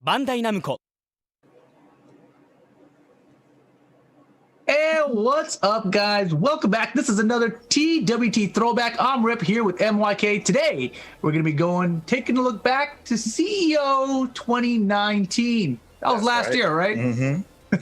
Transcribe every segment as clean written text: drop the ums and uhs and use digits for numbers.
Bandai Namco. And what's up, guys? Welcome back. This is another TWT Throwback. I'm Rip here with MYK. Today, we're going to be taking a look back to CEO 2019. That was last year, right? Mm-hmm.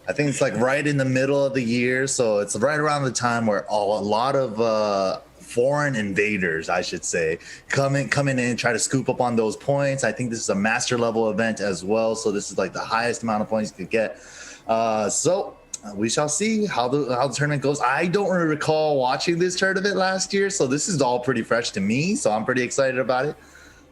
I think it's like right in the middle of the year. So it's right around the time where a lot of foreign invaders, I should say, come in and try to scoop up on those points. I think this is a master level event as well. So this is like the highest amount of points you could get. We shall see how the tournament goes. I don't really recall watching this tournament last year, so this is all pretty fresh to me. So I'm pretty excited about it.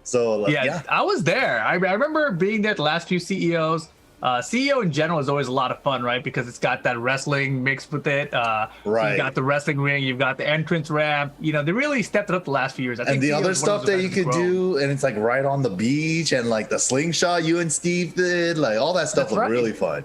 So yeah. I was there. I remember being there the last few CEOs. CEO in general is always a lot of fun, right? Because it's got that wrestling mixed with it. Right. So you've got the wrestling ring, you've got the entrance ramp. You know, they really stepped it up the last few years. I think and the other stuff that you could do, and it's like right on the beach, and like the slingshot you and Steve did, like all that stuff was really fun.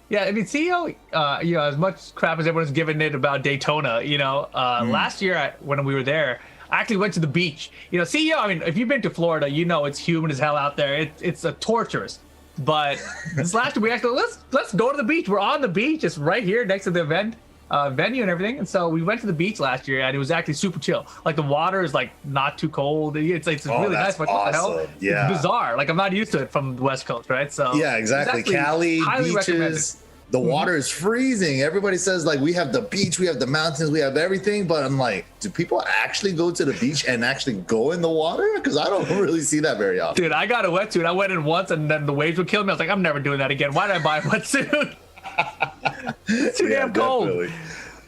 Yeah, I mean, CEO, as much crap as everyone's giving it about Daytona, last year when we were there, I actually went to the beach. CEO, I mean, if you've been to Florida, it's humid as hell out there. It's torturous. But this last year, we actually, let's go to the beach. We're on the beach. It's right here next to the event venue and everything. And so we went to the beach last year, and it was actually super chill. Like, the water is, like, not too cold. It's really nice. But what the hell? Yeah. It's bizarre. Like, I'm not used to it from the West Coast, right? So yeah, exactly. Cali, beaches. The water is freezing. Everybody says, like, we have the beach, we have the mountains, we have everything. But I'm like, do people actually go to the beach and actually go in the water? Because I don't really see that very often. Dude, I got a wetsuit. I went in once, and then the waves would kill me. I was like, I'm never doing that again. Why did I buy a wetsuit? It's too damn cold. Definitely.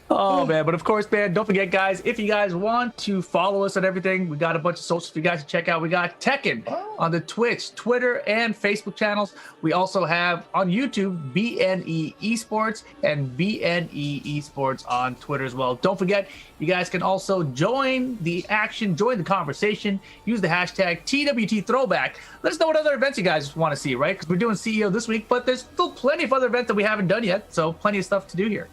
Oh, man. But of course, man, don't forget, guys, if you guys want to follow us on everything, we got a bunch of socials for you guys to check out. We got Tekken on the Twitch, Twitter, and Facebook channels. We also have on YouTube BNE Esports and BNE Esports on Twitter as well. Don't forget, you guys can also join the action, join the conversation, use the hashtag TWT Throwback. Let us know what other events you guys want to see, right? Because we're doing CEO this week, but there's still plenty of other events that we haven't done yet. So plenty of stuff to do here.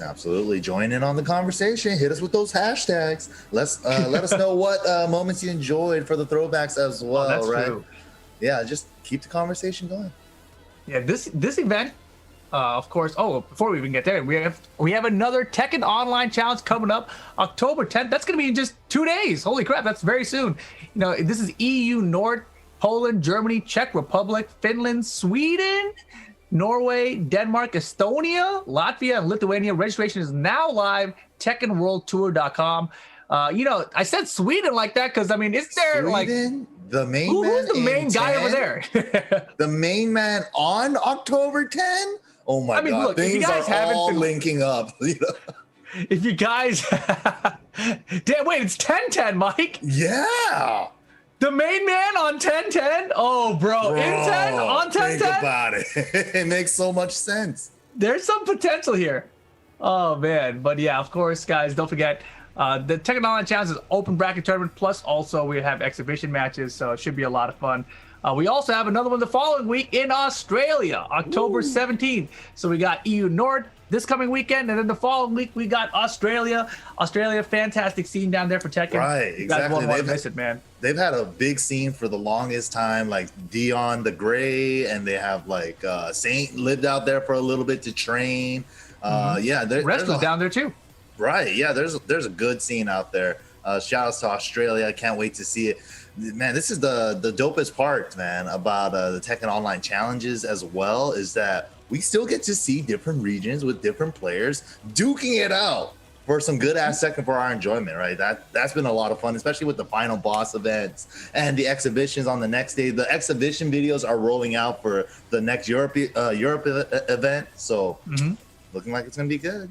Absolutely. Join in on the conversation. Hit us with those hashtags. Let us know what moments you enjoyed for the throwbacks as well, that's right? True. Yeah, just keep the conversation going. Yeah, this event, of course. Oh, before we even get there, we have another Tekken Online Challenge coming up October 10th. That's going to be in just 2 days. Holy crap, that's very soon. This is EU North, Poland, Germany, Czech Republic, Finland, Sweden, Norway, Denmark, Estonia, Latvia, and Lithuania. Registration is now live. TekkenWorldTour.com. I said Sweden like that because, I mean, is there Sweden? The main who's the main guy over there? The main man on October 10? Oh my God! Look, things are all linking up. If you guys, damn, wait, it's 10-10, Mike. Yeah. The main man on 10-10? Oh, bro. In 10 on 10-10? Think about it. It makes so much sense. There's some potential here. Oh, man. But yeah, of course, guys, don't forget, the Tekken Online Challenge is open bracket tournament. Plus, also, we have exhibition matches, so it should be a lot of fun. We also have another one the following week in Australia, October 17th. So we got EU North this coming weekend, and then the following week we got Australia. Australia, fantastic scene down there for Tekken. Right, exactly. You guys won't miss it, man. They've had a big scene for the longest time, like Dion the Gray, and they have like Saint lived out there for a little bit to train. Yeah, wrestlers down there too. Right, yeah. There's a good scene out there. Shout outs to Australia. I can't wait to see it. Man, this is the dopest part, man, about the Tekken Online challenges as well, is that we still get to see different regions with different players duking it out for some good ass second for our enjoyment, right? That's been a lot of fun, especially with the final boss events and the exhibitions on the next day. The exhibition videos are rolling out for the next Europe event, so looking like it's gonna be good.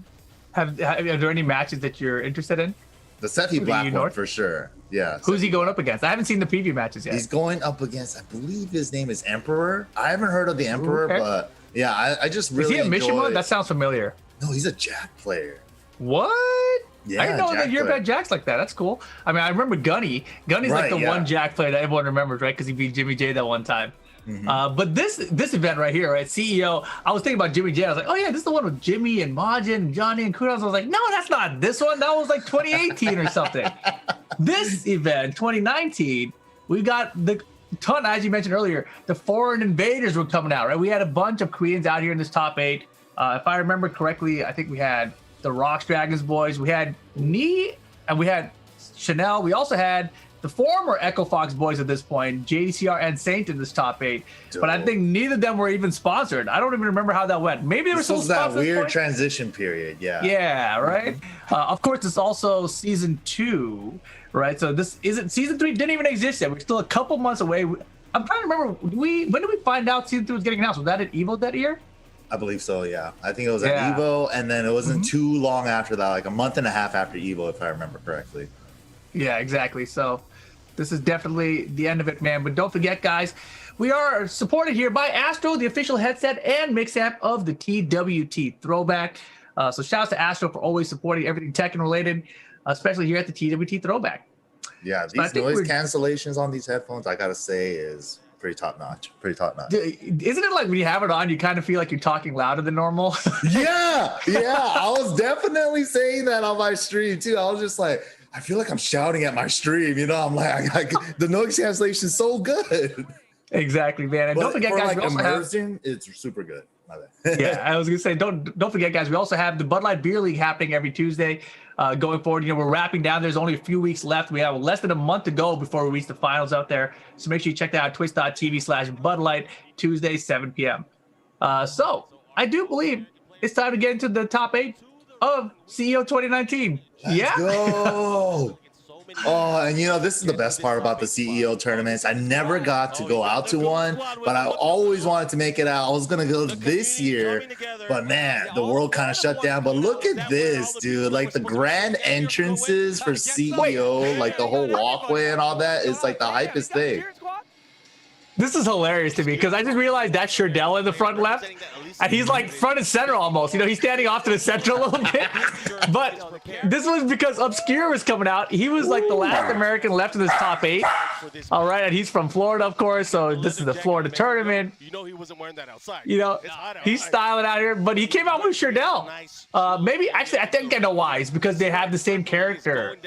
Are there any matches that you're interested in? The Sethi Black one for sure. Yeah. Who's he going up against? I haven't seen the preview matches yet. He's going up against, I believe his name is Emperor. I haven't heard of the Emperor, but yeah, I just really Is he a Mishima? That sounds familiar. No, he's a Jack player. What? Yeah, I didn't know that you're bad Jacks like that. That's cool. I mean, I remember Gunny. Gunny's like the one Jack player that everyone remembers, right? Because he beat Jimmy J that one time. But this event right here, right, CEO, I was thinking about Jimmy J. I was like, oh yeah, this is the one with Jimmy and Majin and Johnny and Kudos. I was like, no, that's not this one. That was like 2018 or something. This event, 2019, we got the ton, as you mentioned earlier, the foreign invaders were coming out, right? We had a bunch of Koreans out here in this top 8. If I remember correctly, I think we had the Rocks Dragons boys, we had Nee, and we had Chanel. We also had the former Echo Fox boys at this point, JDCR and Saint in this top 8. But I think neither of them were even sponsored. I don't even remember how that went. Maybe they were still sponsored. That weird transition period, yeah. Yeah, right? Of course, it's also season 2, right? So this isn't, season 3 didn't even exist yet. We're still a couple months away. I'm trying to remember, when did we find out season 3 was getting announced? Was that at EVO that year? I believe so, yeah. I think it was at EVO, and then it wasn't too long after that, like a month and a half after EVO, if I remember correctly. Yeah, exactly. So this is definitely the end of it, man. But don't forget, guys, we are supported here by Astro, the official headset and mix amp of the TWT Throwback. So shout out to Astro for always supporting everything Tekken related, especially here at the TWT Throwback. Yeah, these noise cancellations on these headphones, I gotta say, is pretty top notch. Isn't it like when you have it on, you kind of feel like you're talking louder than normal? yeah. I was definitely saying that on my stream too. I was just like, I feel like I'm shouting at my stream. You know, I'm like, the noise cancellation is so good. Exactly, man. And don't forget, guys, like immersion, it's super good. Yeah, I was gonna say, don't forget, guys. We also have the Bud Light Beer League happening every Tuesday. Going forward, we're wrapping down. There's only a few weeks left. We have less than a month to go before we reach the finals out there. So make sure you check that out, twitch.tv/Bud Light, Tuesday, 7 p.m. So I do believe it's time to get into the top 8 of CEO 2019. Let's go. Oh, and this is the best part about the CEO tournaments. I never got to go out to one, but I always wanted to make it out. I was going to go this year, but man, the world kind of shut down. But look at this, dude. Like the grand entrances for CEO, like the whole walkway and all that is like the hypest thing. This is hilarious to me because I just realized that's Sherdell in the front left, and he's like front and center almost. He's standing off to the center a little bit. But this was because Obscure was coming out. He was like the last American left in this top 8. All right, and he's from Florida, of course. So this is the Florida tournament. He wasn't wearing that outside. He's styling out here, but he came out with Sherdell. Maybe actually, I think I know why. It's because they have the same character.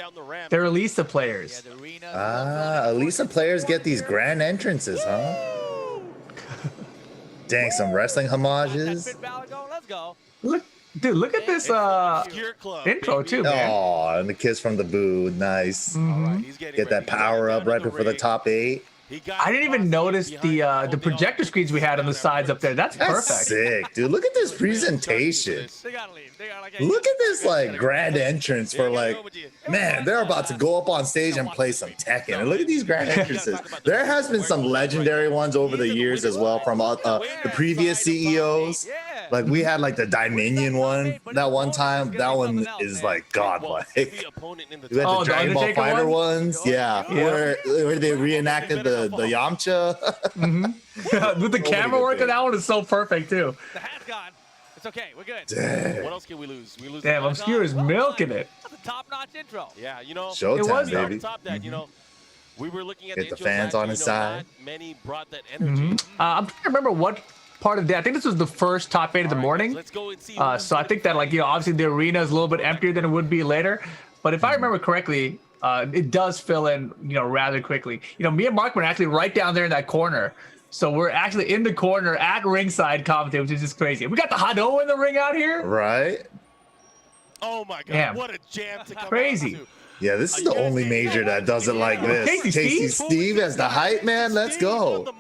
They're Elisa players. Elisa players get these grand entrances, huh? Dang, some wrestling homages. Look at this intro too, man. Oh, and the kiss from the boo, nice. Get that power up right before the top 8. I didn't even notice the projector screens we had on the sides up there. That's perfect. Sick, dude. Look at this presentation. Look at this like grand entrance for like, man, they're about to go up on stage and play some Tekken. And look at these grand entrances. There has been some legendary ones over the years as well from the previous CEOs. Like we had like the Dominion one that one time. That one is like godlike. We had the Dragon Ball Fighter ones. Yeah. Where they reenacted the Yamcha. With the camera work on that one is so perfect too. The hat's gone. It's okay. We're good. Dang. What else can we lose? We lose. Damn, Obscure is milking it. That's a top-notch intro. Yeah, Showtime, baby. Top that, we were looking at Get the fans on his side. Many brought that energy. I'm trying to remember what part of the day. I think this was the first top 8 of the morning. Let's go and see. So I think that obviously the arena is a little bit emptier than it would be later. But if I remember correctly, it does fill in, rather quickly. Me and Mark were actually right down there in that corner. So we're actually in the corner at ringside commentating, which is just crazy. We got the Hado in the ring out here. Right. Oh my God! Damn. What a jam to come Crazy. out to. Yeah, this is the only major that does it like this. Tasty Steve as the hype man. Let's go.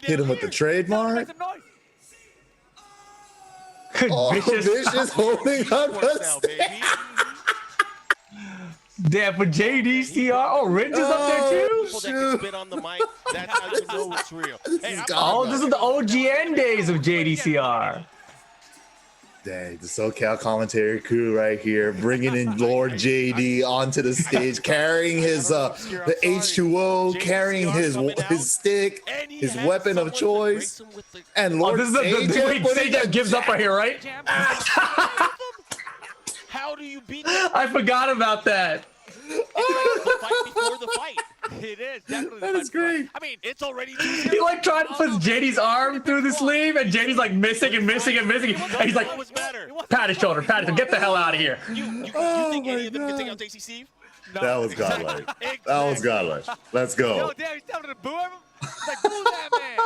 Hit him with the trademark. Oh, Vicious holding up the stick. Damn, for JDCR. Oh, Ringe is up there too? That's how you know it's real. This is the OGN days of JDCR. Dang, the SoCal commentary crew right here, bringing in Lord JD onto the stage, carrying his the H2O, carrying his stick, his weapon of choice, and Lord this is the Sage that gives up right here, right? How do you beat that? I forgot about that. It's like the fight before the fight. It is definitely. That is great. I mean, it's already. He tried to put JD's arm through the sleeve, and JD's like missing and missing and missing. And he's like, pat his shoulder, get the hell out of here. You think any of them can take out JC Steve? That was godlike. Exactly. That was godlike. Let's go. Yo, damn, he's telling him to boo him. He's like, boo that man.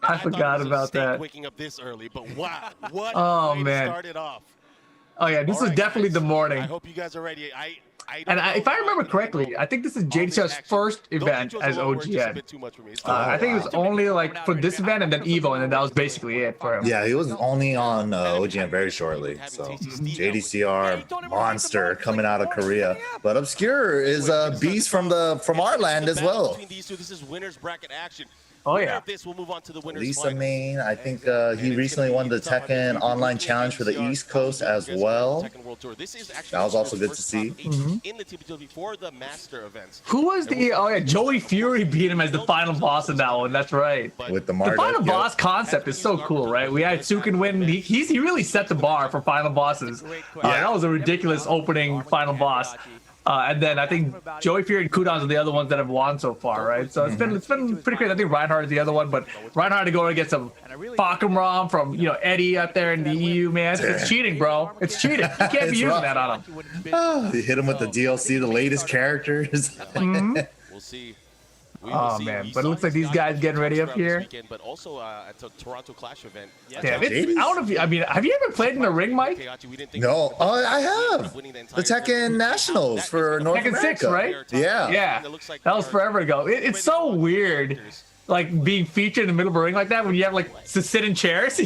I thought forgot it was a about mistake that. Waking up this early, but wow, what Oh, way to man. start it off. Oh yeah, this All was right, definitely guys. the morning. I hope you guys are ready. If I remember correctly, I think this is JDCR's first event as OGN. I think it was only like for this event and then Evo, and then that was basically it for him. Yeah, he was only on OGN very shortly. So JDCR monster coming out of Korea, but Obscure is a beast from our land as well. This is winners bracket action. Oh yeah. This will move on to the winners Lisa final. Main, I think he recently won the Tekken Online Challenge for the East Coast as well. That was also good to see. In the TPW for the master events. Who was the? Oh yeah, Joey Fury beat him as the final boss in that one. That's right. With the The Marduk, final yep. boss concept is so cool, right? We had Sukin win. He really set the bar for final bosses. That was a ridiculous opening final boss. And then I think Joey Fury and Kudons are the other ones that have won so far, right? So it's been pretty crazy. I think Reinhardt is the other one, but Reinhardt to go and get some Fakemram from Eddie out there in the EU, man. It's cheating, bro. It's cheating. You can't be It's using rough. that on him. They hit him with the DLC, the latest characters. We'll see. Oh man, but it looks like these guys getting ready up here. But also at the Toronto Clash event. Damn, I don't know if you, I mean, have you ever played in the ring, Mike? No, I have. The Tekken Nationals for North Tekken America. 6, right? Yeah. Yeah, that was forever ago. It's so weird, like being featured in the middle of a ring like that when you have like to sit in chairs.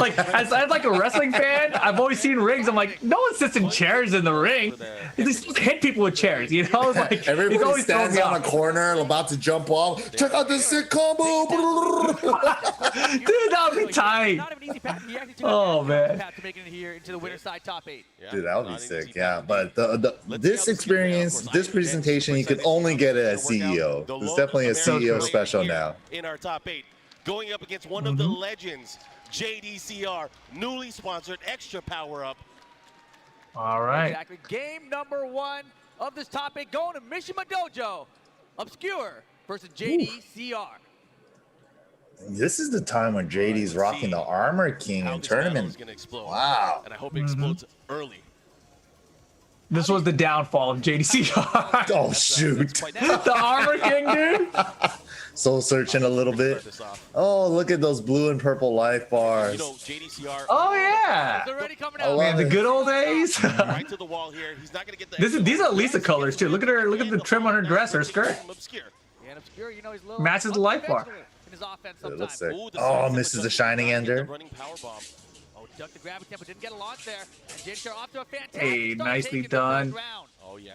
Like as like a wrestling fan, I've always seen rings. I'm like, no one sits in chairs in the ring. They just hit people with chairs. It's like it's Everybody always stands throws on me a off. corner about to jump off. Check out this sick combo. Dude, that would be tight. Not an easy path. He actually took Oh, a man. path to making it here into the winner's side top 8. Dude, that would be sick. Yeah, but this experience, this presentation, you could only get it as CEO. It's definitely a CEO special now. In our top 8, going up against one of the legends, JDCR, newly sponsored extra power up. All right. Exactly. Game number 1 of this top 8 going to Mishima Dojo. Obscure versus JDCR. This is the time when JD's rocking the Armor King in tournament. Wow. And I hope it explodes early. This was the downfall of JDCR. Oh, shoot. The Armor King, dude. Soul searching a little bit. Oh, look at those blue and purple life bars. JDCR. Oh yeah. It's already coming I out. love Man, the it. good old days. Right to the wall here. He's not going to get the These are Lisa colors too. Look at her. Look at the trim on her dress, her skirt. And Obscure, you know, he's a little Matches the life bar. in his offense It looks sometimes. sick. Oh, misses the Shining Ender. Oh, ducked the gravity tempo, didn't get a launch there. And JDCR off to a fantastic Hey, start, nicely taking the done. first round. Oh, yeah.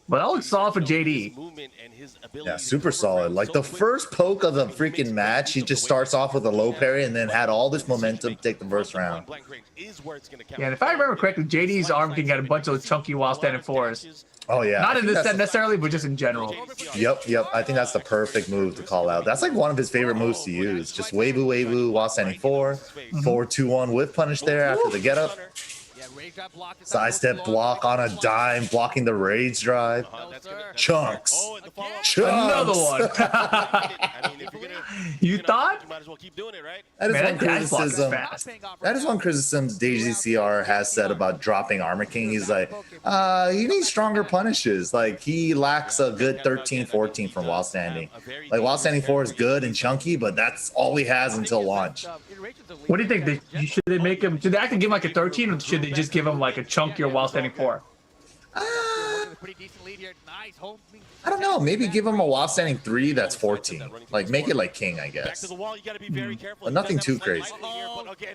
But that looks solid for JD. Yeah, super solid. Like the first poke of the freaking match, he just starts off with a low parry and then had all this momentum to take the first round. Yeah, and if I remember correctly, JD's Arm King had a bunch of chunky while standing fours. Oh yeah. Not I in think this that's set necessarily, but just in general. Yep. I think that's the perfect move to call out. That's like one of his favorite moves to use. Just wavoo while standing four. 4-2-1 whip punish there after the get up. Yeah, rage drive blocked this Side out. step block on a dime, blocking the rage drive. No, sir. Chunks. Chunks. Another one. You thought? You might as well keep doing it, right? That is Man, one that dash block is criticism. fast. That is one criticism DGCR has said about dropping Armor King. He's like, he needs stronger punishes. Like, he lacks a good 13-14 from while standing. Like, while standing 4 is good and chunky, but that's all he has until launch. What do you think? Should they make him? Should they actually give him like a 13, or should they just give him like a chunkier while standing 4? I don't know. Maybe give him a while standing 3 that's 14. Like, make it like King, I guess. But nothing too crazy.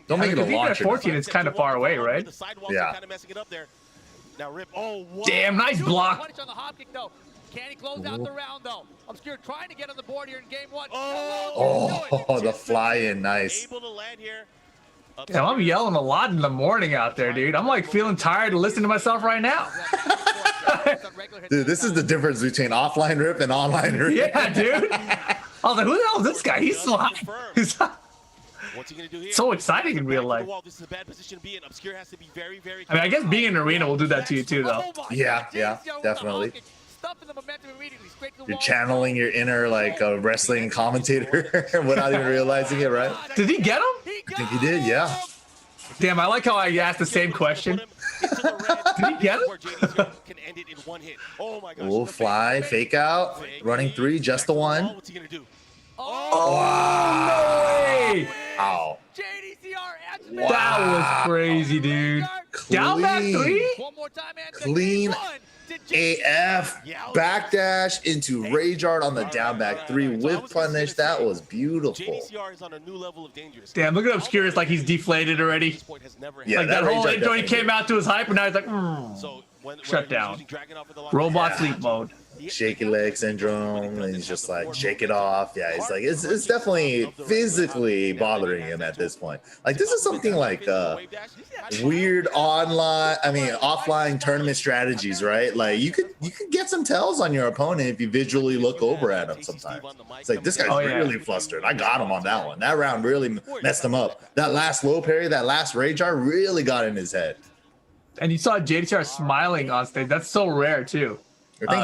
Don't make it a Even at launcher. 14, it's kind of far away, right? Yeah. Now Rip. Oh, wow. Damn, nice block. Can he close out the round though? Obscure trying to get on the board here in game 1. Oh, the fly in, nice. Able to land here. Damn, I'm yelling a lot in the morning out there, dude. I'm like feeling tired of listening to myself right now. Dude, this is the difference between offline Rip and online Rip. Yeah, dude. I was like, who the hell is this guy? He's slime. What's he gonna do here? So exciting in real life. This is a bad position to be in. Obscure has to be very, very. I mean, I guess being in an arena will do that to you too, though. Yeah, definitely. Stuffing the momentum immediately straight to the You're wall. channeling your inner like wrestling commentator without even realizing it, right? Did he get him? I think he did, yeah. Damn, I like how I asked the same question. Did he get him? end it in one hit. Oh my gosh. Ooh, fly, fake out, running 3, just the one. What's he gonna do? Oh, No way! Wow. JDCR answered Wow. That was crazy, dude. Down back Clean. 3? One more time, and Clean AF backdash into Rayjard on the down back 3 with punish. That was beautiful. JDCR is on a new level of dangerous. Damn, look at Obscure. It's like he's deflated already. Yeah, Like that whole Rayjard intro, he definitely came did. out to his hype, and now he's like, shut down. Robot Yeah. sleep mode. Shaky leg syndrome, and he's just like shake it off. Yeah, he's like it's definitely physically bothering him at this point. Like this is something like weird offline tournament strategies, right? Like you could get some tells on your opponent if you visually look over at him sometimes. It's like this guy's really flustered. I got him on that one. That round really messed him up. That last low parry, that last Rayjar really got in his head. And you saw JDCR smiling on stage. That's so rare too.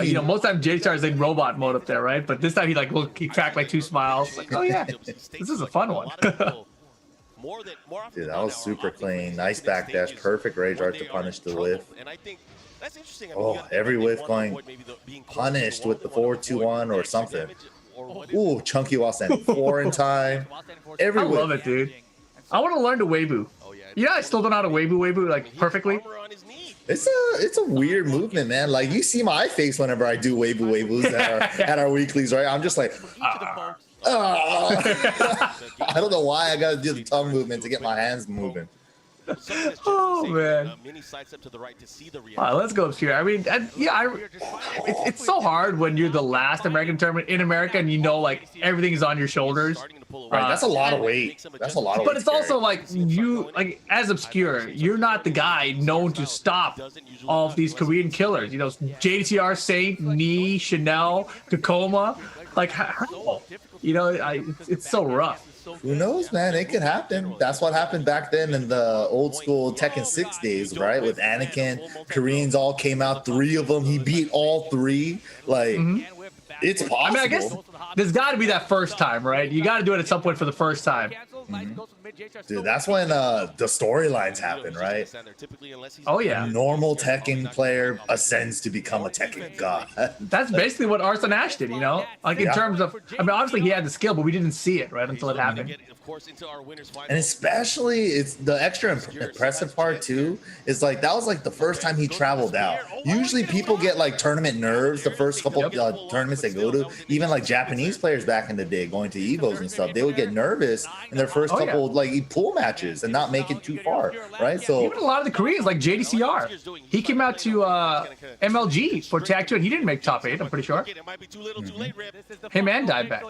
You know, most time JDCR is in robot mode up there, right? But this time he cracked like 2 smiles. Like, oh yeah, this is a fun one. Dude, that was super clean. Nice backdash, perfect Rayjar to punish the whiff. Oh, every whiff going punished with the 4-2-1 or something. Ooh, chunky while standing 4 in time. Every I whiff. love it, dude. I want to learn to Weibo. Yeah, I still don't know how to Weibo like perfectly. It's a weird movement, man. Like you see my face whenever I do Weibos at our weeklies, right? I'm just like, I don't know why I gotta do the tongue movement to get my hands moving. Oh man! All right, let's go Obscure. I mean, it's so hard when you're the last American tournament in America and you know like everything is on your shoulders. Right, that's a lot of weight. That's a lot of weight. But it's also like you, like as Obscure, you're not the guy known to stop all of these Korean killers. You know, JDCR, Saint, Knee, Chanel, Kakoma. Like, how? You know, it's so rough. Who knows, man? It could happen. That's what happened back then in the old school Tekken 6 days, right? With Anakin, Koreans all came out, 3 of them. He beat all 3. Like, it's possible. I mean, I guess there's got to be that first time, right? You got to do it at some point for the first time. Dude, that's when the storylines happen, right? Oh yeah. Normal Tekken player ascends to become a Tekken god. That's basically what Arslan Ash did, you know? Like in terms of, I mean, obviously he had the skill, but we didn't see it, right, until it happened. And especially, it's the extra impressive part too. Is like that was like the first time he traveled out. Usually, people get like tournament nerves the first couple tournaments they go to. Even like Japanese players back in the day going to Evos and stuff, they would get nervous in their first couple like pool matches and not make it too far, right? So even a lot of the Koreans, like JDCR, he came out to MLG for Tag 2 and he didn't make top 8. I'm pretty sure. Him and Dieback.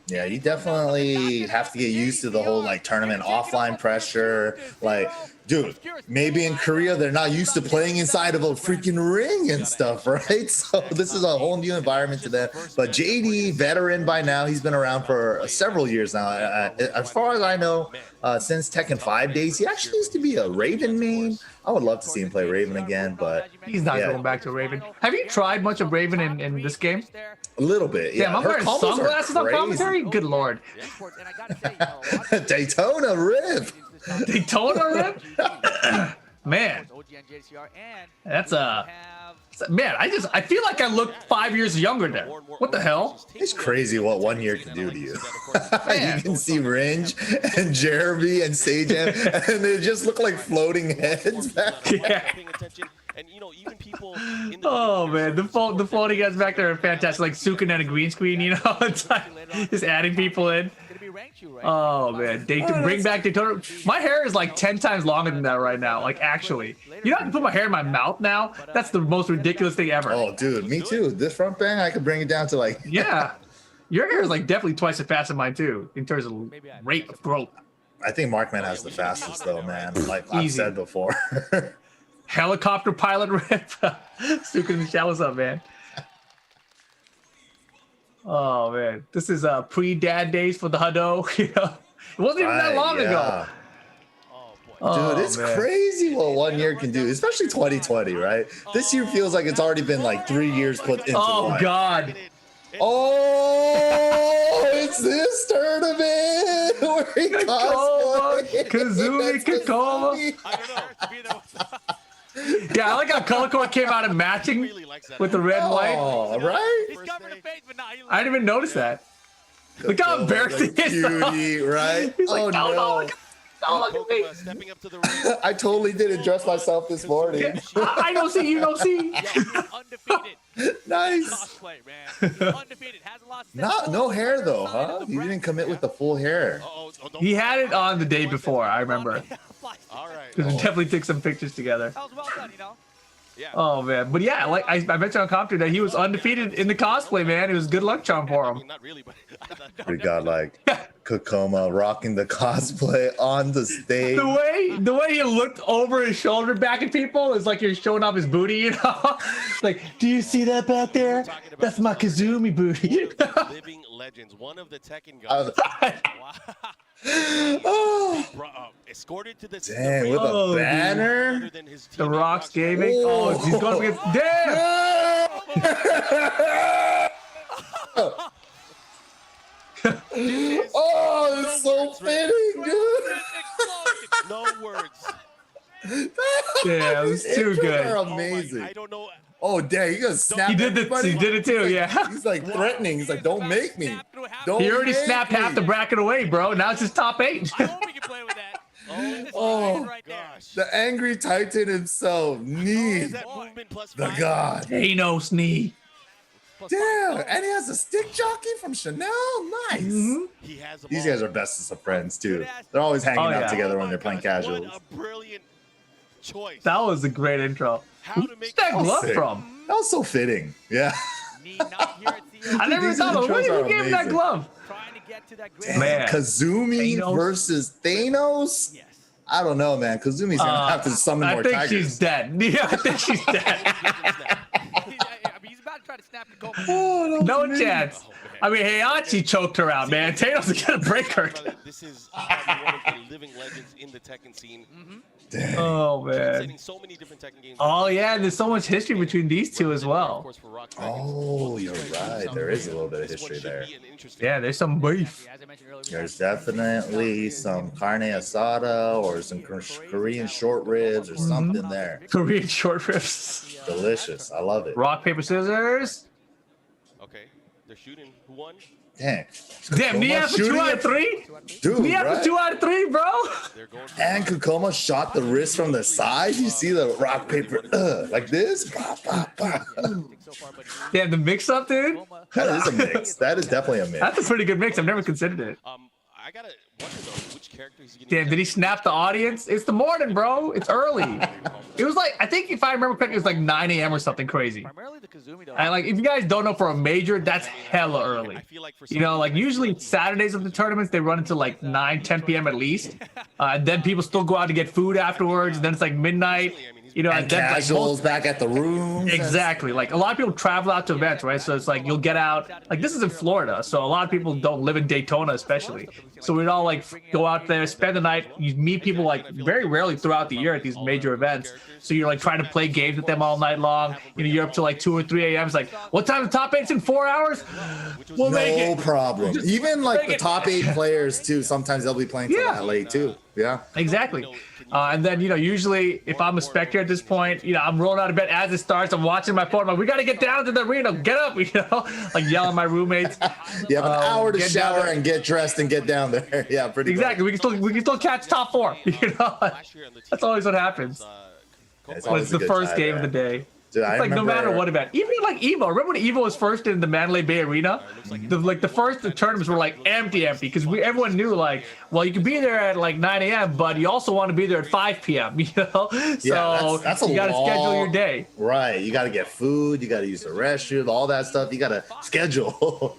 Yeah, you definitely have to get used to the whole like tournament offline pressure. Like, dude, maybe in Korea they're not used to playing inside of a freaking ring and stuff, right? So this is a whole new environment to them. But JD, veteran by now, he's been around for several years now. As far as I know, since Tekken 5 days, he actually used to be a Raven main. I would love to see him play Raven again, but he's not going back to Raven. Have you tried much of Raven in this game? A little bit, yeah. Damn, I'm wearing sunglasses on commentary? Good lord. Daytona Rip. Daytona Rip? Man. That's man, I feel like I look 5 years younger there. What the hell? It's crazy what 1 year can do to you. You can see Ringe and Jeremy and Sage, and they just look like floating heads back there. Yeah. Oh man, the floating guys back there are fantastic. Like Sukin and a green screen, you know, it's like just adding people in. Oh man, bring back Daytona. My hair is like 10 times longer than that right now. Like actually, you don't have to put my hair in my mouth now. That's the most ridiculous thing ever. Oh dude, me too. This front bang, I could bring it down to like. Yeah, your hair is like definitely twice as fast as mine too in terms of rate of growth. I think Markman has the fastest though, man. Like I've said before. Helicopter pilot Rip. Sukin Michelle, what's up, man? Oh man, this is pre-dad days for the Hado. You know, it wasn't even that long ago. Dude, it's crazy what 1 year can do, especially 2020, right? This year feels like it's already been like 3 years put into one. God. Oh, it's this tournament where he cosplays Kazumi Kakoma. Yeah, I like how color code came out and matching Really likes that. with the red and white. Oh, right? He's covering the face, but nah, I didn't even notice that. Look how embarrassing he is. Cutie, right? He's like, Oh no, no. Don't look at me. Stepping up to the ring. I totally didn't dress myself this morning. I don't see, you don't see. Yeah, he's undefeated. Nice. Cosplay, man. He's undefeated. Hasn't lost. No hair though, huh? You didn't commit with the full hair. He had it on the day before, I remember. All right. We definitely took some pictures together. That was well done, you know. Yeah. Oh man, but yeah, like I mentioned on commentary that he was undefeated in the cosplay, man. It was a good luck charm for I him. mean, not really, but We got like Kokoma rocking the cosplay on the stage. The way he looked over his shoulder back at people is like you're showing off his booty, you know? Like, do you see that back there? That's my Kazumi booty. living legends. One of the Tekken guys. Oh, Escorted to the dang, with Oh, a dude. banner. The Rocks Gaming. Oh, he's going against. Damn! Oh, it's so fitting, dude. No words. Yeah, it was too Intros good. are Oh my- amazing. I don't know. Oh, dang, you gonna snap He did everybody? it. He did it too. Yeah. He's like threatening. He's like, don't make me. Don't He already make snapped me. half the bracket away, bro. Now it's his top 8. I hope we can play with that. Oh, right there. Gosh. the angry Titan himself, Is Need, that movement plus the 5? god. Thanos knee. Damn, and he has a stick jockey from Chanel. Nice. He has a These ball. guys are bestest of friends too. They're always hanging Oh, out yeah. together Oh when my they're playing gosh, casuals. What a brilliant choice. That was a great intro. How to Where's make that glove sick. from? That was so fitting. Yeah. Need not here at CL. I never These thought of intros who are gave him that amazing. glove. Trying to get to that great. Damn, Man. Kazumi Thanos. versus Thanos. Yes. I don't know, man. Kazumi's gonna have to summon I more think tigers. she's dead. Yeah, I think she's dead. I mean, he's about to try to snap the goal. Oh, that was No amazing. chance. I mean, Heihachi choked her out, man. Thanos is gonna break her. This is probably one of the living legends in the Tekken scene. Damn. Oh man. Setting so many different Tekken games. Oh yeah, there's so much history between these two as Of well. course, for Rock Oh, you're right. There is a little bit of This one history should there. be an interesting Yeah, there's some beef. As I mentioned earlier, we There's have- definitely some carne asada or some Korean short ribs or something there. Korean short ribs. Delicious. I love it. Rock, paper, scissors. Okay, they're shooting. Who won? Dang. Damn, Kokoma Nia for 2 shooting out it? of 3? Dude, Nia for right? 2 out of 3, bro. They're going for And Kokoma shot the wrist from the side. You see the rock, paper, like this? Bah, bah, bah. so far, but Damn, the mix up, dude. That is a mix. That is definitely a mix. That's a pretty good mix. I've never considered it. I gotta wonder though, which character he's getting. Damn, did he snap the audience? It's the morning, bro. It's early. It was like, I think if I remember correctly, it was like 9 a.m. or something crazy. primarily the Kazumi though. And like, if you guys don't know, for a major, that's hella early. I feel like for You know, like usually Saturdays of the tournaments, they run until like 9, 10 p.m. at least. And then people still go out to get food afterwards. And then it's like midnight. You know, And and then like casuals back at the room. exactly. Like a lot of people travel out to events, right? So it's like you'll get out. Like this is in Florida, so a lot of people don't live in Daytona, especially. So we'd all like go out there, spend the night. You meet people like very rarely throughout the year at these major events. So you're like trying to play games with them all night long. You know, you're up to like 2 or 3 a.m. It's like, what time the top 8's in 4 hours? We'll make No it. problem. Even like make the it. top 8 players too. Sometimes they'll be playing till Yeah. that late too. Yeah. Exactly. And then, you know, usually if I'm a spectator at this point, you know, I'm rolling out of bed as it starts. I'm watching my phone. I'm like, we got to get down to the arena. Get up, you know, like yelling at my roommates. You have an hour to get down shower there. and get dressed and get down there. Yeah, pretty much. Exactly. We can still catch top 4. You know, that's always what happens. It's When always it's a the good first time, game man. of the day. Dude, It's I like no matter remember- what event. Even like Evo. Remember when Evo was first in the Mandalay Bay Arena? The first tournaments were like empty because everyone knew like, well, you can be there at like 9 a.m. but you also want to be there at 5 p.m. You know, so that's a you got to schedule your long- day. Right. You got to get food. You got to use the restroom. All that stuff. You got to schedule.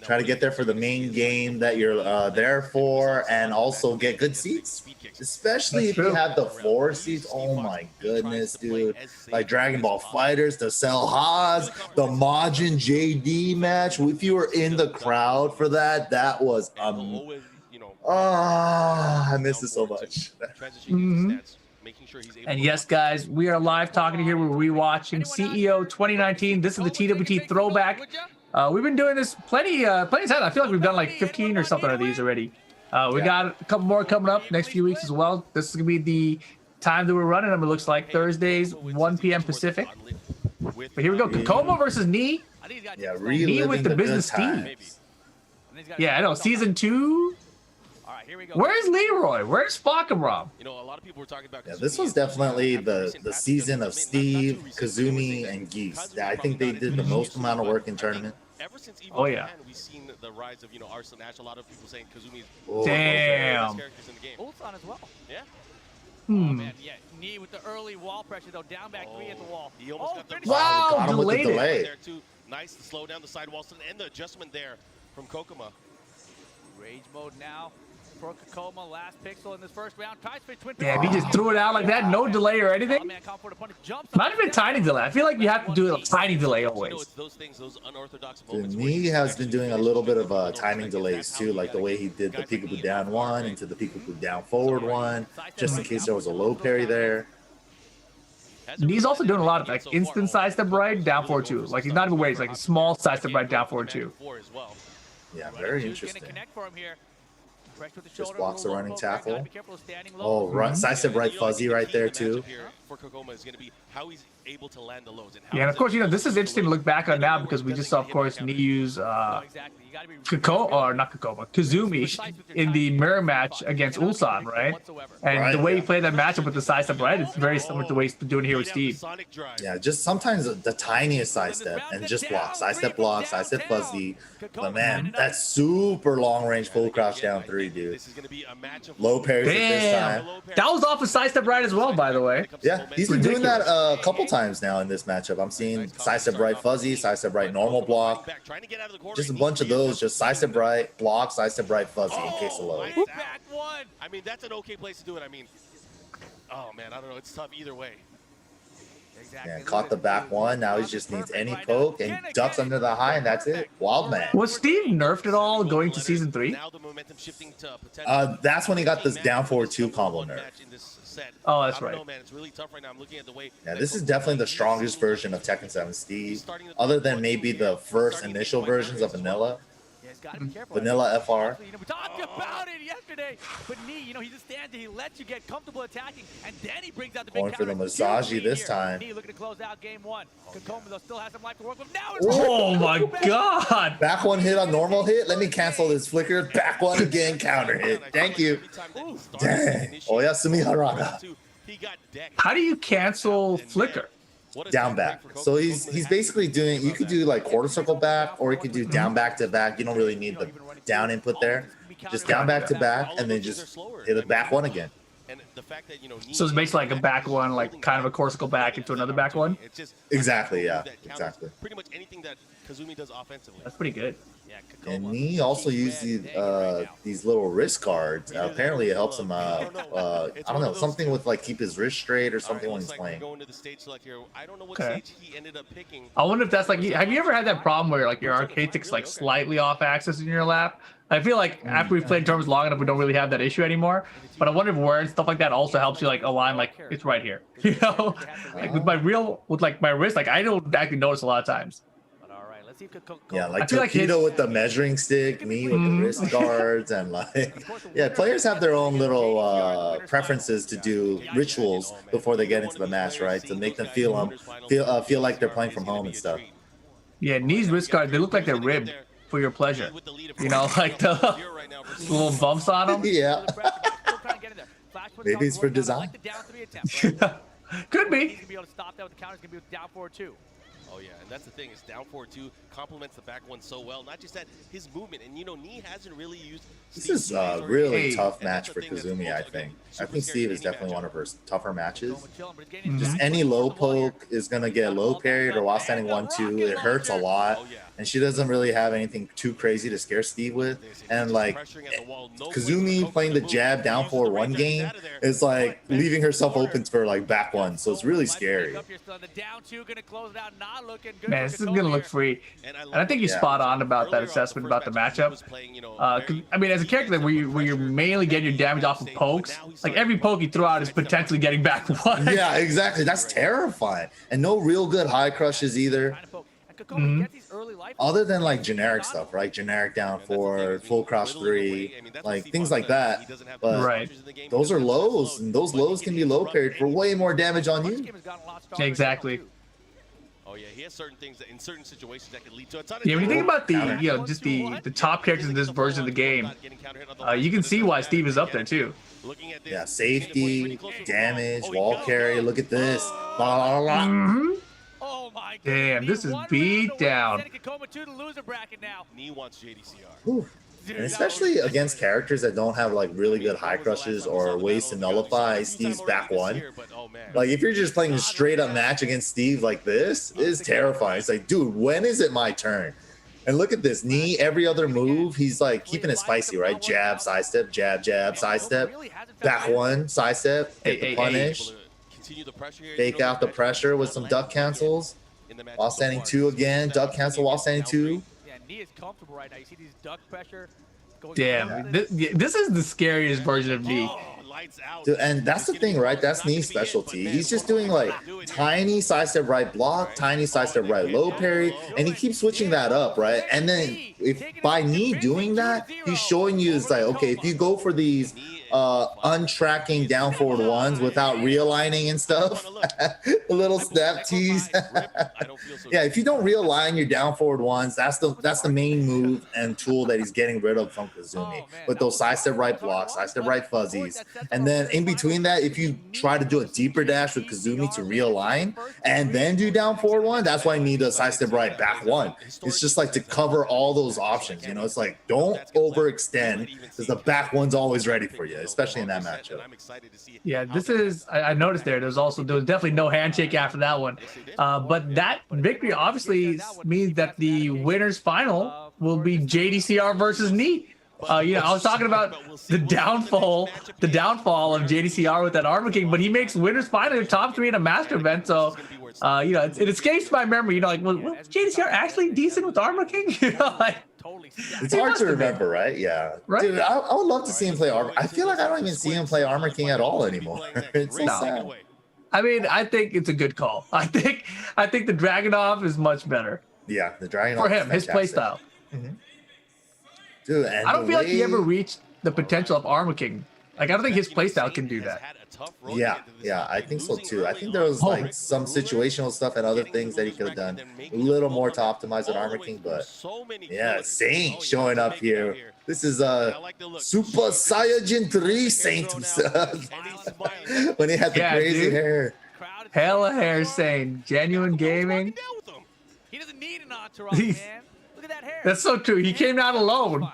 Try to get there for the main game that you're there for, and also get good seats. Especially That's if you true. have the floor seats. Oh my goodness, dude! Like Dragon Ball Fighters, the Cell Haas, the Majin JD match. If you were in the crowd for that, that was I miss it so much. And yes, guys, we are live talking here. We're rewatching CEO 2019. This is the TWT throwback. We've been doing this plenty of times. I feel like we've done like 15 or something of these already. We got a couple more coming up next few weeks as well. This is gonna be the time that we're running them, it looks like Thursdays, 1 p.m. Pacific. But here we go. Kokomo versus Knee. I think he's got Yeah, just reliving Knee with the good business times. team. he's got Yeah, I know. Season 2. All right, here we go. Where's Leroy? Where's Fakabrom? You know, a lot of people were talking about. Yeah, this was definitely the season of Steve, Kazumi, and Geese. I think they did the most amount of work in tournament. Ever since Evo Oh, yeah. began, we've seen the rise of Arslan Ash. A lot of people saying Kazumi's Oh, Damn. characters in the game. Ulsan as well. Yeah. Oh, man, yeah. Knee with the early wall pressure, though. Down back 3 at the wall. He almost got the finish. Wow, got him with the delayed it. delay. there too. Nice to slow down the sidewall and the adjustment there from Kokoma. Rage mode now for Kokoma. Last pixel in this first round. Tries for twin. Damn, he just threw it out like that. No delay or Oh, anything. man, call for the punch. Jumps Might have been tiny delay. I feel like you have to do a tiny delay You know, always. it's those things, those unorthodox Dude, moments. where Knee you has actually been doing a finish little bit the of game. timing delays too, like the way he did the peekaboo down 1 into the peekaboo down forward 1, just in case there was a low parry there. He's also doing a lot of like instant side step right, down 4-2. Like he's not even waiting. He's like a small side step right, down 4-2. Yeah, very Gonna interesting. connect for him here. Fresh with the Just shoulder, blocks the low running poke there. Gotta tackle. be careful of standing Oh, low. right, side step right fuzzy right there too. For Kokoma is going to be how he's able to land the lows. Yeah, and of course, this is interesting to look back on now because we just saw, of course, Knee use No, exactly. You gotta be Kazumi in the mirror match against Ulsan, right? And Right, the way he yeah. played that matchup with the side step right, it's very similar to the way he's doing here with Steve. Yeah, just sometimes the tiniest side step and just block, side step fuzzy. But man, that's super long range full crouch down 3, dude. Low parries at this Damn, time. that was off a side step right as well, by the way. Yeah, he's been doing that a couple times now in this matchup. I'm seeing side step right fuzzy, side step right normal block. Just a bunch of those, just side step right, block, side step right fuzzy in case of low. Back one. I mean, that's an okay place to do it. I mean, oh man, I don't know. It's tough either way. Yeah, caught the back one. Now he just needs any poke and ducks under the high, and that's it. Wild man. Was Steve nerfed at all going to season 3? Now the momentum shifting to That's when he got this down forward 2 combo nerf. Oh, that's I don't right. know, man. It's really tough right now. I'm looking at the way. Yeah, this is definitely the strongest version of Tekken 7 Steve, other than maybe the first initial versions of Vanilla. Yeah, he's gotta be careful. Vanilla FR. You know, we talked about it yesterday, but Knee, he just stands there, he lets you get comfortable attacking, and then he brings out the big Going for the counter. Masaji Huge lead this here. time. Knee looking to close out game 1. Kokoma, though, still has some life to work with. Now Oh my God! Back one hit on normal hit. Let me cancel this flicker. Back one again, counter hit. Thank you. Dang. Oyasumi Harada. How do you cancel flicker? Down back. So he's basically doing, you could do like quarter circle back, or you could do down back to back. You don't really need the down input there. Just down back to back, and then just hit a back one again. So it's basically like a back one, like kind of a corsical back into another back one. Exactly, yeah, exactly. Pretty much anything that Kazumi does offensively. That's pretty good. And he also used these little wrist guards. Apparently, it helps him. I don't know, something with like keep his wrist straight or something when he's playing. Going to the stage select here. I don't know what Okay. stage he ended up picking. I wonder if that's like, have you ever had that problem where like your arcade stick's like slightly off axis in your lap? I feel like after we've played tournaments long enough, we don't really have that issue anymore. But I wonder if wearing stuff like that also helps you like align like it's right here. You know, like with my wrist, like I don't actually notice a lot of times. But all right, let's see if Yeah, I like feel like Torpedo his- with the measuring stick, me with the wrist guards, and like, yeah, players have their own little preferences to do rituals before they get into the match, right? To make them feel like they're playing from home and stuff. Yeah, knees, wrist guards, they look like they're ribbed for your pleasure. You know, like the little bumps on them. Yeah. Maybe it's for design. Could be. He's gonna be able to stop that with the counter. He's gonna be with down 4-2. Oh yeah, and that's the thing. Is down 4-2 complements the back one so well. Not just that, his movement, and Knee hasn't really used. This is a really tough match for Kazumi, I think. I think Steve is definitely one of her tougher matches. Just any low poke is going to get low parried or while standing 1-2. It hurts a lot. And she doesn't really have anything too crazy to scare Steve with. And like Kazumi playing the jab down 4-1 game is like leaving herself open for like back one. So it's really scary. Man, this is gonna look free, and I think you're spot on about that assessment about the matchup. I mean, as a character where you're mainly getting your damage off of pokes, like every poke you throw out is potentially getting back one. Yeah, exactly. That's terrifying. And no real good high crushes either. Newcomer gets these early life. Other than like generic stuff, right? Generic down 4, full cross 3, like things like that. But Right. those are lows, and those lows can be low parried for way more damage on you. Exactly. Oh yeah, he has certain things that in certain situations that could lead to a ton of Yeah, when you think damage. about the, just the top characters in this version of the game, you can see why Steve is up there too. Yeah, safety, damage, wall carry. Look at this. La, la, la. Oh my God. Damn, this is beat down. Knee wants JDCR. Whew. And especially against characters that don't have like really good high crushes or ways to nullify Steve's back 1. Like if you're just playing a straight up match against Steve like this, it is terrifying. It's like, dude, when is it my turn? And look at this knee, every other move, he's like keeping it spicy, right? Jab, sidestep, jab, jab, sidestep, back 1, sidestep, take the punish, fake out the pressure with some duck cancels. While standing 2 again, duck cancel while standing 2. Yeah, knee is comfortable right now. You see these duck pressure. Damn, this is the scariest version of knee. Dude, and that's the thing, right? That's Knee's specialty. He's just doing like tiny sidestep right block, tiny sidestep right low parry, and he keeps switching that up, right? And then if by Knee doing that, he's showing you it's like, okay, if you go for these untracking down forward ones without realigning and stuff, a little snap tease. Yeah, if you don't realign your down forward ones, that's the main move and tool that he's getting rid of from Kazumi. With those sidestep right blocks, sidestep right fuzzies, and then in between that, if you try to do a deeper dash with Kazumi to realign and then do down forward one, that's why you need a sidestep right back 1. It's just like to cover all those options. You know, it's like don't overextend because the back 1's always ready for you, especially in that matchup. Yeah, this is, I noticed there was definitely no handshake after that one. But that victory obviously means that the winner's final will be JDCR versus Knee. I was talking about the downfall of JDCR with that Armor King, but he makes winner's final top 3 in a master event. So, it escapes my memory. Was JDCR actually decent with Armor King? It's hard to remember, right? Yeah. Right? Dude, I would love to see him play Armor. I feel like I don't even see him play Armor King at all anymore. It's so sad. I mean, I think it's a good call. I think the Dragunov is much better. Yeah, the Dragunov for him, his playstyle. Dude, and I don't feel like he ever reached the potential of Armor King. Like, I don't think his playstyle can do that. Yeah, I think so too. I think there was like some situational stuff and other things that he could have done a little more to optimize with Armor King, but yeah, Saint showing up here. This is Super Saiyajin 3 Saint himself. When he had the crazy hair. Hella hair, Saint. Genuine gaming. He doesn't need an entourage, man. Look at that hair. That's so true. He came out alone.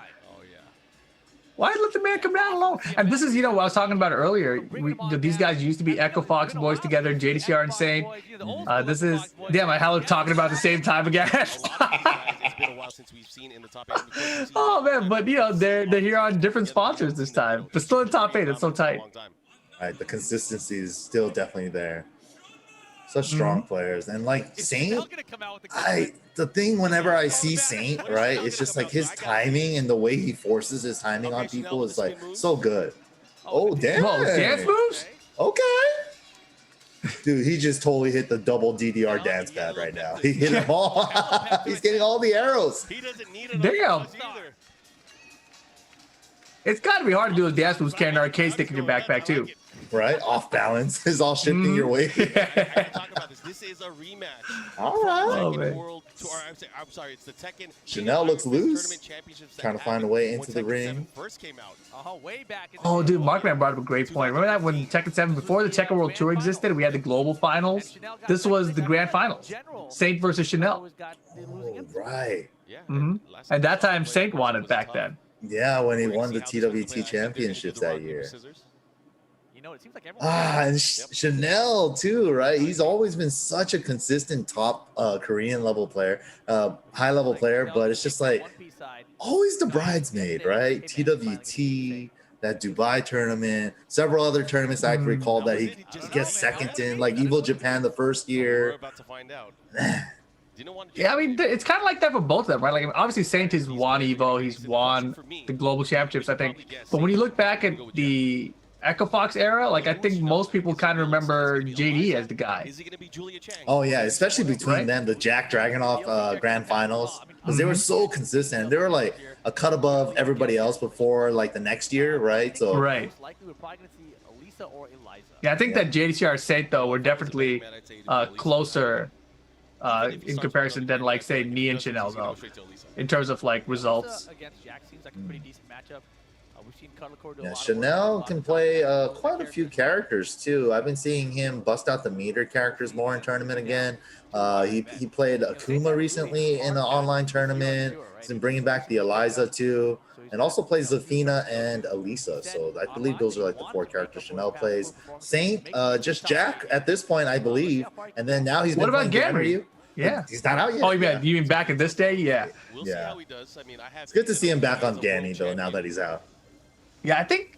Why let the man come down alone? And this is, what I was talking about earlier. These guys used to be Echo Fox boys together, JDCR and Saint. This is, damn, I hella talking about the same time again. Oh man, but they're here on different sponsors this time, but still in top 8. It's so tight. All right, the consistency is still definitely there. Such strong players, and like Saint, the thing whenever I see Saint, right, it's just like his timing and the way he forces his timing on people is like so good. Oh damn! Whoa, dance moves? Okay. Dude, he just totally hit the double DDR dance pad right now. He hit them all. He's getting all the arrows. Damn. It's got to be hard to do a dance moves carrying an arcade stick in your backpack too. Right, off balance is all shifting your way. This is a rematch. All right. Oh, man. I'm sorry, it's the Tekken. Chanel looks loose, trying to find a way into the ring. Oh, dude, Markman brought up a great point. Remember that when Tekken 7, before the Tekken World Tour existed, we had the global finals. This was the grand finals. Saint versus Chanel. Oh, right. And that time Saint won it back then. Yeah, when he won the TWT championships that year. It seems like and Chanel too, right? He's always been such a consistent top Korean level player, high level player, but it's just like always the bridesmaid, right? TWT, that Dubai tournament, several other tournaments I can recall that he gets second in, like Evo Japan the first year. Yeah, I mean, it's kind of like that for both of them, right? Like, obviously, Saint has won Evo, he's won the global championships, I think. But when you look back at the Echo Fox era, like I think most people kind of remember JD as the guy. Is he going to be Julia Chang? Oh yeah, especially between Right. them, the Jack Dragonoff grand finals, because they were so consistent. They were like a cut above everybody else before like the next year, right? So Right. Most likely we're probably going to see Elisa or Eliza. Yeah, I think that JDCR Saint though were definitely closer in comparison than like say Me and Chanel though, in terms of like results. Elisa against Jack seems like a pretty decent matchup. We've seen Cuddle Core do a yeah, lot of Chanel work, can play quite a few characters too. I've been seeing him bust out the meter characters more in tournament again. He played Akuma recently in an online tournament. He's been bringing back the Eliza too, and also plays Zafina and Elisa. So I believe those are like the 4 characters Chanel plays. Saint, just Jack at this point, I believe, and then now he's been What about playing Gamry? Yeah. He's not out yet. Oh, you mean back in this day? Yeah. We'll see Yeah. how he does. I mean, It's good to see him back on Ganny though. Now that he's out. Yeah, I think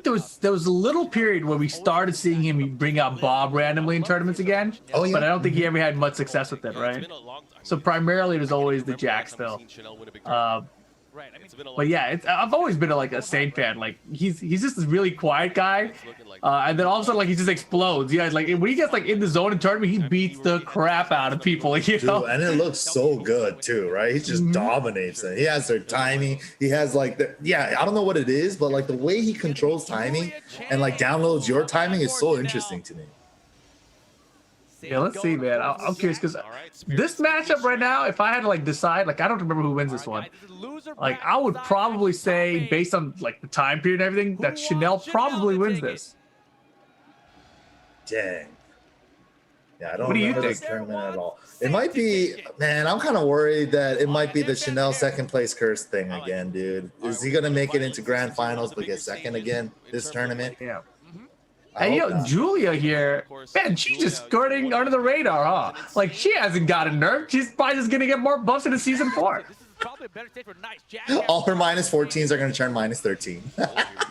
there was a little period where we started seeing him bring out Bob randomly in tournaments again. Oh, yeah. But I don't think he ever had much success with it, right? So primarily it was always the Jack still. Right. I mean, But yeah, I've always been a Saint fan. Like he's just this really quiet guy, and then all of a sudden like he just explodes. Yeah, like when he gets like in the zone in tournament, he beats the crap out of people. You know, Dude, and it looks so good too, right? He just dominates it. He has their timing. He has like I don't know what it is, but like the way he controls timing and like downloads your timing is so interesting to me. yeah. Let's see, man. I'm curious because this matchup right now, if I had to like decide, like I don't remember who wins this one. Like I would probably say, based on like the time period and everything, that Chanel probably wins this. Dang. Yeah, I don't What do you remember this think? tournament at all. It might be, man, I'm kind of worried that it might be the Chanel second place curse thing again, dude. Is he going to make it into grand finals but get second again this tournament? Yeah. I And hope not. Julia here, man, she's just skirting under the radar, huh? Like she hasn't gotten nerfed. She's probably just gonna get more buffs into season 4. This is probably a better stage for nice Jack. All her minus 14s are going to turn minus 13.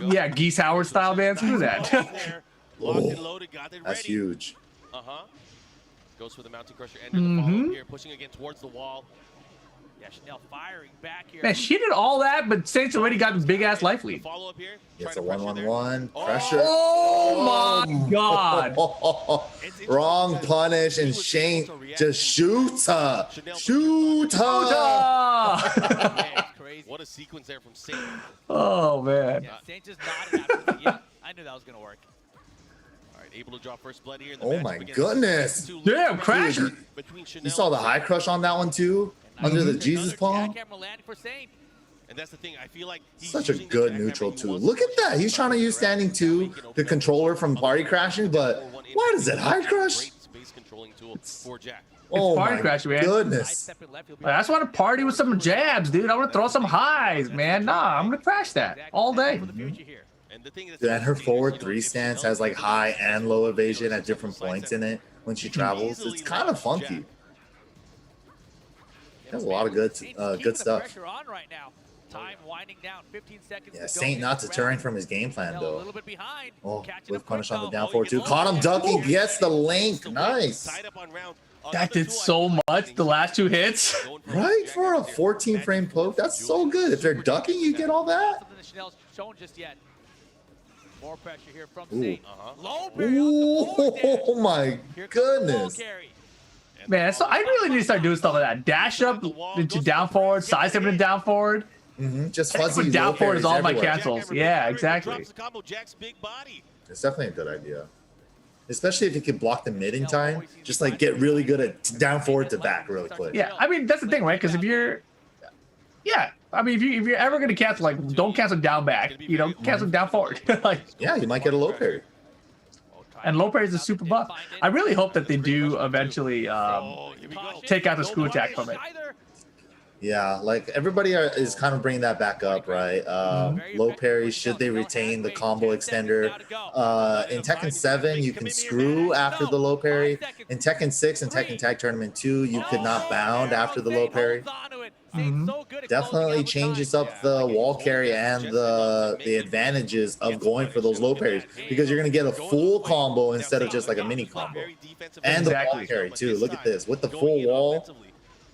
Yeah, Geese Howard style, man. Screw that. Locked and loaded, got it That's ready. huge. Goes for the mountain crusher and the follow-up here, pushing again towards the wall. Yeah, Chanel firing back here. Man, she did all that, but Saints already got the big ass life lead. Follow-up here. It's trying a to pressure there. 1-1-1 pressure. Oh my god. Wrong punish, and Shane just shoots her. Shoot her. Ah! Man, crazy. What a sequence there from Saint. Oh man. Yeah, Saint just nodded after. Yeah, I knew that was gonna work. All right, able to draw first blood here. In the Oh matchup my against goodness. two Damn, legends Crash. between Chanel You saw the and high Saint. crush on that one too? Under the Jesus palm? Jackhammer landing for Saint. And that's the thing. I feel like he's Such a using the good jackhammer neutral he tool. wants Look to at that. He's trying to use standing 2 to control her from party crashing, but why does it high crush? Great space controlling tool for Jack. Oh party my crashing, man. Side goodness. step and left, he'll be I just want to party with some jabs, dude. I want to throw some highs, man. Nah, I'm gonna crash that all day. for the future here. And the thing is, And her forward 3 stance has like high and low evasion at different points in it when she travels. It's kind of funky. Has a lot of good Saint's keeping good the stuff. pressure on right now. Time winding down, 15 seconds Yeah, to go Saint in not this deterring round. from his game plan Chanel a though. little bit behind. Oh, Catching with up quick punish on the though. down forward too. Caught him ducking, gets the link. Nice. Tied up on round. That did so much. The last 2 hits. Right for a 14 frame poke, that's so good. If they're ducking, you get all that. Something that Chanel's shown just yet. More pressure here from Ooh. Saint. Low parry on the forward dash. Oh my Here comes the wall goodness. carry. Man, so I really need to start doing stuff like that. Dash up into down forward, side step into down forward. Just That's fuzzy what down low forward is parries all my everywhere. cancels. Yeah, exactly. Drops the combo, Jack's big body. It's definitely a good idea. Especially if you can block the mid in time. Just like get really good at down forward to back really quick. Yeah, I mean that's the thing, right? Because if you're, yeah, I mean if you're ever gonna cancel, like don't cancel down back, you know, cancel down forward. Like, Yeah, you might get a low parry. and low parry is a super buff. I really hope that they do eventually Oh, here we go. take out the screw attack from it. Yeah, like everybody is kind of bringing that back up, right? Low parry, should they retain the combo extender? In Tekken 7, you can screw after the low parry. In Tekken 6 and Tekken Tag Tournament 2, you could not bound after the low parry. Definitely changes up the wall carry and the advantages of going for those low parries because you're going to get a full combo instead of just like a mini combo. And the wall Exactly. carry too. Look at this. With the full wall,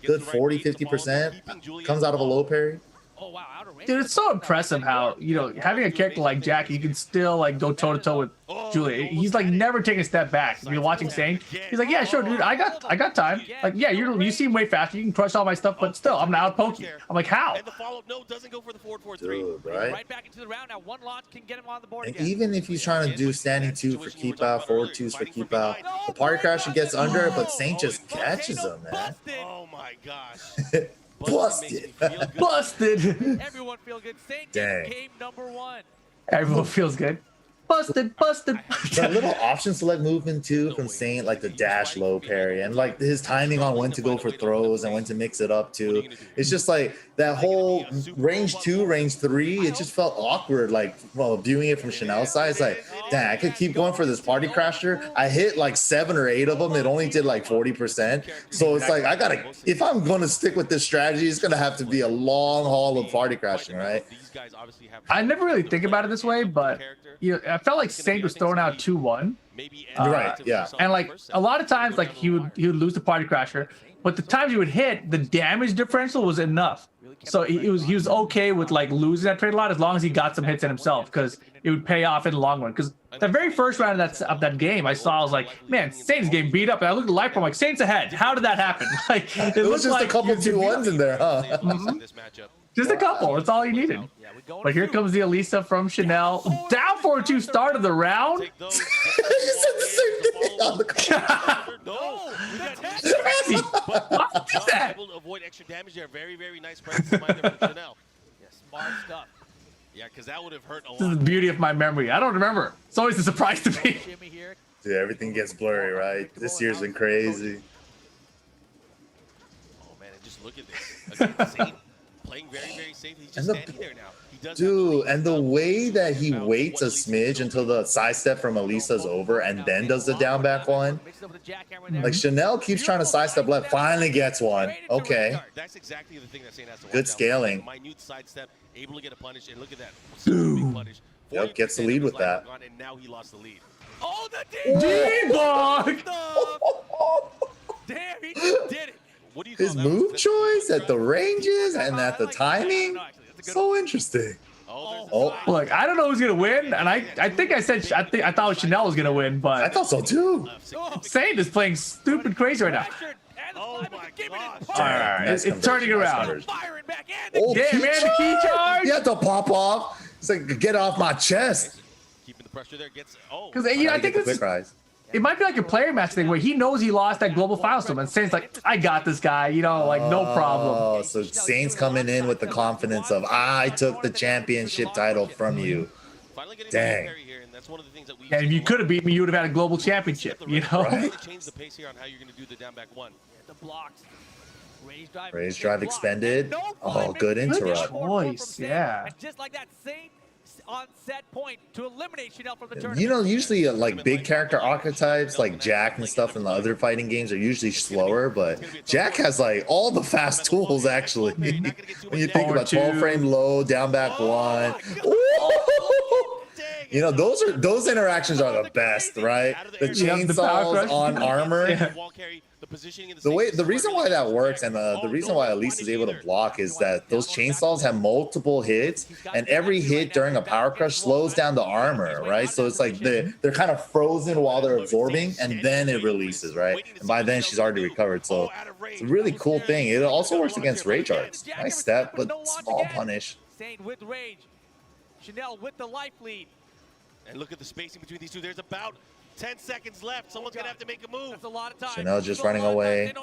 good 40-50% comes out of a low parry. Oh wow, outer range. Dude, it's so impressive how, you know, having a character like Jack, you can still like go toe to toe with Julia. He's like never taking a step back. If you're watching Saint, he's like, yeah, sure, dude, I got time. Like, yeah, you seem way faster. You can crush all my stuff, but still, I'm gonna outpoke you. I'm like, how? And the follow-up no doesn't go for the forward 4-3. Dude, right? Right back into the round now. One launch can get him on the board And again. even if he's trying to do standing 2 for keep out, forward 2s for keep out, the party crasher gets under it, but Saint just catches him, man. Oh my gosh. Busted. Busted. Everyone feel good. Saint Dang. game #1. Everyone feels good. Busted. That little option select movement too from Saint, like the dash low parry, and like his timing on when to go for throws and when to mix it up too. It's just like that whole range 2, range 3. It just felt awkward. Like, well, viewing it from Chanel's side, it's like, dang, I could keep going for this party crasher. I hit like 7 or 8 of them. It only did like 40%. So it's like I gotta, if I'm going to stick with this strategy, it's gonna have to be a long haul of party crashing, right? I never really think about it this way, but you know, I felt like Saint was throwing out 2-1. You're right, yeah. And like a lot of times, like he would lose the party crasher, but the times he would hit, the damage differential was enough. So he was okay with like losing that trade a lot as long as he got some hits in himself, because it would pay off in the long run. Because the very first round of that game, I saw, I was like, man, Saint's getting beat up, and I looked at the life, I'm like, Saint's ahead. How did that happen? Like It was just like a couple 2-1s in there, huh? Just a couple. That's all you needed. But here comes the Elisa from Chanel. Down 4-2 start of the round. You said the same thing on the No, What is that? able to avoid extra damage there. Very, very nice presence of mind there from Chanel. Yeah, smart stuff. Yeah, because that would have hurt a This is the lot. beauty of my memory. I don't remember. It's always a surprise to me. Jimmy here. Dude, everything gets blurry, right? This year's been crazy. Oh man, and just look at this. Again, Saint playing very, very safe. He's just standing there now. He does Dude, and the way that he waits a smidge until the sidestep from Elisa's over and then does the down back one. Mix it up with the jackhammer there. Like Chanel keeps trying to sidestep left, finally gets one. Okay. That's exactly the thing that Saint has to watch Good out for. scaling. Minute sidestep, able to get a punish, and look at that. Such a big punish. Yep, gets the 40% lead of with his life that. gone, and now he lost the lead. Oh, the D-Bog! Damn, he just did it. What do you call His that? move choice at the ranges and at the timing, so interesting. Oh, Look, I don't know who's gonna win, and I think I said I thought Chanel was gonna win, I but thought so too. Saint is playing stupid crazy right now. Oh my gosh. All right, Nice it's turning conversion, nice around. conversion. Firing back and Oh, Yeah, key man, the key charge. You have to pop off. It's like, get off my chest. Keeping the pressure there gets. Oh. Because you know, I think the this quick rise. it might be like a player match thing where he knows he lost that global finals to him, and Saint's like, I got this guy, you know, like no problem. Oh, so Saint's coming in with the confidence of, I took the championship title from you. Finally getting Dang. the carry here, and that's one of the things that we. And if you could have beat me, you would have had a global championship, you know. Right. Change the pace here on how you're going to do the down back one. the blocks. Raise drive expended. Oh, good interrupt. choice, yeah. And just like that, same on set point to eliminate Chanel from the tournament. You know, usually like big character archetypes like Jack and stuff in the other fighting games are usually slower, but Jack has like all the fast tools actually. When you think about 12 frame low, down back one. You know, those interactions are the best, right? The chainsaws on armor. The reason why that works and the reason why Elise is able to block is that those chainsaws have multiple hits, and every hit during a power crush slows down the armor, right? So it's like they're kind of frozen while they're absorbing, and then it releases, right? And by then she's already recovered. So it's a really cool thing. It also works against rage arts. Nice step, but small punish. Saint with rage. Chanel with the life lead. And look at the spacing between these two. There's about 10 seconds left. Someone's going to have to make a move. That's a lot of time. Chanel just running away.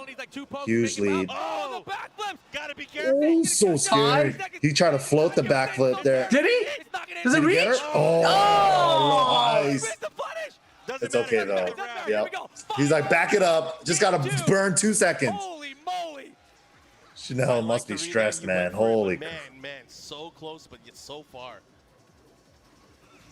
Huge lead. Oh, the backflip. Got to be careful. Oh, so scary. He tried to float the backflip there. Did he? Does it Did he get reach? her? Oh, nice. Doesn't It's okay matter. though. Yep. He's like, back it up. Just gotta burn 2 seconds. Holy moly. Chanel must be stressed, man. Holy. Man, so close, but yet so far.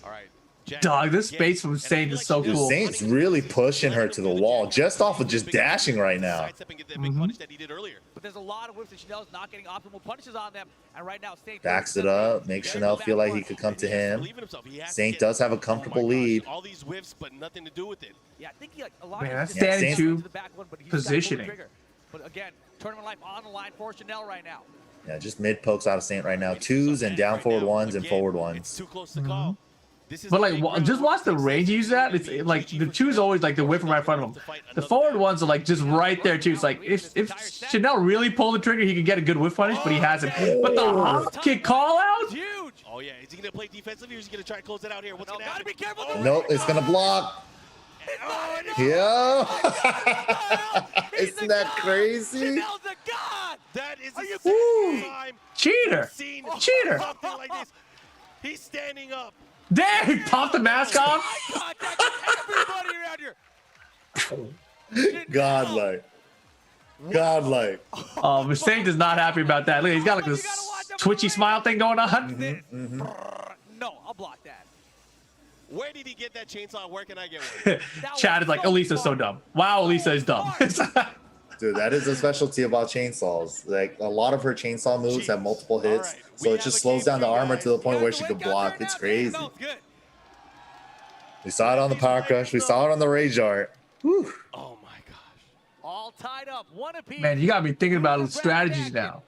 All right. Jack, Dog, this again. space from And I Saint feel is so like Dude, cool. Saint's really pushing her to the wall just off of just dashing right now. Sidestep and get that big punish that he did earlier. But there's a lot of whips that Chanel's not getting optimal punishes on them. And right now, Saint Backs it up, makes Chanel feel like he could come to him. Believe in himself. He has to Saint get- does have a Oh my comfortable gosh, lead. All these whiffs, but nothing to do with it. Yeah, I think he like a lot Man, of that's just standing Saint- two to the back one, but he's got to pull the positioning. trigger. But again, tournament life on the line for Chanel right now. Yeah, just mid pokes out of Saint right now. 2s and down forward 1s and forward 1s. It's too close to call. This is But a like, big round. just watch the range he uses that. It's like the 2's always like the whip from right in front of him. The forward ones are like just right there too. It's like if Chanel really pulled the trigger, he could get a good whip punish, but he hasn't. But the hop kick call out. Huge. Oh yeah, is he gonna play defensively or is he gonna try to close it out here? What's gonna Gotta happen? be careful. Nope, it's gonna block. Yeah. Isn't that crazy? Chanel's a god. That is the Ooh. second time Cheater. seen Cheater. something like this. He's standing up. There, he popped the mask off. Eye contact with everybody around here. Godlike. Godlike. Oh, Saint is not happy about that. Look, he's got like this twitchy smile thing going on. No, I'll block that. Where did he get that chainsaw? Where can I get one? Chad is like, Elisa's so dumb. Wow, Elisa is dumb. Dude, that is a specialty about chainsaws. Like a lot of her chainsaw moves have multiple hits, All right, so we it just have a slows game down the for you armor guys. to the point Got where the she win, could got block. the It's win. crazy. Smells good. We saw it on the power crush. We saw it on the rage art. Whew. Oh my gosh. All tied up, one apiece. Man, you got me thinking about strategies now.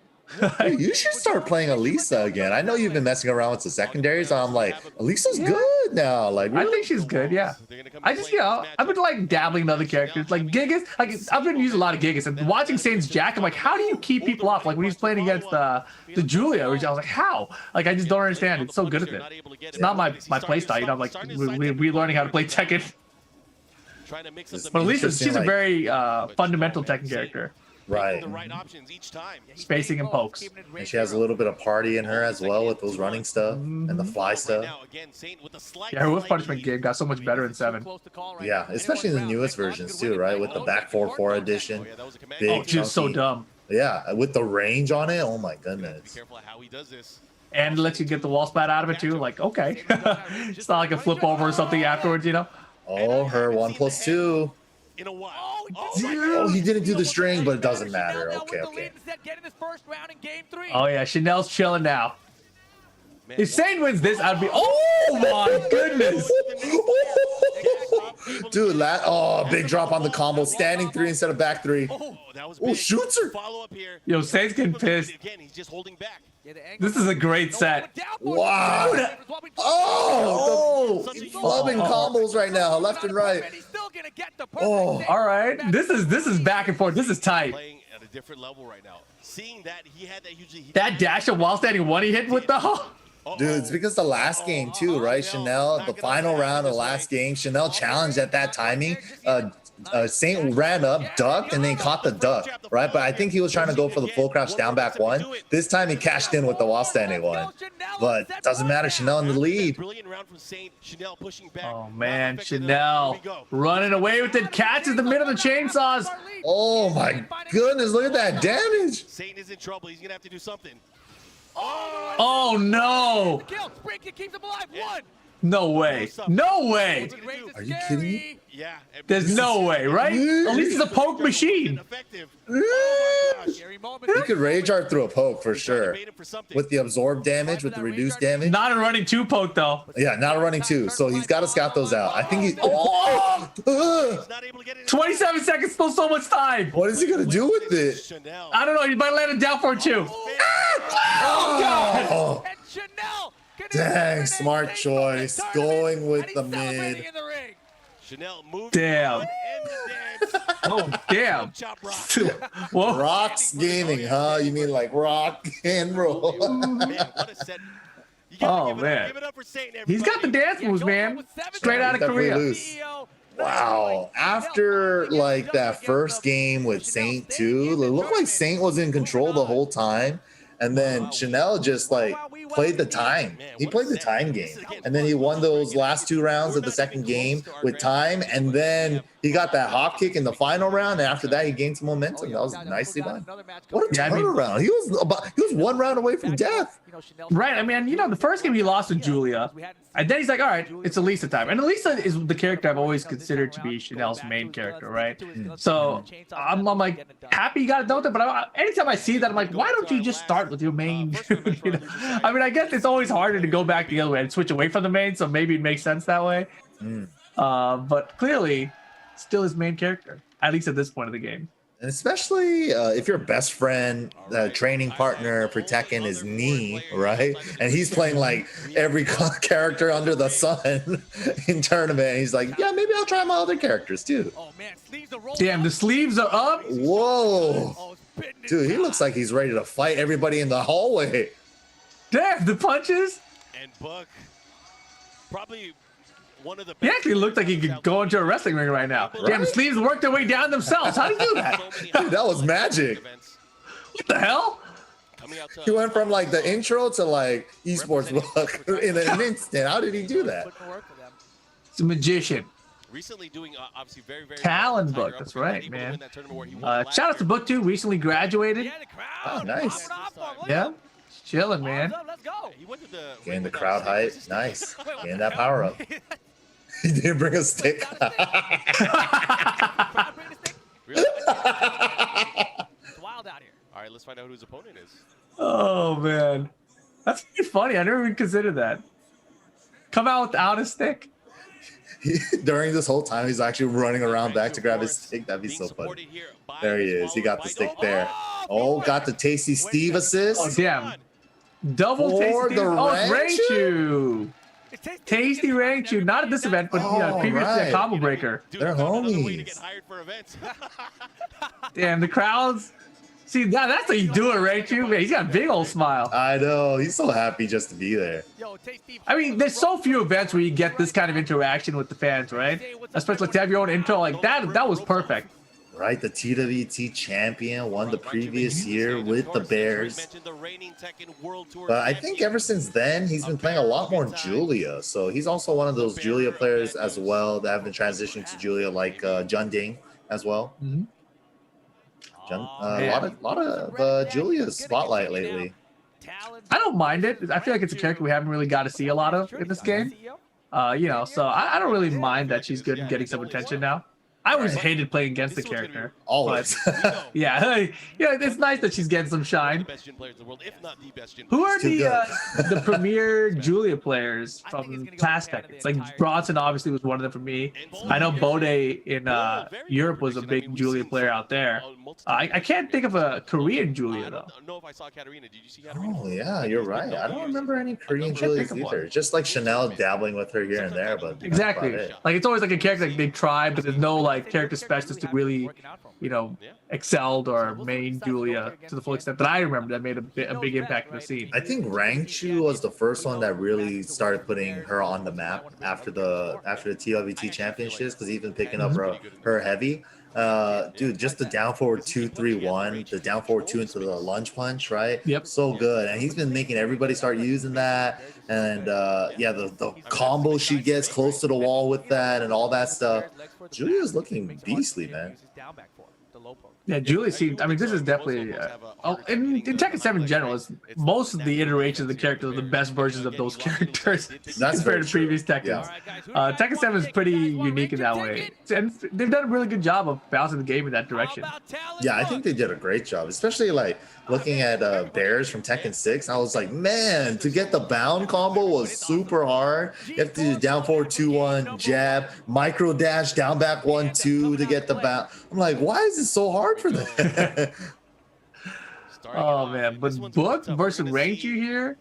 Hey, you should start playing Elisa again. I know you've been messing around with the secondaries. I'm like, Elisa's good now. Like, I really? think she's good, yeah. I just, you know, I've been like dabbling in other characters. Like Gigas, like I've been using a lot of Gigas. And watching Saint's Jack, I'm like, how do you keep people off? Like when he's playing against the Julia, which I was like, how? Like I just don't understand. It's so good at it. It's not my playstyle, you know, I'm like relearning how to play Tekken. But at least she's a very fundamental Tekken character. Right. The right options each time. Spacing and pokes. And she has a little bit of party in her as well with those running stuff and the fly stuff. Yeah, her whiff punishment game got so much better in 7. Yeah, especially in the newest versions too, right? With the back 4-4 edition. Big, Oh, she's so chunky. dumb. Yeah, with the range on it. Oh my goodness. Be careful how he does this. And lets you get the wall spat out of it too. Like, okay. It's not like a flip over or something afterwards, you know? Oh, her 1+2. In a while. Oh, he didn't do the string, but it doesn't matter. Okay, okay. Oh yeah, Chanel's chilling now. If Saint wins this, I'd be. Oh my goodness! Dude, big drop on the combo. Standing 3 instead of back 3. Oh, that was Oh, big. shoots her. Follow up here. Yo, Saint's getting pissed. Again, he's just holding back. This is a great set. Wow. Oh, Such a he's loving combos right now, left and right. Oh, All right, this is back and forth. This is tight. Playing at a different level right now. Seeing that he had that hugely. That dash of while standing one he hit with the. Dude, it's because the last game too, right? Chanel, the final round of the last game, Chanel challenged at that timing. Saint ran up, ducked, and then caught the duck, right? But I think he was trying to go for the full crouch down back 1. This time he cashed in with the while standing 1. But doesn't matter, Chanel in the lead. Brilliant round from Saint. Chanel pushing back. Oh man, Chanel running away with it. Catches the mid of the chainsaws. Oh my goodness, look at that damage. Saint is in trouble. He's gonna have to do something. Oh no! No way! No way! Are you kidding me? Yeah. There's no way, right? At least it's a poke machine. Effective. You could rage art through a poke for sure. With the absorb damage, with the reduced damage. Not a running 2 poke though. Yeah, not a running 2. So he's got to scout those out. I think he's. Oh! Not able to get it. 27 seconds, still so much time. What is he gonna do with it? Chanel. I don't know. You might land it down for a 2. Oh god! Oh, dang, smart choice. Going with the mid. Chanel moved. Damn. on, end the dance. Oh damn! Chop rock. Whoa! Rocks gaming, huh? You mean like rock and roll? Man, what a set. You gotta Oh give it up. man, Give it up for Saint, he's got the everybody. dance moves, man. Straight out of Definitely Korea. loose. Wow. After like that first game with Saint too, it looked like Saint was in control the whole time. And then Chanel just like played the time. He played the time game. And then he won those last 2 rounds of the second game with time. And then he got that hop kick in the final round. And after that, he gained some momentum. That was nicely done. What a Yeah, I mean- turnaround. He was 1 round away from death. Right. I mean, you know, the first game he lost to Julia, and then he's like, all right, it's Elisa time. And Elisa is the character I've always considered to be Chanel's main character, right? So I'm like happy you got it done, but anytime I see that, I'm like, why don't you just start with your main? You know? I mean, I guess it's always harder to go back the other way and switch away from the main, so maybe it makes sense that way. But clearly, still his main character, at least at this point of the game. And especially if your best friend, training partner for Tekken is Knee, right? And he's playing like every character under the sun in tournament. And he's like, yeah, maybe I'll try my other characters too. Oh man, sleeves are rolled Damn, up. the sleeves are up. Whoa. Oh, spitting it Dude, he out. looks like he's ready to fight everybody in the hallway. Damn, the punches. And Buck, probably one of the He best actually looked like he could go into a wrestling ring right now. Damn, the sleeves worked their way down themselves. How do you do that? Dude, that was magic. What the hell? He went from like the intro to like esports book in an instant. How did he do that? Putting work for them. It's a magician. Recently doing obviously very Talon Tiger Book, up that's to win right, that man. tournament where he won last Shout out to year. Book 2, recently graduated. Yeah, the crowd. Oh, nice. Popping off on him. Look Yeah, at him. chilling, man. Arms up, let's go. He went to the Getting the crowd hype. Nice. Getting that power up. He didn't bring a stick. Crowd bring the stick. Really? It's wild out here. All right, let's find out who his opponent is. Oh, man. That's pretty funny. I never even considered that. Come out without a stick. During this whole time, he's actually running around back to grab his stick. That'd be so funny. There he is. He got the stick there. Oh, got the Tasty Steve assist. Oh, damn. Double For tasty. the Oh, it's Raichu. Raichu. Tasty Raichu. Not at this event, but you know, Oh, previously right. a combo breaker. Dude, They're I found another way to homies. get hired for events. Damn, the crowds. See, that's how you do it, Raichu. Man, he's got a big old smile. I know. He's so happy just to be there. Yo, Tasty. I mean, there's so few events where you get this kind of interaction with the fans, right? Especially to have your own intro like that. That was perfect. Right? The TWT champion won the previous year with the Bears. But I think ever since then, he's been playing a lot more Julia. So he's also one of those Julia players as well that have been transitioning to Julia, like Jun Ding as well. Mm-hmm. A lot of Julia's spotlight lately. I don't mind it. I feel like it's a character we haven't really got to see a lot of in this game. You know, so I don't really mind that she's good and getting some attention now. I always hated playing against the character. Always. Yeah, yeah, it's nice that she's getting some shine. Who are Too the premier Julia players from past Tekken? Like Bronson obviously was one of them for me. I know Bode in Europe was a big Julia player out there. I can't think of a Korean Julia though. know if I saw Katarina. Did you see Katarina? Oh yeah, you're right. I don't remember any Korean Julias either. Just like Chanel dabbling with her here and there, but Exactly. that's about it. Like it's always like a character like they try, but there's no like character specialist to really, you know, excelled or main Julia to the full extent that I remember that made a big impact in the scene. I think Rangchu was the first one that really started putting her on the map after the TWT championships, because he's been picking up her heavy. Dude, just the down forward 2-3-1, the down forward 2 into the lunge punch, right? Yep. So good. And he's been making everybody start using that. And yeah, the combo she gets close to the wall with that and all that stuff. Julia's looking beastly, man. Yeah, Julia seemed. I mean, this is definitely. In Tekken 7 in general, is most of the iterations of the characters are the best versions of those characters That's compared to previous true. Tekkens. Yeah. Tekken 7 is pretty unique in that way, and they've done a really good job of balancing the game in that direction. Yeah, I think they did a great job, especially like looking at Bears from Tekken 6. I was like, man, to get the bound combo was super hard. You have to do down forward 2-1, jab, micro dash, down back 1-2 to get the bound. I'm like, why is it so hard for them? Oh man, but Book versus Rangchu here,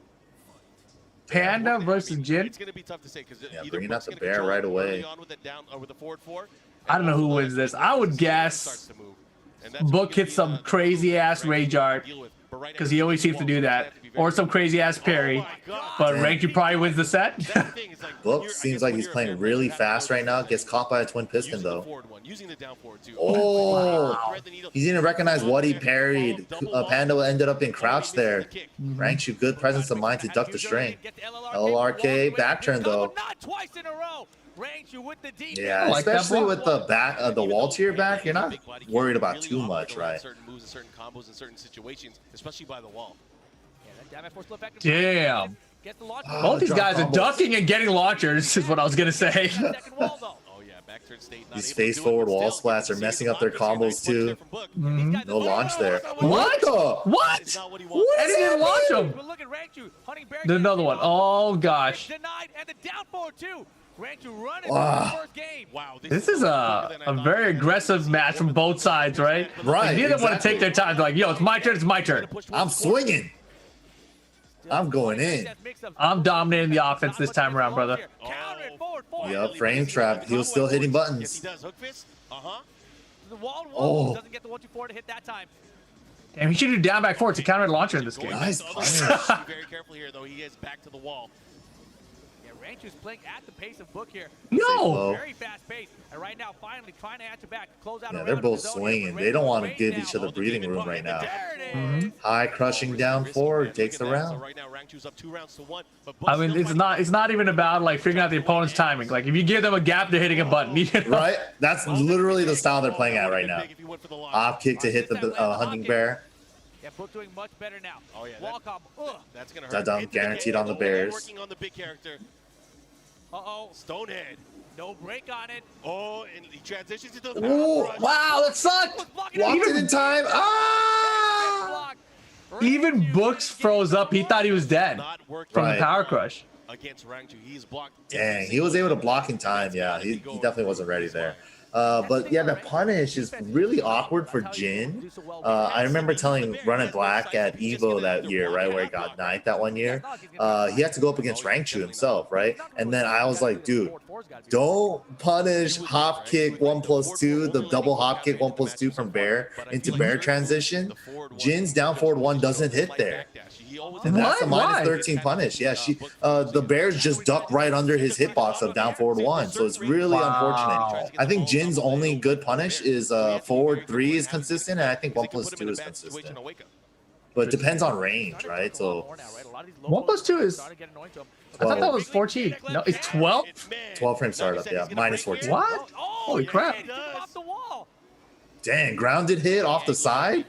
Panda versus Jin. It's going to be tough to say because Yeah, bringing out the bear right away. I don't know who wins this. I would guess Book hits some crazy ass rage art because he always seems to do that, or some crazy ass parry. But Rangchu probably wins the set. Book seems like he's playing really fast right now. Gets caught by a twin piston though. Oh, he didn't recognize what he parried. Panda ended up in crouch there. Rangchu, good presence of mind to duck the string. LRK back turn though. Yeah, like that especially block. with the back, the wall to your back, you're not worried about too much, right? Certain moves and certain combos in certain situations, especially by the wall. Damn. Oh, Both these drop guys are combos. ducking and getting launchers, is what I was gonna say. Oh yeah, back turn state. These face forward wall splats are messing up their combos too. No launch there. What? What? And he didn't launch him. There's another one. Oh gosh. Denied and the down forward 2. Wow. Wow, This is a very aggressive match from both sides, right? Right, Like, neither want to take exactly. their time. They're like, yo, it's my turn, it's my turn. I'm swinging. I'm going in. I'm dominating the offense this time around, brother. Yup, frame trap. He was still hitting buttons. Yes, he does. Hook fist. Oh. Doesn't get the 1-2-4 to hit that time. Damn, he should do down back forward to counter the launcher in this game. Nice Be punish. very careful here, though. He is back to the wall. Yeah, Ranchu's playing at the pace of Book here. No! Very fast pace. And right now, finally trying to answer back, close out. Yeah, a they're round both of the zone swinging. here, They don't want to right give now. each other breathing room right now. There it Mm-hmm. is. High crushing down forward takes the So round. right now, Rangchu's up 2 rounds to 1. But I mean, it's not even about like figuring out the opponent's timing. Like if you give them a gap, they're hitting a button. You know? Right? That's literally the style they're playing at right now. Off kick to hit the hunting bear. Yeah, Book doing much better now. Oh, yeah, Wall combo. Ugh. That's gonna hurt. That done, Into the guaranteed game. on the Bears. Working on the big character. Uh-oh. Stonehead. No break on it. Oh, and he transitions into the Ooh, power crush. Wow, that sucked. Blocking Walked it in time. Ah! Block. Even Books froze up. He thought he was dead Not working from Right. the power crush. against Rangchu. He's blocked. Dang, he was able to block in time. Yeah, he definitely wasn't ready there. But yeah, the punish is really awkward for Jin. I remember telling Run It Black at Evo that year, right, where he got 9th that one year. He had to go up against Rangchu himself, right? And then I was like, dude, don't punish hop kick 1+2, the double hop kick 1+2 from Bear into Bear transition. Jin's down forward 1 doesn't hit there. And that's a Why? minus 13 punish. Yeah, the Bears just ducked right under his hitbox of down forward 1. So it's really unfortunate. I think Jin's only good punish is forward 3 is consistent, and I think 1+2 is consistent. But it depends on range, right? So 1+2 is. I thought that was 14. No, it's 12. 12 frame startup, yeah, minus 14. What? Holy crap! Dang, grounded hit off the side.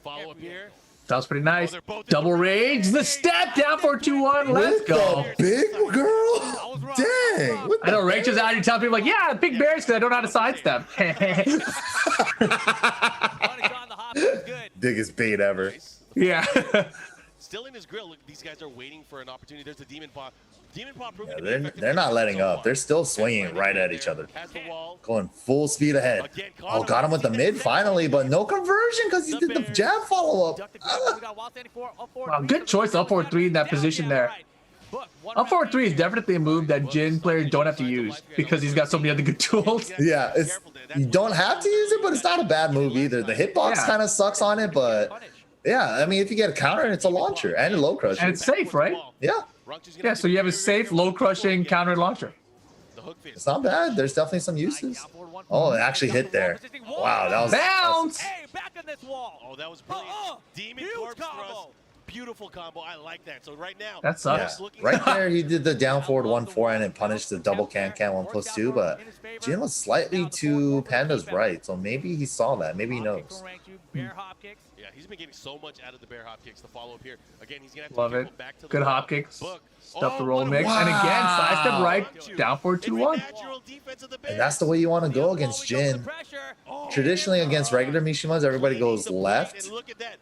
Follow up here. That was pretty nice. Double rage. The step down for 2-1. Let's With go. the big girl. Dang. What I know the Rage is out here telling people like, yeah, big bears because I don't know how to sidestep. biggest bait ever. Yeah. Still in his grill. Look, these guys are waiting for an opportunity. There's a demon paw. Demon paw proving to be Yeah, effective they're not so letting far. up. They're still swinging right at each other. Has the wall. Going full speed ahead. Oh, got him with the mid finally, but no conversion because he did the jab follow up. Wow, good choice up 4-3 in that position there. Up 4-3 is definitely a move that Jin players don't have to use because he's got so many other good tools. Yeah, you don't have to use it, but it's not a bad move either. The hitbox Yeah. kind of sucks on it, but yeah, I mean, if you get a counter, it's a launcher and a low crusher. And it's safe, right? Yeah, Yeah, so you have a safe, low crushing counter launcher. it's not bad. There's definitely some uses. Oh, it actually hit there. Wow, that was Bounce! Hey, back on this wall. Oh, that was brilliant. Demon corpse thrust. Beautiful combo. I like that. So right now, That sucks. Yeah. Right there, he did the down forward 1-4 and it punished the double can 1+2, but Jin was slightly to Panda's right, so maybe he saw that. Maybe he knows. yeah, he's been getting so much out of the bear hop kicks. The follow up here. Again, he's gonna have to Love be it. careful back to the Good wall. hop kicks. Book. Stuff the Oh, roll what a mix. wow. And again, sidestep right, down for 2-1. Natural defense of the And that's the way you want to go against Jin. Traditionally, against regular Mishimas, everybody goes left.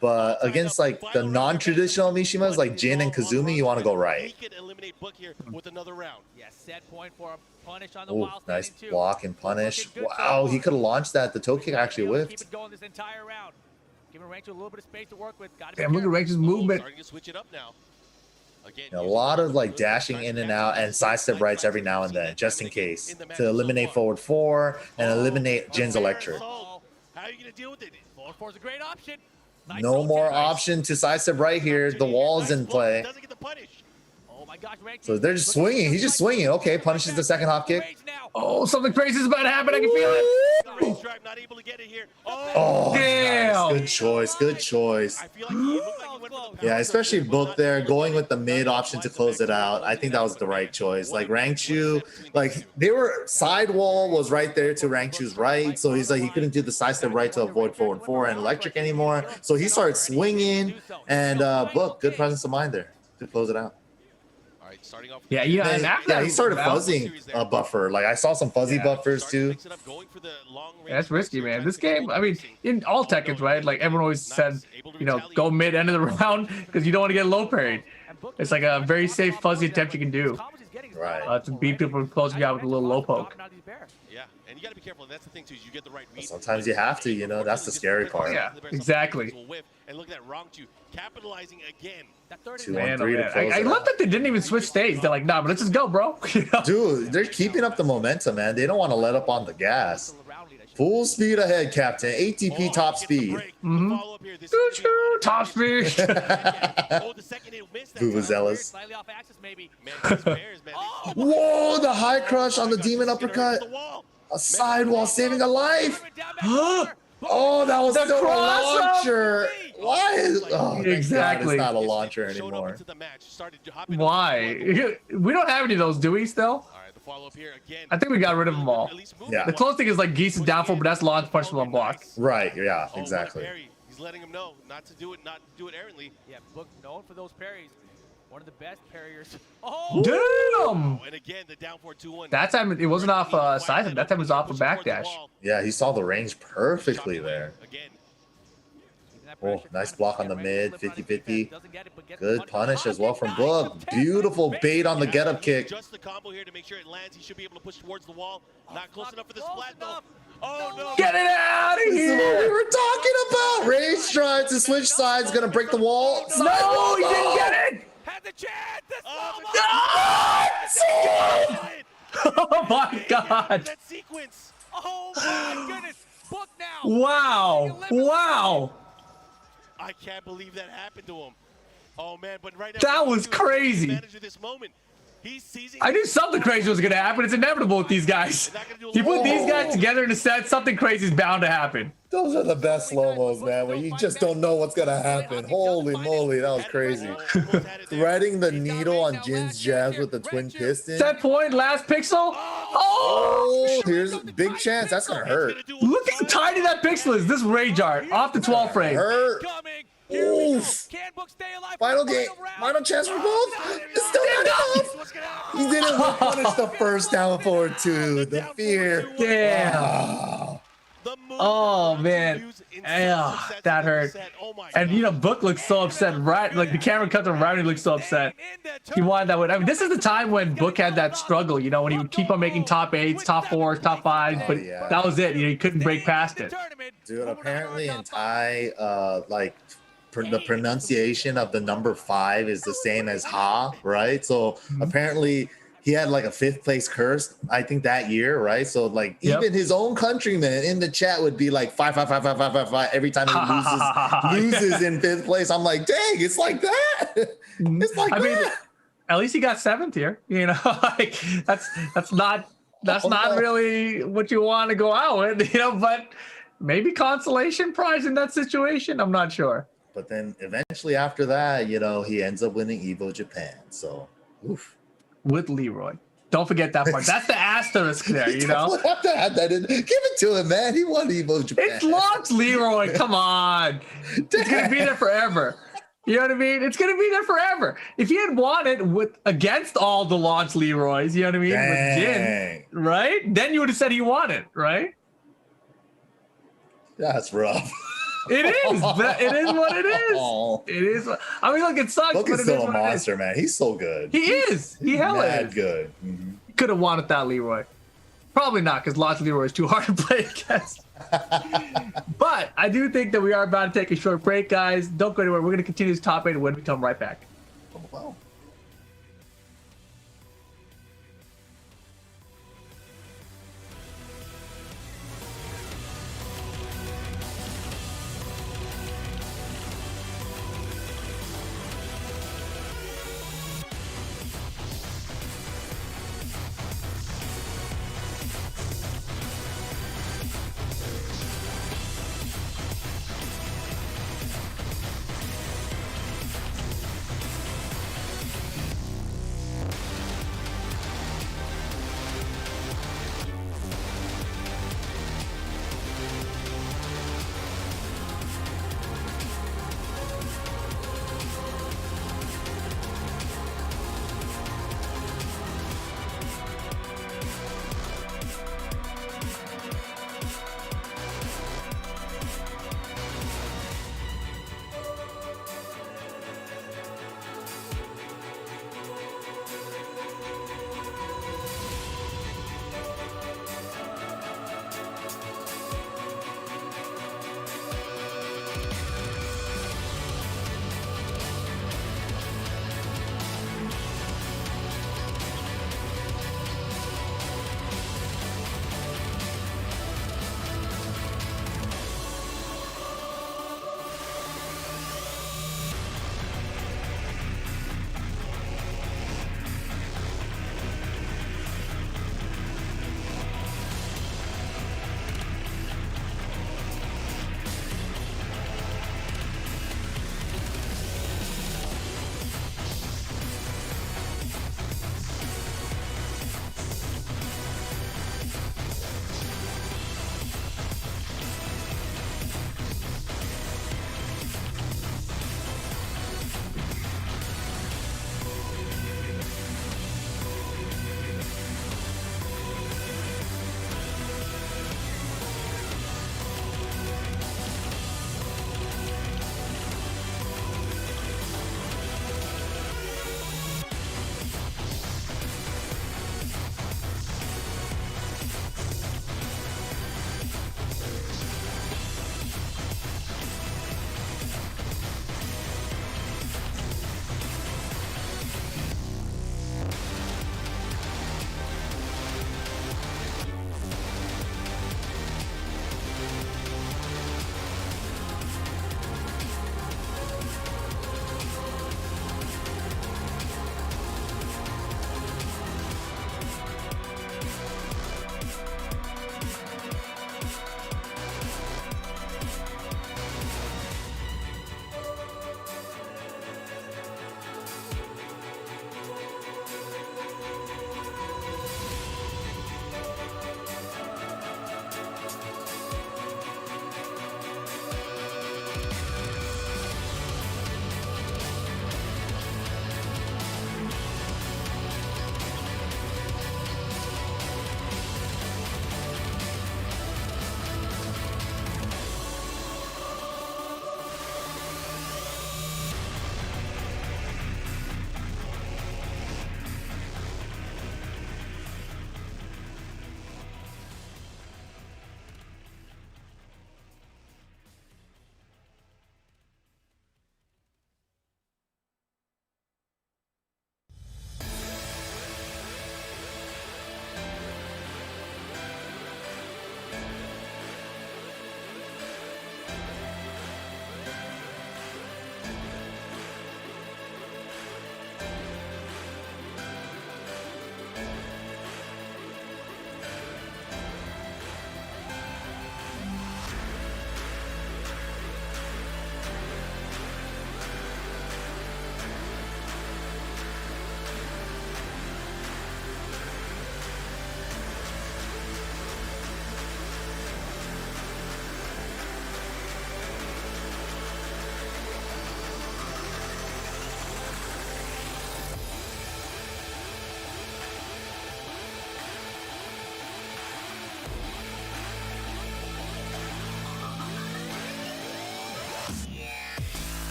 But against like the non-traditional Mishimas, like Jin and Kazumi, you want to go right. He could eliminate Book here with another round. Yes, set point for a punish on the Oh, wild nice standing two. block and punish. Looking good so Wow, far. he could have launched that. The toe kick actually Keep whiffed. it going this entire round. Giving Rangchu a little bit of space to work with. Gotta be Damn, look at careful. Rage's movement. Starting to switch it up now. Again, A lot of like dashing in and out and sidestep rights every now and then, just in case, to eliminate forward 4 and eliminate Jin's electric. How are you gonna deal with it? 4-4 is a great option. Nice No roll more tip. option to sidestep right here. The wall's in play. Doesn't get the punish. Oh my gosh, Rangchu. So they're just swinging. He's just swinging. Okay, punishes the second hop kick. Oh, something crazy is about to happen. I can feel it. Range drive, not able to get it here. Oh, Damn. nice. Good choice. Good choice. I feel like he looked like he went for the Yeah, power especially surge. Book there, going with the mid option to close it out. I think that was the right choice. Like Rangchu, like they were side wall was right there to Rangchu's right, so he's like he couldn't do the sidestep right to avoid forward 4 and electric anymore. So he started swinging, and Book, good presence of mind there to close it out. All right, starting off. Yeah, yeah. And Yeah, after that he started round- fuzzing a buffer. Like I saw some fuzzy buffers too. Yeah, that's risky, man. This game, I mean, in all Tekkens, right? Like everyone always said, you know, go mid end of the round because you don't want to get low parried. It's like a very safe fuzzy attempt you can do. Right. To beat people closing out with a little low poke. Yeah, and you got to be careful. And that's the thing too. Is you get the right read. Sometimes you have to, you know. That's the scary part. Yeah, exactly. And look at that wrong two, capitalizing again. 2-on-3 to close I it love out. that they didn't even switch stage. They're like, nah, but let's just go, bro. You know? Dude, they're keeping up the momentum, man. They don't want to let up on the gas. Full speed ahead, Captain. ATP top speed. Top speed. Vuvuzelas. Whoa, the high crush on the demon uppercut. A sidewall saving a life. Oh, that was still a launcher. Why is... Oh, exactly. it's not a launcher anymore. Why? We don't have any of those, do we, still? I think we got rid of them all. Yeah. The close thing is like Geese's down for, but that's launch punishable on block. Right, yeah, exactly. He's letting him know not to do it errantly. Yeah, Book known for those parries. One of the best parriers. Oh, damn! And again, the down 4-2-1. That time it wasn't off side. That time it was off a backdash. Yeah, he saw the range perfectly there. Oh, nice block on the mid, 50-50. Good punish as well from Book. Beautiful bait on the get-up kick. Just the combo here to make sure it lands. He should be able to push towards the wall. Not close enough for the splat though. Oh no! Get it out of This is what we here! were talking about. Rage trying to switch sides, gonna break the wall. No, he didn't get it! Had the chance. Oh my god! That sequence. Oh my goodness! Book now. Wow! Wow! I can't believe that happened to him. Oh man, but right now That was crazy. Advantage of this moment. He's seizing. I knew something crazy was gonna happen. It's inevitable with these guys. You put these guys together in a set, something crazy is bound to happen. Those are the best slow-mos, man, when you just don't know what's gonna happen. Holy moly, that was crazy. Threading the needle on Jin's jabs with the twin piston. Set point, last pixel. Oh! Oh, here's a big chance. That's gonna hurt. Look at how tiny that pixel is. This rage art off the 12 frame. Hurt. Oof. Final game. Final chance for both. It's still not enough. He didn't punish the first down forward too. The fear. Damn. Wow. Oh man, yeah, that hurt. And you know, Book looks so upset. Right, like the camera cut to Rowdy looks so upset. He wanted that one. I mean, this is the time when Book had that struggle. You know, when he would keep on making top 8s, top 4s, top 5s, but yeah. that was it. You know, he couldn't break past it. Dude, apparently in Thai, like the pronunciation of the number 5 is the same as Ha, right? So apparently he had like a 5th place curse, I think that year, right? So like even his own countrymen in the chat would be like 5, 5, 5, 5, 5, 5, 5 every time he loses in 5th place. I'm like, dang, it's like that. It's like that. I mean, at least he got 7th here. You know, like that's not really what you want to go out with, you know, but maybe consolation prize in that situation. I'm not sure. But then eventually after that, you know, he ends up winning Evo Japan. So, oof. With Leroy. Don't forget that part. That's the asterisk there, you know? Don't have to add that in. Give it to him, man. He won Evo Japan. It's launched Leroy. Come on. It's going to be there forever. You know what I mean? It's going to be there forever. If he had won it against all the launch Leroys, you know what I mean? Dang. With Jin, right? Then you would have said he won it, right? That's rough. It is. It is what it is. Oh. It is. I mean, look, it sucks. Book but is it still is a what it is. monster, man. He's so good. He is. He hella Mad is. good. Mm-hmm. Could have won without Leroy. Probably not, because Launch Leroy is too hard to play against. But I do think that we are about to take a short break, guys. Don't go anywhere. We're going to continue this top 8 when we come right back. Wow.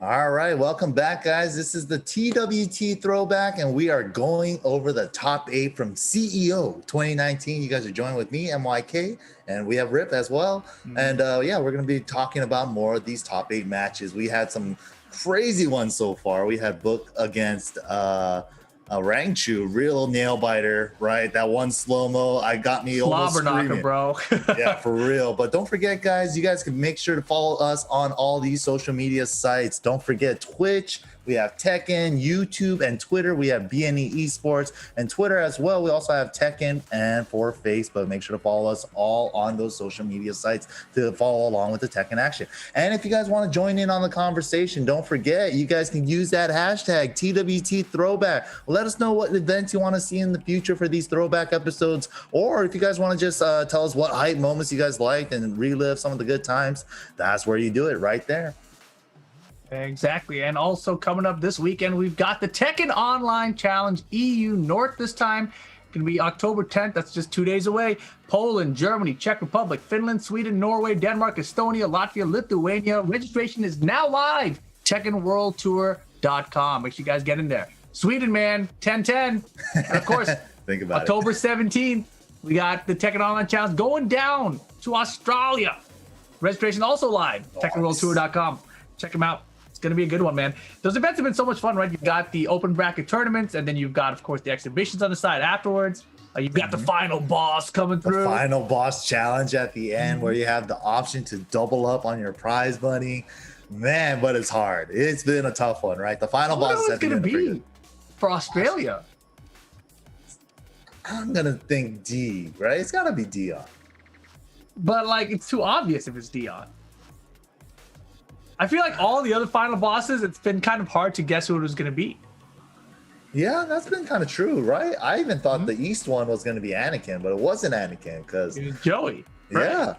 All right, welcome back, guys. This is the TWT throwback, and we are going over the top 8 from CEO 2019. You guys are joining with me, MYK, and we have Rip as well. And yeah, we're going to be talking about more of these top 8 matches. We had some crazy ones so far. We had Book against Rangchu, real nail biter, right? That one slow-mo, I got me almost Slobber knocker, screaming. bro. Yeah, for real. But don't forget, guys, you guys can make sure to follow us on all these social media sites. Don't forget Twitch. We have Tekken, YouTube, and Twitter. We have BNE Esports and Twitter as well. We also have Tekken and for Facebook. Make sure to follow us all on those social media sites to follow along with the Tekken action. And if you guys want to join in on the conversation, don't forget, you guys can use that hashtag TWT Throwback. Let us know what events you want to see in the future for these throwback episodes. Or if you guys want to just tell us what hype moments you guys liked and relive some of the good times, that's where you do it, right there. Exactly. And also coming up this weekend, we've got the Tekken Online Challenge EU North this time. Going to be October 10th. That's just 2 days away. Poland, Germany, Czech Republic, Finland, Sweden, Norway, Denmark, Estonia, Latvia, Lithuania. Registration is now live. TekkenWorldTour.com. Make sure you guys get in there. Sweden, man, 10-10. And of course, Think about October 17th, we got the Tekken Online Challenge going down to Australia. Registration also live. Nice. TekkenWorldTour.com. Check them out. It's going to be a good one, man. Those events have been so much fun, right? You've got the open bracket tournaments, and then you've got, of course, the exhibitions on the side afterwards. You've got the final boss coming through. The final boss challenge at the end where you have the option to double up on your prize money. Man, but it's hard. It's been a tough one, right? The final boss is going to be for Australia. I'm going to think D, right? It's got to be Dion. But, like, it's too obvious if it's Dion. I feel like all the other final bosses, it's been kind of hard to guess who it was going to be. Yeah, that's been kind of true, right? I even thought the East one was going to be Anakin, but it wasn't Anakin because it was Joey. Right? Yeah.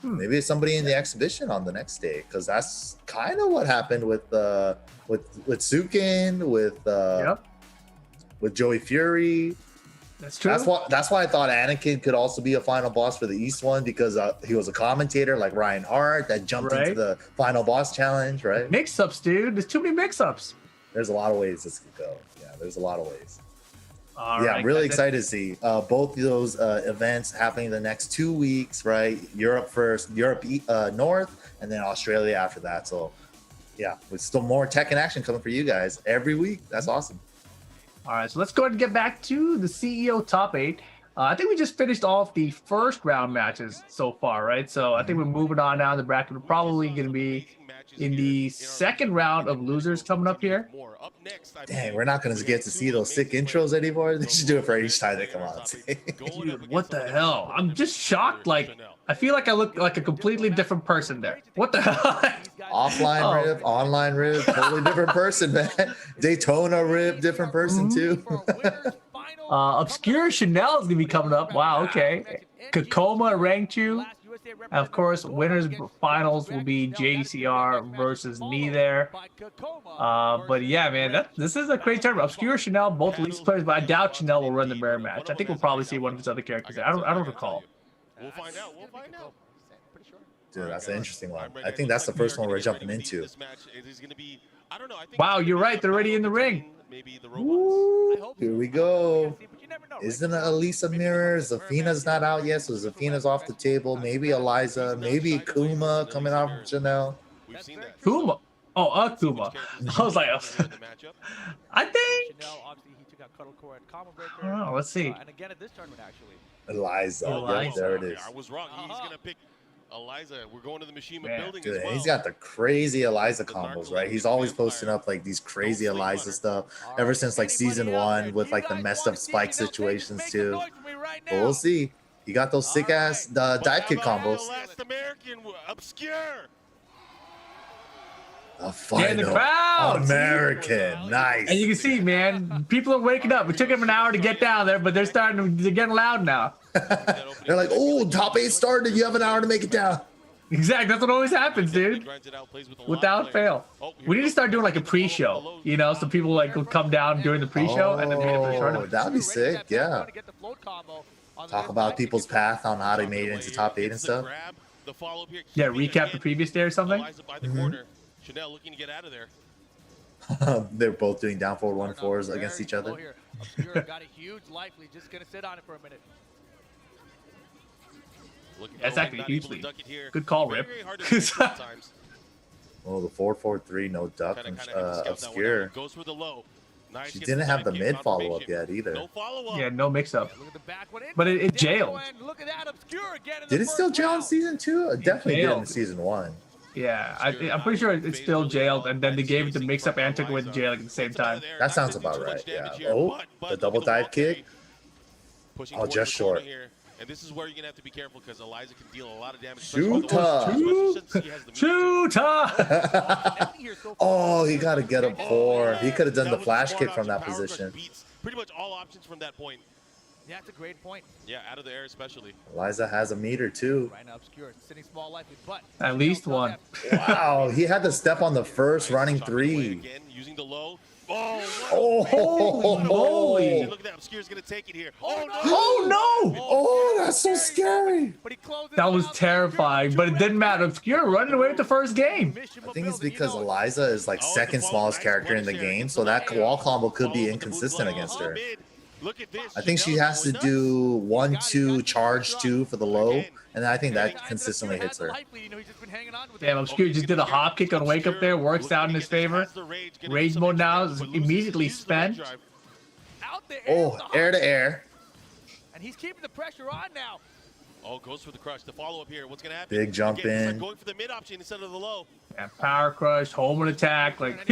Maybe it's somebody in the exhibition on the next day because that's kind of what happened with Sukin, with Joey Fury. That's true. That's why I thought Anakin could also be a final boss for the East one because he was a commentator like Ryan Hart that jumped into the final boss challenge, right? Mix-ups, dude. There's too many mix-ups. There's a lot of ways this could go. Yeah, there's a lot of ways. All right, I'm really excited to see both of those events happening the next 2 weeks, right? Europe first, Europe North, and then Australia after that. So, yeah, with still more Tekken action coming for you guys every week. That's awesome. All right, so let's go ahead and get back to the CEO top 8. I think we just finished off the first round matches so far, right? So I think we're moving on now. The bracket we're probably going to be in the second round of losers coming up here. Dang, we're not going to get to see those sick intros anymore. They should do it for each time they come out. Dude, what the hell? I'm just shocked. Like, I feel like I look like a completely different person there. What the hell? Offline Rip, online Rip, totally different person, man. Daytona Rip, different person too. Obscure Chanel is gonna be coming up. Wow, okay. Kakoma Rangchu. And of course, winners finals will be JDCR versus me there. But yeah, man, this is a great tournament. Obscure Chanel, both elite players, but I doubt Chanel will run the mirror match. I think we'll probably see one of his other characters there. I don't recall. We'll find out. Dude, that's an interesting one. I think that's the first one we're jumping into. Wow, you're right. They're already in the ring. Ooh, here we go. Isn't it Elisa Mirror? Zafina's not out yet, so Zafina's off the table. Maybe Eliza. Maybe Kuma coming out from Chanel. Kuma? Oh, Akuma. I was like, I think. Oh, let's see. Eliza. Yep, there it is. I was wrong. He's going to pick Eliza. We're going to the Mishima building Dude, as well. he's got the crazy Eliza combos, right? He's always posting up like these crazy Eliza stuff ever since like season 1 with like the messed up spike situations too. But we'll see. You got those sick ass dive kick combos. Last American, Obscure. A final the crowd. American, nice. And you can see, man, people are waking up. It took them an hour to get down there, but they're getting loud now. They're like, oh, top 8 started. You have an hour to make it down. Exactly. That's what always happens, dude. Without fail. We need to start doing like a pre-show, you know, so people like will come down during the pre-show and then make it for the tournament. That'd be sick, yeah. Talk about people's path on how they made it into top 8 and stuff. Yeah, recap the previous day or something. Chanel looking to get out of there. They're both doing down forward 1-4s against each other. Obscure got a huge life lead. Just gonna sit on it for a minute. That's actually a huge lead. Good call, Rip. Oh, the 4-4-3 no duck from Obscure. Goes for the low. Nice. She didn't have the mid follow up yet either. No follow-up. Yeah, no mix up. Look at the back one in. But it jailed. Look at that, Obscure again in Did the it still first jail in round. season 2? It definitely did in jailed. season 1. Yeah, I'm pretty sure it's still jailed, and then they gave it the mix up and took away the jail at the same time. That sounds about right, yeah. Oh, the double dive kick. Oh, just short. And this is where you're going to have to be careful because Eliza can deal a lot of damage. Oh, he got to get him 4. He could have done the flash kick from that position. Pretty much all options from that point. Yeah, that's a great point. Yeah, out of the air especially. Eliza has a meter too. Right now, Obscure sitting small life, but At least one. Wow, he had to step on the first running 3. Again, using the low. Oh, holy moly. Look at that. Obscure's going to take it here. Oh, no. Oh, no. Oh, that's so scary. That was terrifying, but it didn't matter. Obscure running away with the first game. I think it's because Eliza is like second smallest character in the game, so that wall combo could be inconsistent against her. I think she has to do 1-2 charge 2 for the low, and I think that consistently hits her. Damn, Obscure just did a hop kick on wake up there, works out in his favor. Rage mode now is immediately spent. Oh, air to air. And he's keeping the pressure on now. Oh, goes for the crush. The follow up here. What's gonna happen? Big jump Again, in. going for the mid option instead of the low. Yeah, power crush, home and attack, like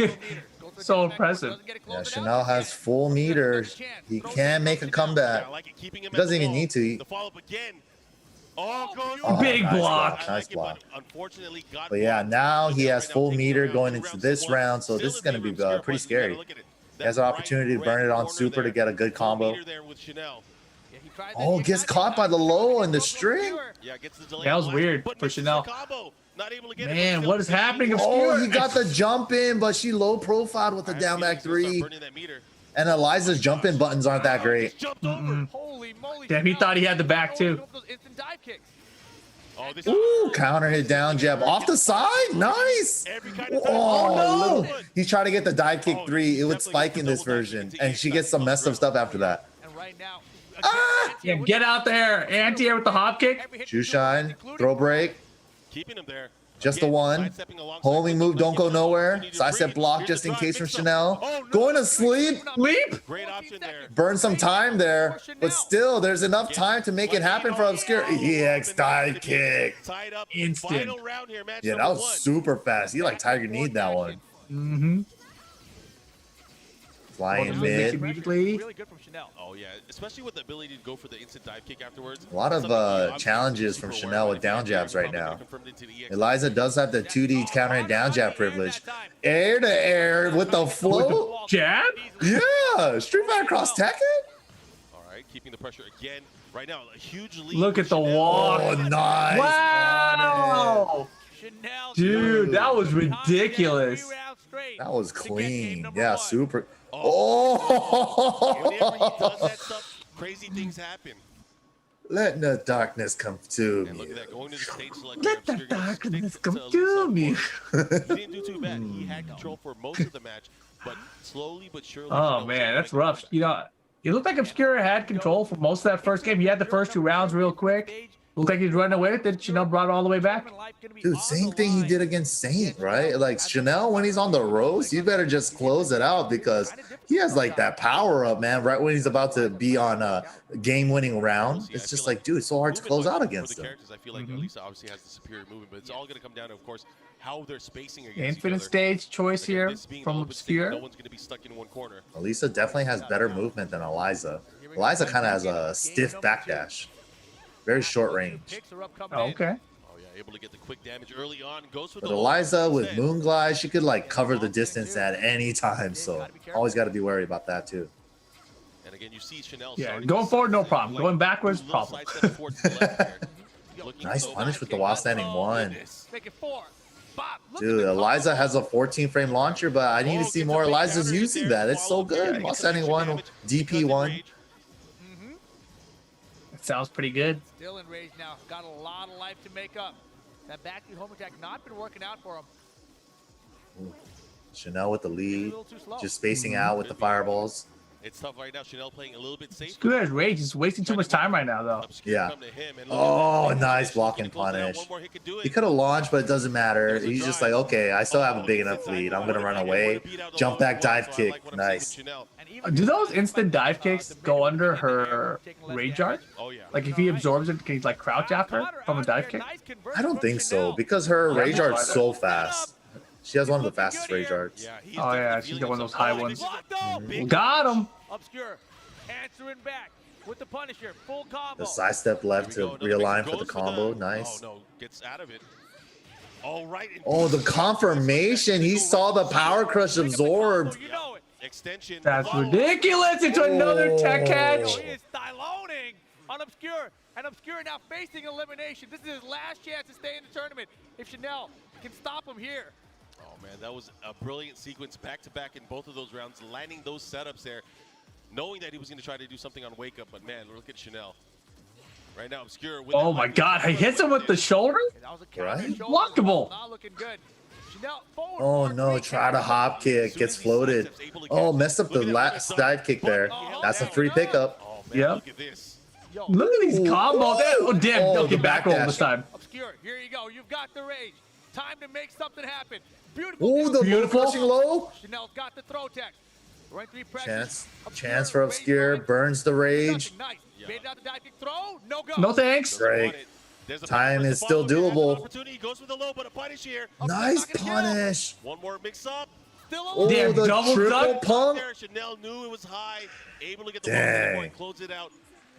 so impressive. Yeah, Chanel has full meter. He can make a comeback. He doesn't even need to. The follow up again. Oh, big nice block. Nice block. Unfortunately, But yeah, now he has full meter going into this round, so this is going to be pretty scary. He has an opportunity to burn it on Super to get a good combo. Oh, gets caught by the low and the string. That was weird for Chanel. Man, what is happening? Obscure? Oh, he got the jump in, but she low profiled with the down back 3. And Eliza's jump in buttons aren't that great. Damn, he thought he had the back too. Ooh, counter hit down jab off the side. Nice. Oh, no. He's trying to get the dive kick 3. It would spike in this version, and she gets some messed up stuff after that. Yeah, get out there. Anti-air with the hop kick. Shoe shine. Throw break. Keeping him there. Just the one. Homing move, don't go nowhere. Side step block just in case from Chanel. Going to sleep. Leap. Great option there. Burn some time there. But still, there's enough time to make it happen for Obscure. EX dive kick. Instant. Yeah, that was super fast. You like Tiger Need that one. Mm-hmm. Flying mid. Immediately. Really good from Chanel. Oh yeah, especially with the ability to go for the instant dive kick afterwards. A lot of challenges from Chanel with down jabs right now. Eliza does have the 2D counter and down jab privilege. Air to air with the float. Jab? Yeah, Street Fighter Cross Tekken. All right, keeping the pressure again. Right now, a huge lead. Look at the walk. Oh, nice. Wow. Dude, that was ridiculous. That was clean. Yeah, super. Oh! Whenever he does that stuff, crazy things happen. Let the darkness come to And me. look at that, going to the stage select. Let the darkness come to me. He didn't do too bad. He had control for most of the match, but slowly but surely. Oh man, that's rough. You know, it looked like Obscure had control for most of that first game. He had the first 2 rounds real quick. Looked like he's running away with it. Chanel brought it all the way back. Dude, same thing he did against Saint, right? Like Chanel, when he's on the roast, you better just close it out because he has like that power up, man. Right when he's about to be on a game-winning round, it's just like, dude, it's so hard to close out against him. I feel like Elisa obviously has the superior movement, but it's all going to come down to, of course, how they're spacing against Infinite each other. stage choice here from Obscure. No one's going to be stuck in one corner. Elisa definitely has better movement than Eliza. Eliza kind of has a stiff backdash. Very short range. Oh, okay. Oh yeah, able to get the quick damage early on. Goes for But the Eliza with Moon Glide, she could like cover the distance at any time. So always got to be worried about that too. And again, you see Chanel. Yeah, going forward, no problem. Going backwards, problem. Nice punish with the while standing 1. Make it 4. Dude, Eliza has a 14-frame launcher, but I need to see more Eliza's using that. It's so good. While standing 1, DP 1. Sounds pretty good. Still in rage now. Got a lot of life to make up. That back to home attack not been working out for him. Chanel with the lead, A little too slow. just spacing out with the fireballs. It's tough right now. Chanel playing a little bit safe. Screw that rage. He's wasting too much time right now, though. Yeah. Oh, nice blocking punish. He could have launched, but it doesn't matter. He's just like, okay, I still have a big enough lead. I'm going to run away. Jump back, dive kick. Nice. Do those instant dive kicks go under her rage art? Oh, yeah. Like if he absorbs it, can he like crouch after from a dive kick? I don't think so, because her rage art's so fast. She has one of the fastest rage arts. Oh yeah, she's got one of those high ones. Mm-hmm. Got him. Obscure answering back with the Punisher. Full combo. The side step left to realign for the combo. Oh, Nice. no. Gets out of it. All right. Oh, the confirmation. He saw the power crush absorbed. You know it. Extension. That's ridiculous. Into another tech catch. He is styloning on Obscure. And Obscure now facing elimination. This is his last chance to stay in the tournament. If Chanel can stop him here. Oh, man, that was a brilliant sequence back-to-back in both of those rounds, landing those setups there, knowing that he was going to try to do something on Wake Up, but, man, look at Chanel. Right now, Obscure. With Oh, my God. He hits him with the shoulder? That was a Right? Blockable. Not looking good. Chanel forward. Oh, no. Try to hop kick. Gets floated. Oh, messed up the last dive kick there. That's a free pickup. Oh, man, Yep. look at this. Yo, Look at these combos. Oh, damn. Oh, Don't the get back roll backdash. this time. Obscure, here you go. You've got the rage. Time to make something happen. Beautiful. Oh, the low Beautiful. pushing low. Chanel's got the throw tech. Right three pressures. Chance for Obscure. Burns the rage. Nice. Made it out the dive kick throw. No go. No thanks. Great. Time is still doable. Opportunity goes with the low, but a punish here. Nice punish. One more mix-up. Still Oh, alive. Damn, the double triple dunk. pump. There, Chanel knew it was high, able to get the Dang. one and close it out.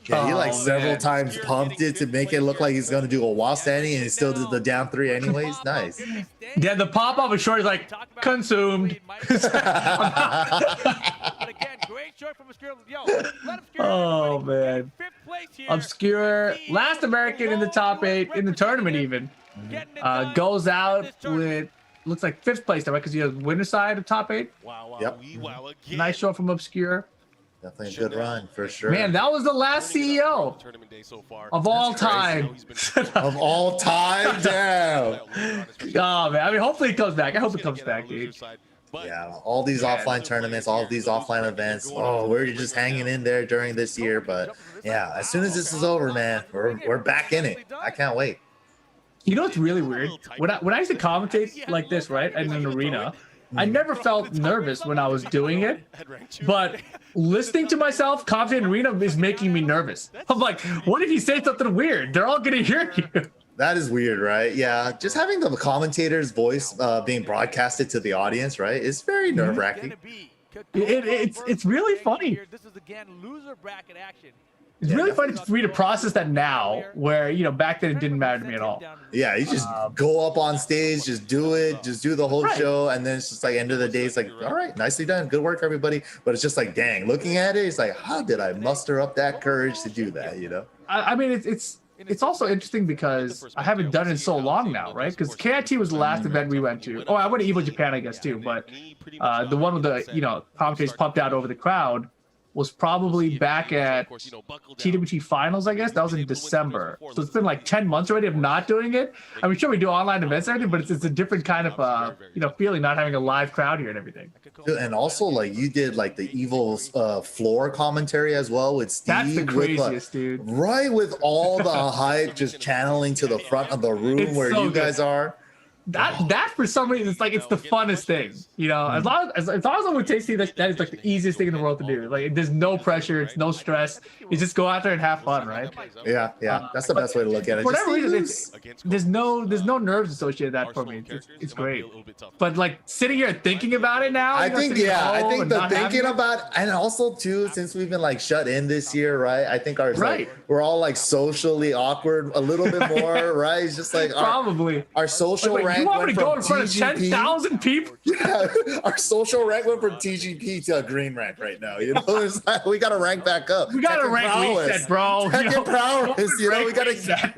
Yeah, he like Oh, several man. times pumped it to make it look like he's going to do a wall standing, and he still did the down three anyways. Nice. Yeah, the pop off is short. He's like, consumed. But again, great shot from Obscure. Yo, let Obscure. Oh, man. Fifth place here. Obscure, last American in the top 8 in the tournament even. Getting it done Goes in out this tournament. with, looks like 5th place there, right? Because he has winner side of top 8. Wow, wow, Yep. wow again. Nice show from Obscure. Definitely a good run for sure. Man, that was the last CEO Tournament day so far. of all That's crazy. time. Of all time, damn. Oh, man. I mean, hopefully he comes back. I hope he comes back, dude. Yeah, all these offline tournaments, all of these offline events. Oh, we're just hanging in there during this year, but yeah, as soon as this is over, man, we're back in it. I can't wait. You know what's really weird? When I used to commentate like this, right, in an arena, I never felt nervous when I was doing it, but listening to myself commentate in arena is making me nervous. I'm like, what if you say something weird? They're all gonna hear you. That is weird, right? Yeah, just having the commentator's voice being broadcasted to the audience, right, is very nerve-wracking. It's really funny. This is again loser bracket action. It's really funny for me to process that now, where, you know, back then it didn't matter to me at all. Yeah, you just go up on stage, just do it, just do the whole Right. show, and then it's just like end of the day, it's like, all right, nicely done, good work, everybody. But it's just like, dang, looking at it, it's like, how did I muster up that courage to do that? You know? I mean, it's also interesting because I haven't done it in so long now, right? Because KIT was the last event we went to. Oh, I went to Evo Japan, I guess, too. But the one with the, you know, commentators pumped out over the crowd was probably back at TWT Finals, I guess. That was in December. So it's been like 10 months already of not doing it. I mean, sure, we do online events and everything, but it's a different kind of, you know, feeling not having a live crowd here and everything. And also, like, you did like the Evil's floor commentary as well with Steve. That's the with, craziest, dude. Right, with all the hype just channeling to the front of the room It's where so you guys are. That for some reason, it's like it's the funnest thing, you know. As long as I'm with Tasty, that is like the easiest thing in the world to do. Like, there's no pressure, it's no stress. You just go out there and have fun, right? Yeah, that's the best way to look at it. For Just whatever reason, loose. there's no nerves associated with that for me. It's great. But like sitting here thinking about it now, I you know, think, sitting at I home think and the not having thinking it- about, and also too, since we've been like shut in this year, right? I think our Right. like, we're all like socially awkward a little bit more, right? It's just like probably. our social Wait, rank you want me went to go from in front of TGP. 10,000 people? Yeah, our social rank went from TGP to a green rank right now. You know, it's like we got to rank back up. We got to Tekken rank prowess. reset, bro. Tekken prowess, you know, we got to.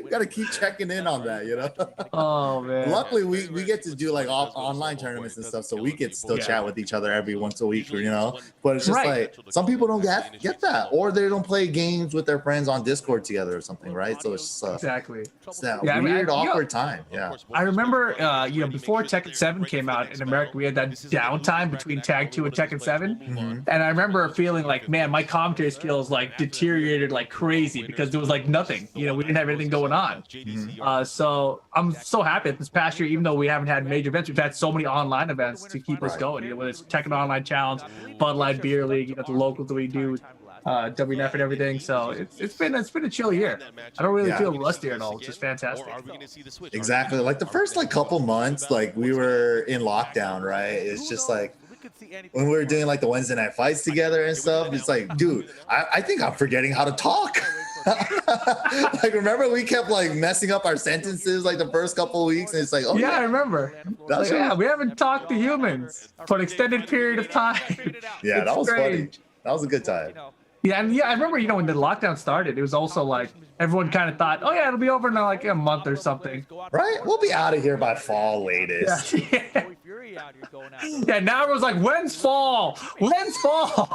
Gotta keep checking in on that, you know. Oh man. Luckily, we get to do like online tournaments and stuff, so we get to still chat with each other every once a week, you know. But it's just like some people don't get that, or they don't play games with their friends on Discord together or something, right? So it's exactly. It's that weird, awkward time. Yeah. I remember, before Tekken 7 came out in America, we had that downtime between Tag 2 and Tekken 7, and I remember feeling like, man, my commentary skills like deteriorated like crazy because there was like nothing. You know, we didn't have anything going on. So I'm so happy that this past year, even though we haven't had major events, we've had so many online events to keep us going. You know, whether it's Tekken Online Challenge, Bud Light Beer League, you know, the locals that we do, WNF and everything. So it's been a chill year. I don't really feel rusty at all, which is fantastic. Exactly. Like the first like couple months, like we were in lockdown, right? It's just like when we were doing like the Wednesday night fights together and stuff, it's like, dude, I think I'm forgetting how to talk. Like, remember we kept like messing up our sentences like the first couple of weeks, and it's like, oh yeah, I remember. Like, yeah, we haven't talked to humans for an extended period of time. Yeah, that was funny. That was a good time. Yeah, and I remember, when the lockdown started, it was also like everyone kind of thought, oh yeah, it'll be over in like a month or something. Right? We'll be out of here by fall latest. Yeah. Yeah, now everyone's like, when's fall? When's fall?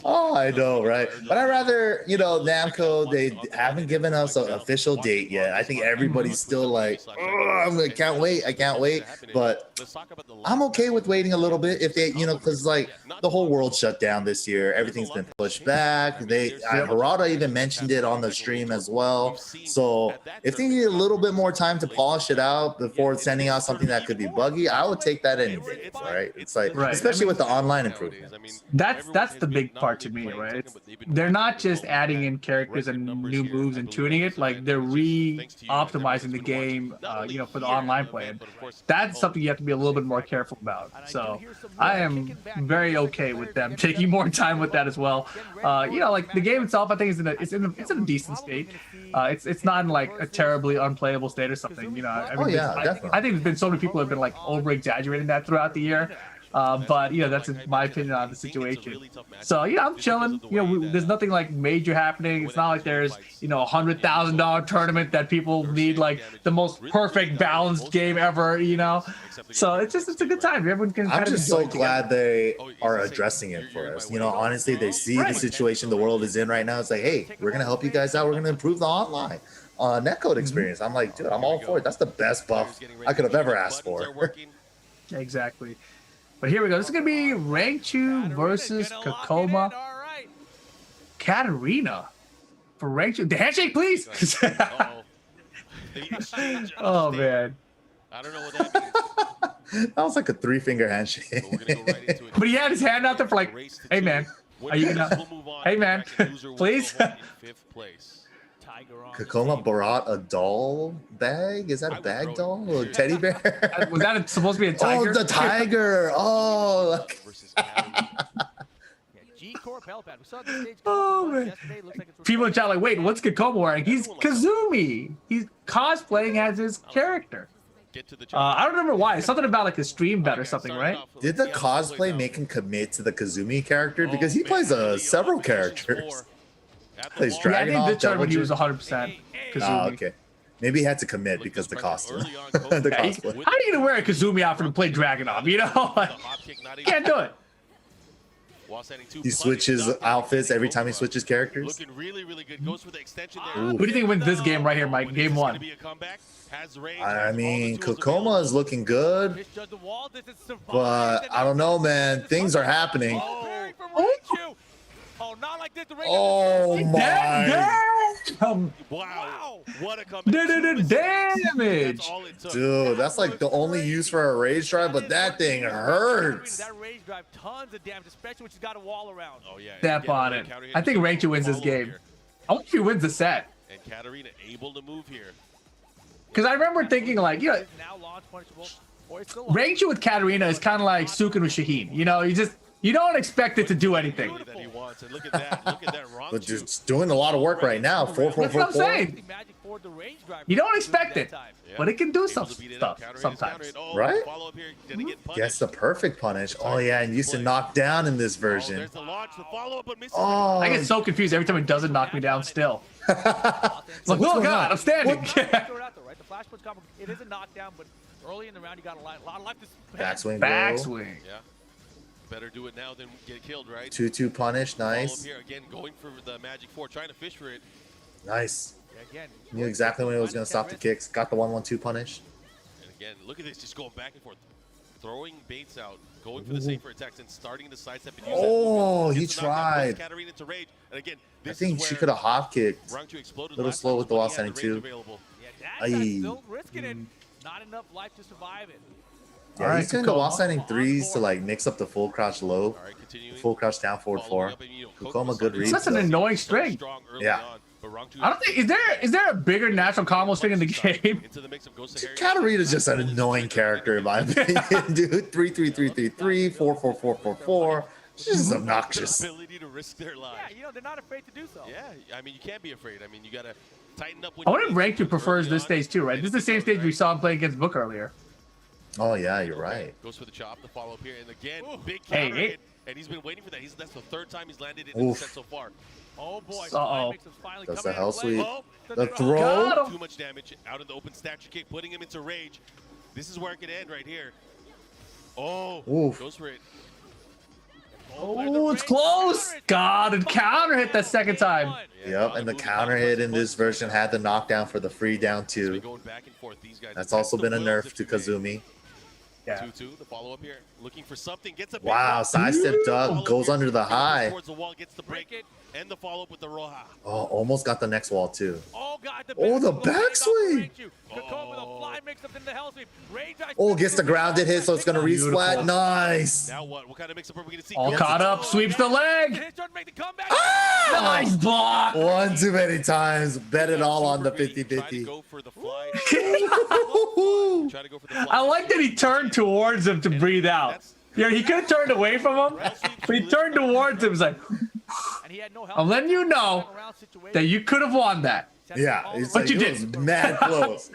Oh, I know, right? But I'd rather, Namco, they haven't given us an official date yet. I think everybody's still like, oh, I can't wait. But I'm okay with waiting a little bit if they, because like the whole world shut down this year. Everything's been pushed back. Harada even mentioned it on the stream as well. So if they need a little bit more time to polish it out before sending out something that could be buggy, I would take that any day, right? It's like, especially with the online improvements. That's the big part to me, right? They're not just adding in characters and new moves and tuning it, like they're re-optimizing the game, for the online play. And that's something you have to be a little bit more careful about. So I am very okay with them taking more time with that as well. Like the game itself, I think it's in a decent state. It's not in like a terribly unplayable state or something. I think there's been so many people who have been like over exaggerating that throughout the year. But that's my opinion on the situation. So I'm chilling. There's nothing like major happening. It's not like there's $100,000 tournament that people need like the most perfect balanced game ever. So it's a good time. Everyone can. I'm just so glad they are addressing it for us. Honestly, they see the situation the world is in right now. It's like, hey, we're gonna help you guys out. We're gonna improve the online netcode experience. I'm like, dude, I'm all for it. That's the best buff I could have ever asked for. Exactly. But here we go. This is going to be Rangchu versus Kakoma. Katarina for Rangchu. The handshake, please. Oh, man. I don't know what that means. That was like a 3-finger handshake. But he had his hand out there for like, hey, man. Are you going to... Hey, man. Please. Kakoma brought a doll bag? Is that a bag doll? A teddy bear? Was that supposed to be a tiger? Oh, the tiger. Oh. Oh, man. People in chat like, wait, what's Kakoma wearing? He's Kazumi. He's cosplaying as his character. I don't remember why. It's something about like a stream bet or something, right? Did the cosplay make him commit to the Kazumi character? Because he plays several characters. Plays Dragon. I think this tournament he was 100% Kazumi. Oh, okay. Maybe he had to commit because the costume. The cosplay. How are you gonna wear a Kazumi outfit and play Dragonov? Can't do it. He switches outfits every time he switches characters. Looking really, really good. Goes for the extension there. Who do you think wins this game right here, Mike? Game 1. I mean, Kokoma is looking good, but I don't know, man. Things are happening. Oh, not like this. Oh my! Wow! What a damage! Dude, that's like the only use for a rage drive, but that thing hurts. That rage drive, tons of damage, especially when she's got a wall around. Oh yeah. Step on it. I think Rangchu wins this game. I wonder if he wins the set. And Katarina able to move here. Because I remember thinking like, Rangchu with Katarina is kind of like Sukin with Shaheen. You don't expect it to do anything. But just doing a lot of work right now. 4-4-4-4. toward the range driver. You don't expect it, Time. but it can do Able some to beat it stuff up, counter hit, sometimes. counter hit. Oh, Right? Follow up here, gonna get punished. Guess the perfect punish. Oh yeah, and used to knock down in this Oh, version. there's the launch, the follow up, but misses. Oh, I get so confused every time it doesn't knock me down still. It's like, What's oh going god, on? I'm standing. Throw it out there, right? The flash punch combo, it is a knockdown, but early in the round, you got a lot of life to spend. Backswing blow. Backswing. Yeah. Better do it now than get killed, right? 2-2 punish. Follow up Nice. here again, going for the Magic 4, trying to fish for it. Nice. Yeah, again, Knew exactly when it was going to stop the kicks. Got the 1-1-2 punish. And again, look at this, just going back and forth. Throwing baits out, going for the safer attacks, and starting to sidestep and use that Oh, movement. he Gets the knockdown, tried. puts Katarina to rage. And again, I this think is she where could have hop kicked. Round 2 exploded Little last slow time, with the but wall he had standing range too. available. Yeah, that's Aye. still risking it. Not enough life to survive it. Yeah, Alright, he's doing the wall Kokoma. standing threes to like mix up the full crouch low, All right, continuing. full crouch down forward Following 4. up, and, you know, Kokoma, good started read. Such an annoying string. strong early Yeah. on, but round 2 I don't think is there a bigger natural combo string in the game? into the mix of Ghost of Harry. Katarina's just an annoying character in my opinion, dude. 3-3-3-3-3, 4-4-4-4-4. She's just obnoxious. Ability to risk their lives. Yeah, you know, they're not afraid to do so. Yeah, I mean, you can't be afraid. I mean, you gotta tighten up. When I you wonder if need Rank 2 to prefers early this on. stage too, right? This is the same stage we saw him play against Book earlier. Oh yeah, you're right. Goes for the chop, the follow up here, and again, Ooh. big Hey, counter hey. hit, and he's been waiting for that. That's the third time he's landed it in the Oof. set so far. Oh boy, Uh-oh. Mix is finally That's coming the hell into play. sweep. Oh, The throw. Got him. too much damage out in the open statue kick, putting him into rage. This is where it could end right here. Oh, Oof. goes for it. Oh, it's close. God, and counter hit that second time. Yep, and the counter hit in this version had the knockdown for the free down It's been 2. going back and forth. These guys. That's also the been a wills nerf if to you may. Kazumi. Yeah. 2-2, the follow up here, looking for something, gets a big Wow, one. sidestep Follow dug, up goes here, under the high. towards the wall, gets the break Break it. and the follow up with the Roja. Oh, almost got the next wall too. Oh god, Oh, the Kokoma, backswing. the fly mix up in the hell sweep. Rage Ice Oh, gets the grounded hit, so it's gonna Beautiful. resplat. Nice. Now what? What kind of mix-up are we gonna see? All Goes caught to- up, sweeps the leg. Hit start to make the comeback. Nice block. One too many times. Bet it all on the Super greedy. Try to 50-50. go for the fly. Woo-hoo. Try to go for the fly. I like that he turned towards him to breathe out. Yeah, he could have turned away from him, but he turned towards him. He's like, And he had no help. I'm letting you know that you could have won that. Yeah, it's But like, you it was mad close.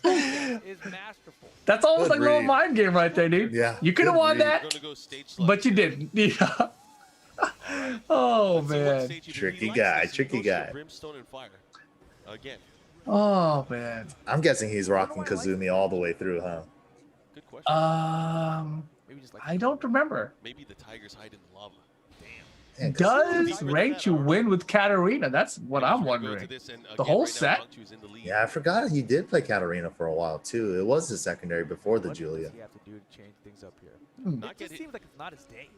Is masterful. That's almost Good like a little read. mind game right there, dude. Yeah, You could have good won read. We're that, gonna go stage select. but you didn't. Yeah. Oh, Let's see what man. stage he Tricky likes guy, this. He tricky goes to guy. Brimstone and fire. Again, Oh, man. I'm guessing he's rocking Kazumi all the way through, huh? good question. Maybe just like I don't remember. Maybe the tigers hide in the lava. Yeah, 'cause Does Rank you win with Katarina? That's what I'm wondering. The whole set? Yeah, I forgot he did play Katarina for a while too. It was his secondary before the what Julia. does he have to do to change things up here? Hmm. It just seems like it's not his day.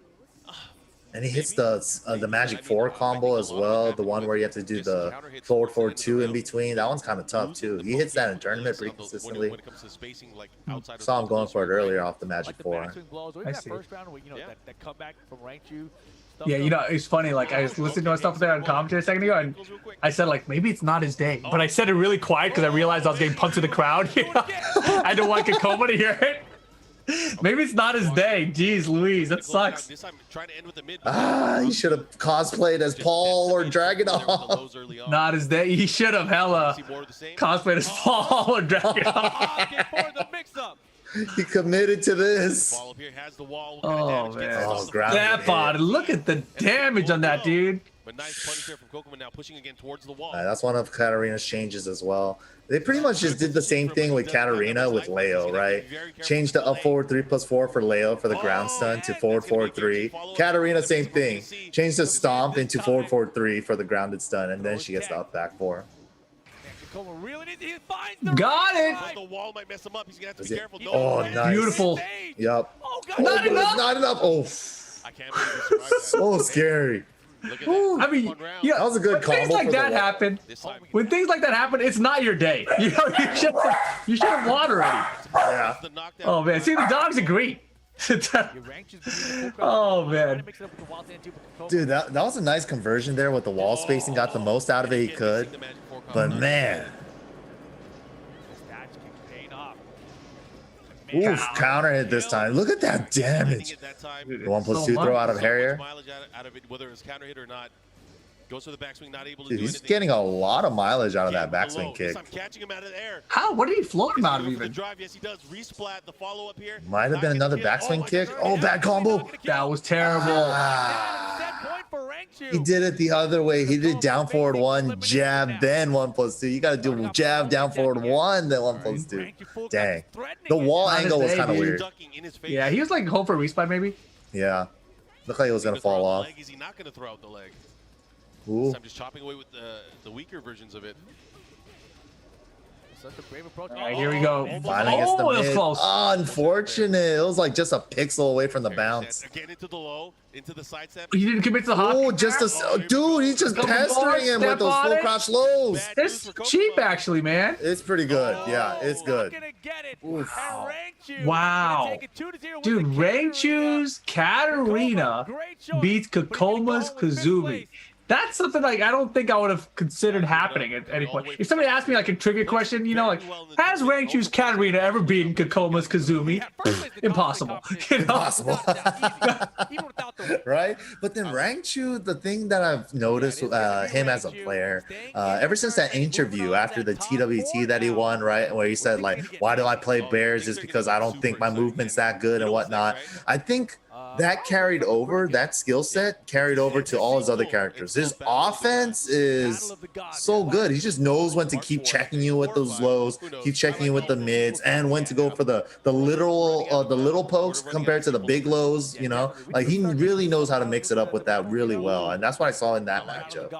And he hits the Magic 4 combo as well, the one where you have to do the forward forward 2 in between. That one's kind of tough too. He hits that in tournament pretty consistently. Saw him going for it earlier off the Magic Like the 4. backswing blows, or I even that see. first round where you know Yeah. that comeback from ranked you. stuff Yeah, you though. know, it's funny. Like, I was listening to my stuff there on commentary a second ago, and I said, like, maybe it's not his day. But I said it really quiet because I realized I was getting pumped to the crowd. You know? I didn't want Kokoma to hear it. Maybe it's not his day. Jeez Louise, that sucks. He should have cosplayed as Paul or Dragunov. Not his day. He should have hella cosplayed as Paul or Dragon. Get for the mix-up. He committed to this. Oh, man. Oh, ground That hit. body. Look at the damage on that, dude. But nice punish there from Kokoma now pushing again towards the wall. That's one of Katarina's changes as well. They pretty much just did the same thing with Katarina with Leo, right? Changed the up forward 3+4 for Leo for the ground stun to forward forward 3. Katarina, same thing. Changed the stomp into forward forward 3 for the grounded stun, and then she gets the up back 4. Kokoma really needs, he finds the Got right it. side. The wall might mess him up. He's gonna have to Is be it- careful. Oh, man. nice. Beautiful. Yep. Oh, God. Oh, Not but it's enough. not enough. Oh, I can't believe he survived that. so scary. Look at that. I mean, One round. yeah, That was a good when things combo like for the that wall. happen. This time, When things like that happen, it's not your day. You know, you should have won already. Yeah. the knockdown. Oh man, see the dogs agree. Your rank just being the full Oh, crowd. man. Trying to mix it up with the wild hand too, but Kokoma- Dude, that was a nice conversion there with the wall spacing. Got the most out of it he could. But man, This dash kick paying off. oof, counter hit this time. Look at that damage. The 1+2 So throw out of much. Harrier. Mileage out of it, whether it's counter hit or not. Goes to the backswing, not able to Dude, do he's anything. getting a lot of mileage out of that Getting backswing low. kick. Yes, I'm catching him out of the air. How? What did he float him out of Going for the even? drive. Yes, he does. Resplat the follow up here. Might have Not been gonna another kill. backswing my kick. God. Oh, bad combo. That was terrible. Ah. Set point for Rangchu. He did it the other way. He did down forward 1, jab, then 1+2. You got to do jab, down forward 1, then 1+2. Dang. The wall Honest angle was day, kind of dude. weird. Ducking in his face. Yeah, he was like home for a respawn maybe. Yeah. Looked like it was going to Throw out fall the off. leg. Is he not going to throw out the leg? Ooh. So I'm just chopping away with the weaker versions of it. Such a brave approach. All right, here we go. Finally gets the Oh, it was mid. close. Unfortunate. It was like just a pixel away from the bounce. Again into the low, into the side step. He didn't commit to the hop. Oh, just a dude. He's just Come pestering him forward, with those step on full it. crouch lows. Bad news It's for Kokomo. cheap actually, man. It's pretty good. Yeah, it's good. Not gonna get it. Oof. And Rangchu Wow. gonna take it 2-0 with Dude, the Rangchu's Katarina Great showing, beats but he can go Kokoma's home with fifth Kazumi. place. That's something like I don't think I would have considered happening at any point. If somebody asked me like a trivia question, you know, like, has Rangchu's Katarina ever beaten Kokoma's Kazumi? Yeah, first place in the Impossible. competition. You know? Impossible. Even without the Right? But then Rangchu, the thing that I've noticed him as a player, ever since that interview after the TWT that he won, right, where he said like, why do I play Bears? Is because I don't think my movement's that good and whatnot. I think that carried over, that skill set carried over to all his other characters. His offense is so good. He just knows when to keep checking you with those lows, keep checking you with the mids, and when to go for the little pokes compared to the big lows. You know, like he really knows how to mix it up with that really well, and that's what I saw in that matchup.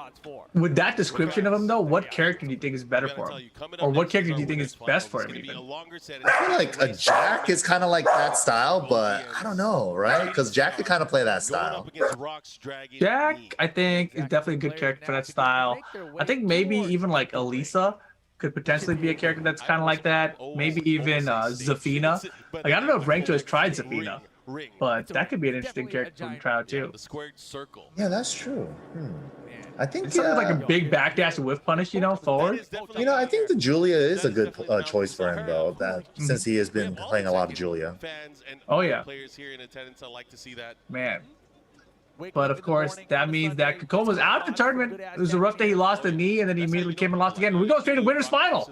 With that description of him though, what character do you think is better for him? Or what character do you think is best for him even? I feel like a Jack is kind of like that style, but I don't know, right? Because Jack could kind of play that style. Jack, I think, is definitely a good character for that style. I think maybe even like Elisa could potentially be a character that's kind of like that. Maybe even Zafina. Like, I don't know if Rangchu has tried Zafina, but that could be an interesting character to try out too. The squared circle. Yeah, that's true. I think It's something like a big backdash and whiff punish, you know, forward. you know, I think the Julia is a good choice for him though. That since he has been playing a lot of Julia. Oh, yeah. Players here in attendance, I like to see that. Man. But of course, that means that Kokoma's out of the tournament. It was a rough day. He lost a knee, and then he immediately came and lost again. We go straight to winners final.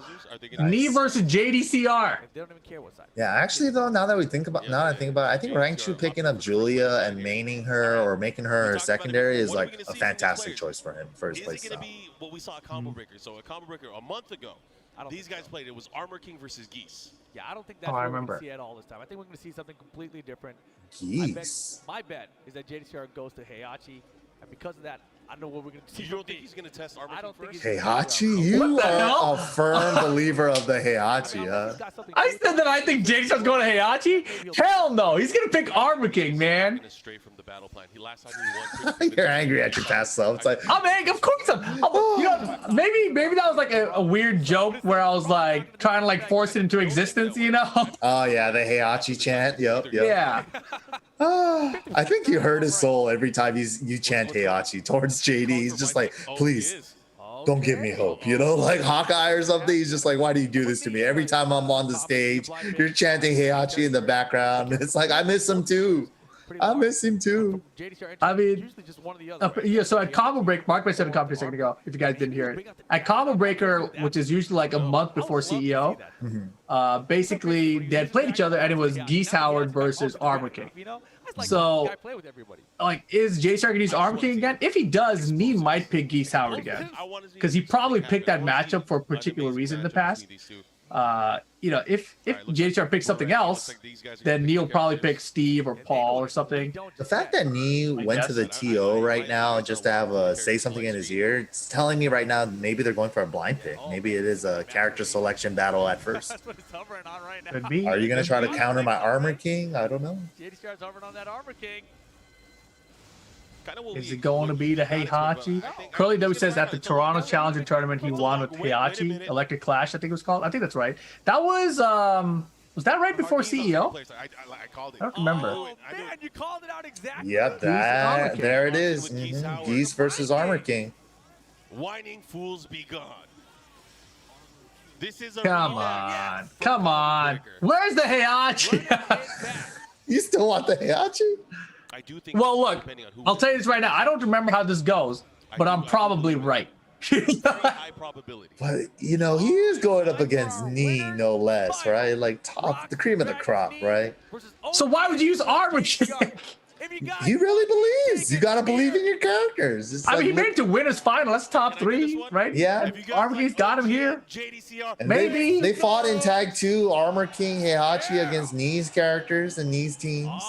Knee versus JDCR. They don't even care what side. Yeah, actually though, now that I think about it, I think Rangchu picking up Julia and maining her or making her secondary is like a fantastic choice for him for his Is play it going style. to be what we saw at Combo Breaker? So at Combo Breaker a month ago, these guys played. It was Armor King versus Geese. Yeah, I don't think that's I what we're remember. going to see at all this time. I think we're going to see something completely different. Geese. My bet is that JDCR goes to Heihachi, and because of that, I don't know what we're going to see. You don't think he's going to test Armor I don't King think first? he's- Heihachi, you What the are hell? a firm believer of the Heihachi, huh? I said that I think JDCR's going to Heihachi? Hell no. He's going to pick Armor King, man. Gonna stray from the battle plan. He last time he won. You're angry at your past self. It's like, I'm angry. Of course I'm. You know, maybe that was like a weird joke where I was like trying to like force it into existence, you know? oh yeah, the Heihachi chant. Yep. Yeah. I think you hurt his soul every time you chant Heihachi towards JD. He's just like, please, don't give me hope. You know, like Hawkeye or something. He's just like, why do you do this to me? Every time I'm on the stage, you're chanting Heihachi in the background. It's like, I miss him too. I miss him too. I mean, usually just one or the other. yeah, so at Combo Break, Mark said a couple a second ago, if you guys didn't hear it. At Combo Breaker, which is usually like a month before CEO, basically they had played each other and it was Geese Howard versus Armor King. So, like, is JDCR gonna use Armor King again? If he does, Nee might pick Geese Howard again. Because he probably picked that matchup for a particular reason in the past. You know, if JDCR picks something else, then Neil probably pick Steve or Paul or something. The fact that Nee went to the TO right now just to have say something in his ear, it's telling me right now maybe they're going for a blind pick. Maybe it is a character selection battle at first. That's what it's hovering on right now. Could be. Are you gonna try to counter my Armor King? I don't know. JDCR's hovering on that Armor King. Is it going to be the Heihachi? Curly W says at the Toronto Challenger tournament he won with Heihachi, Electric Clash, I think it was called. I think that's right. That was that right before CEO? I don't remember. Oh, man, you called it out exactly. Yep, there it is. Geese versus Armor King. Whining fools be gone. This is a Come on. Come on. Where's the Heihachi? You still want the Heihachi? I do think Well, look, depending on who I'll tell you this right now. I don't remember how this goes, but I'm probably right. Very high probability. But you know, he is going up against Knee, no less, right? Like top, the cream of the crop, right? So why would you use armor kick? He really believes. You gotta believe in your characters. It's I mean, like, he made it to winners final. That's top 3, right? Yeah. Armor King's got him here. and maybe. they fought in tag 2, Armor King Heihachi against Knee's characters and Knee's teams.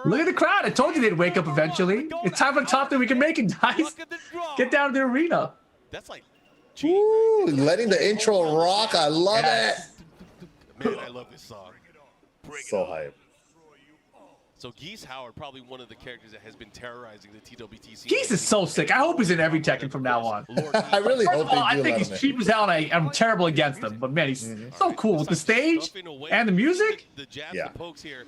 Look at the crowd. I told you they'd wake up eventually. It's time for the top 3 we can make it, guys. Get down to the arena. That's like, Ooh, letting the intro rock. I love it. man, I love this song. So hype. So Geese Howard, probably one of the characters that has been terrorizing the TWT scene. Geese is so sick. I hope he's in every Tekken from now on. I really First hope of all, they I do think let he's him in. cheap as hell, and I'm terrible against him. But man, he's so cool with the stage and the music. The jabs, Yeah. the pokes here,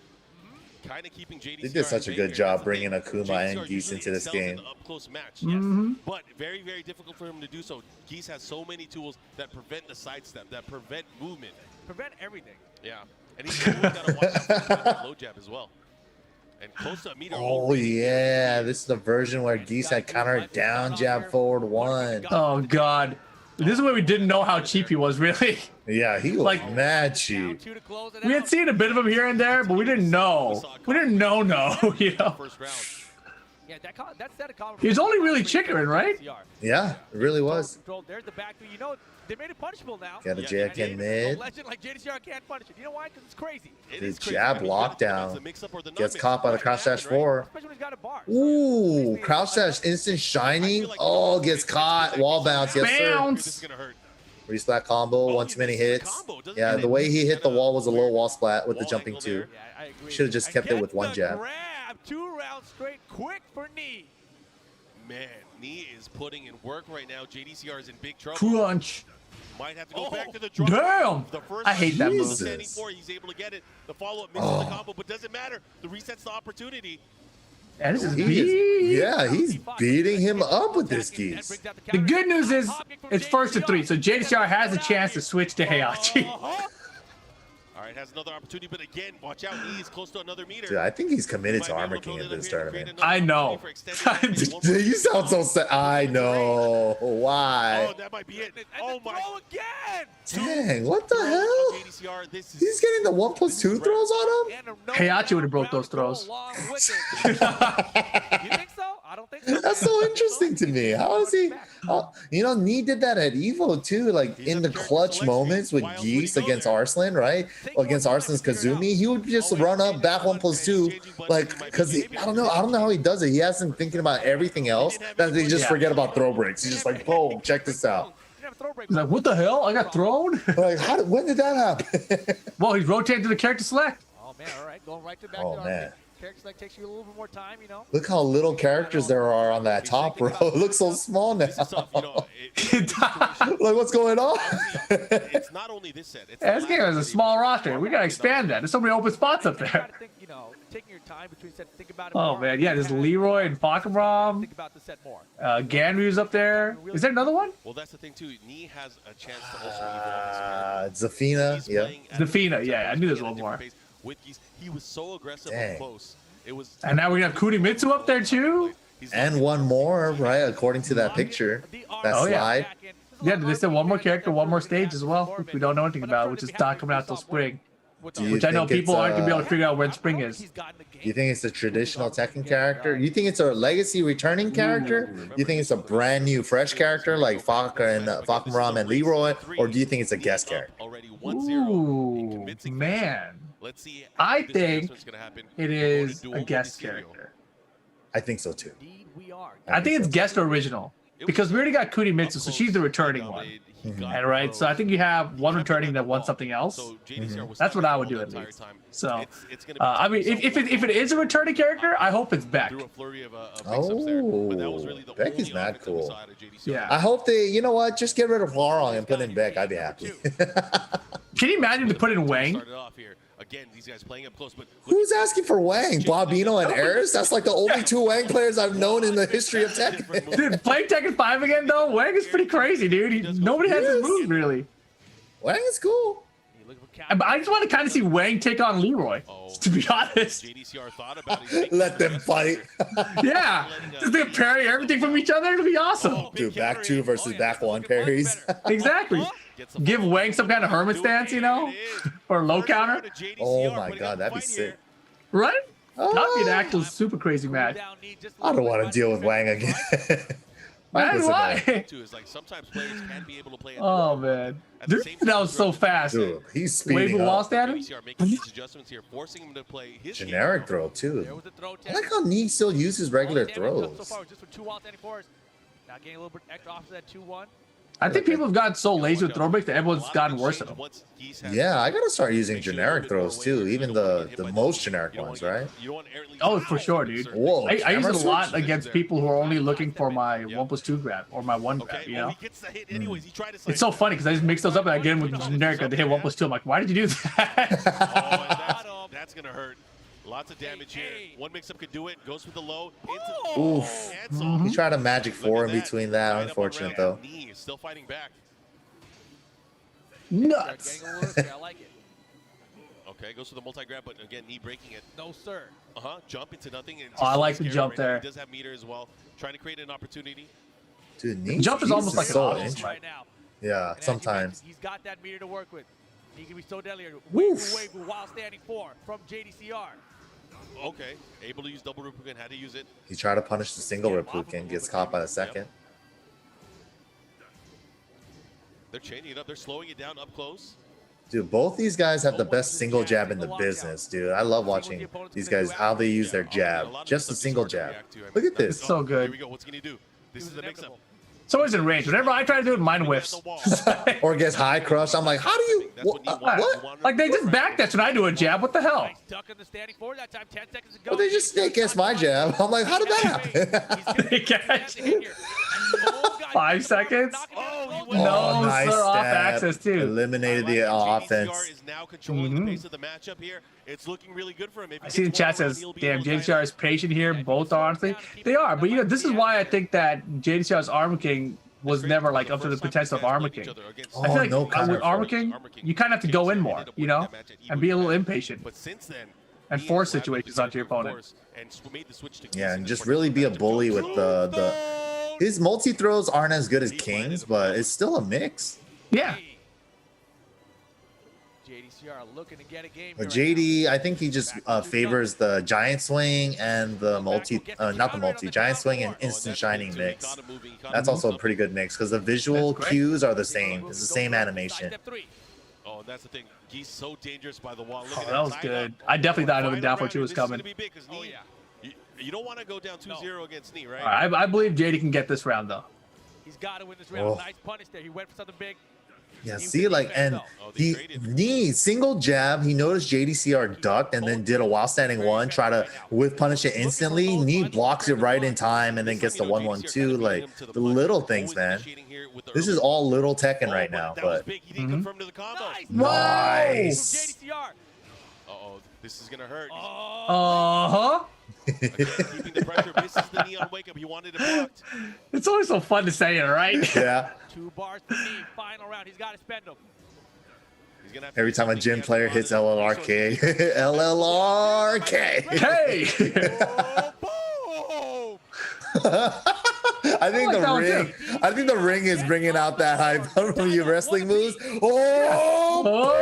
kind of keeping JDCR. They did such a good job bringing Akuma and Geese into this game. Up-close match, yes. But very, very difficult for him to do so. Geese has so many tools that prevent the sidestep, that prevent movement. Prevent everything. Yeah, and he's always got to watch out for the low jab as well. And close to a meter. Oh yeah, this is the version where Geese had countered down, jab forward 1. Oh god, this is where we didn't know how cheap he was, really. Yeah, he was Like- mad cheap. We had seen a bit of him here and there, but we didn't know. We didn't know, you know. First round. Yeah, that set of He was only really chickering, right? Yeah, it really was. There's the back. You know, they made it punishable now. Got a Yeah, JK A mid. legend like JDCR can't punish it. You know why? Because it's crazy. It The is crazy. jab I mean, whether it's lockdown. the mix-up or the Gets non-mix-up, caught by the it crouch can dash happen, right? 4. Especially when he's got a bar. Ooh, crouch dash instant shining. Oh, gets caught. Wall bounce. Yes, sir. Bounce. This is gonna hurt. Resplat combo. One too many hits. Yeah, the way he hit the wall was a low wall splat with the jumping 2. Yeah, I agree. Should have just kept it with one Against jab. the grab, 2 rounds straight, quick for Knee. Man, Knee is putting in work right now. JDCR is in big trouble. Crunch. Might have to go back to the drop. Damn. The first I hate that round move. he's standing Jesus. for, he's able to get it. The follow-up misses the combo, but doesn't matter. The reset's the opportunity. And this is He beat. is, yeah, he's beating him up with this Geese. The good news is it's first to 3, so JDCR has a chance to switch to Heihachi. All right, has another opportunity, but again, watch out. Knee is close to another meter. Dude, I think he's committed Might to be Armor able to King build into it this up here and create tournament. another I know. opportunity for extended damage. You sound so sad. I know. Why? Oh, that might be it. And Oh the my. throw again. Dang, what the hell? JDCR, this is He's getting the 1+2 throws on him? And a no Heihachi would've broke round those to go throws. along with it. You think so? I don't think so. That's so interesting to me. How is he? You know, Nee did that at Evo too, like in the clutch moments with Geese against Arslan, right? Against Arslan's Kazumi, he would just run up back 1+2, like because I don't know how he does it. He has him thinking about everything else that they just forget about throw breaks. He's just like, boom, check this out. He's like, what the hell? I got thrown? Like, when did that happen? Well, he's rotating to the character select. Oh man, all right, going right to back. Oh, to man. Character select takes you a little bit more time, you know. Look how little characters there are on that top row. It looks so small now. This is tough, you know. Like, what's going on? It's not only this set. It's Yeah, this game has a small roster. We gotta expand that. There's so many open spots up You there. gotta think, you know, taking your time between sets, think about it Oh more. man, yeah, there's Leroy and Fakabram. Think about the set more. Ganryu's up there. Is there another one? Well, that's the thing too. Nee has a chance to also evolve his character. Zafina, He's yeah. playing at Zafina, a yeah, I knew there was at a one more. different pace with Geese. He was so aggressive Dang. up close. It was. And now we have Kunimitsu up there too. He's And one more, right? According to that picture, that Oh, yeah. slide. Yeah, they said one more character, one more stage as well, which we don't know anything about, which is not coming out till spring. Do you Which I know think people it's, aren't gonna be able to figure out when spring is. You think it's a traditional Tekken character? You think it's a legacy returning character? You think it's a brand new fresh character like Faka and Fakamaram and Leroy? Or do you think it's a guest character? Already 1-0 in Ooh, convincing man. Let's see. I this think advancement is gonna happen. It We're is going to duel a with guest Mysterio. character. I think so too. Indeed, we are. I think it's guest or original. Because we already got Kunimitsu, so she's the returning one. And right, so I think you have one returning that won something else. That's what I would do at least. So, I mean, if it is a returning character, I hope it's Beck. Oh, Beck is mad cool. Yeah. I hope they, you know what, just get rid of Hwarong and put in Beck. I'd be happy. Can you imagine to put in Wang? Started off here. Again, these guys playing up close, but Who's asking for Wang? Bobino and Eris? That's like the only two Wang players I've known in the history of Tekken. Dude, playing Tekken 5 again though, Wang is pretty crazy, dude. Nobody has his moves really. Wang is cool. I just want to kind of see Wang take on Leroy, to be honest. JDCR thought about it. Let them fight. Yeah, just they parry everything from each other. It'll be awesome. Dude, back 2 versus back 1 parries. Exactly. Give Wang some kind of hermit stance, you know, or low counter. Oh my god, that'd be sick. Right? That'd be an actual super crazy match. I don't want to deal with Wang again. That's why. Sometimes players can be able to play. Oh man, this that was so fast. Dude, he's Wave speeding a wall up. standing. Generic throw too. I like how Nee still uses regular throws. Now getting a little bit extra off of that 2-1. I think people have gotten so lazy with throw breaks that everyone's gotten worse at them. Yeah, I gotta start using generic throws too, even the most generic ones, right? Oh, for sure, dude. Whoa, I use it a camera lot switch? against people who are only looking for my 1+2 grab or my 1 grab, you know? It's so funny because I just mix those up and I get them with generic and they hit 1+2. I'm like, why did you do that? That's gonna hurt. Lots of damage here. One mix-up could do it. Goes with the low. Oof. He tried a magic 4 in between that. Unfortunate though. Still fighting back. Nuts. I like it. Okay, goes for the multi-grab, but again, knee breaking it. No, sir. Jump into nothing. And Oh, I like the jump there. He does have meter as well. Trying to create an opportunity. Dude, Nee Jump is almost like an so auto interesting. Right now. Yeah, And sometimes. he's got that meter to work with. He can be so deadly. Woof. Wave while standing 4 from JDCR. Okay, able to use double Rupukin, had to use it. He tried to punish the single Replukin, gets caught by the second. They're chaining it up. They're slowing it down up close. Dude, both these guys have the best single jab in the business, dude. I love watching these guys, how they use their jab. Just a single jab. Look at this. It's so good. Here we go. What's he gonna do? This is the mix-up. It's always in range. Whenever I try to do it, mine whiffs. Or gets high crush. I'm like, how do you... What? Like they just backdash when I do a jab. What the hell? Nice duck in the standing 4. That time 10 seconds to go. Well, they just snake guessed my jab. I'm like, how did that happen? They catch. 5 seconds? Oh, No, nice sir, off stab. access too. Eliminated the offense. Is now controlling the pace of the matchup here. It's looking really good for him. I see the chat says, damn, JDCR is patient here. Both are, honestly. They are, but you know, this is why I think that JDCR's Armor King was never like up to the potential of Armor King. I feel like no counter with Armor King, you kind of have to go in more, you know, and be a little impatient But since then, and force situations onto your opponent. Yeah, and just really be a bully with the his multi throws aren't as good as King's, but it's still a mix. Yeah. JDCR looking to get a game. But JD, I think he just favors the giant swing and the giant swing and instant shining mix. That's also a pretty good mix because the visual cues are the same. It's the same animation. Oh, that's the thing. He's so dangerous by the wall. Oh, that was good. I definitely thought another down 2 was coming. Oh, yeah. You don't want to go down 2-0 against Nee, right? All right, I believe JD can get this round though. He's got to win this round. Oh. Nice punish there. He went for something big. Yeah, see, like, and he Nee single jab. He noticed JDCR ducked and then did a while standing 1, try to whiff punish it instantly. Nee blocks it right in time and then gets the 1-1-2. Like the little things, man. This is all little Tekken right now, but nice. Uh-oh, this is gonna hurt. Uh-huh. Keeping the pressure, misses the knee on wake up. He wanted it blocked. It's always so fun to say it, right? Yeah. 2 bars for me. Final round. He's got to spend them. Every time a gym player hits LLRK, LLRK. Hey! I think the ring is bringing out that hype from you wrestling moves. Oh!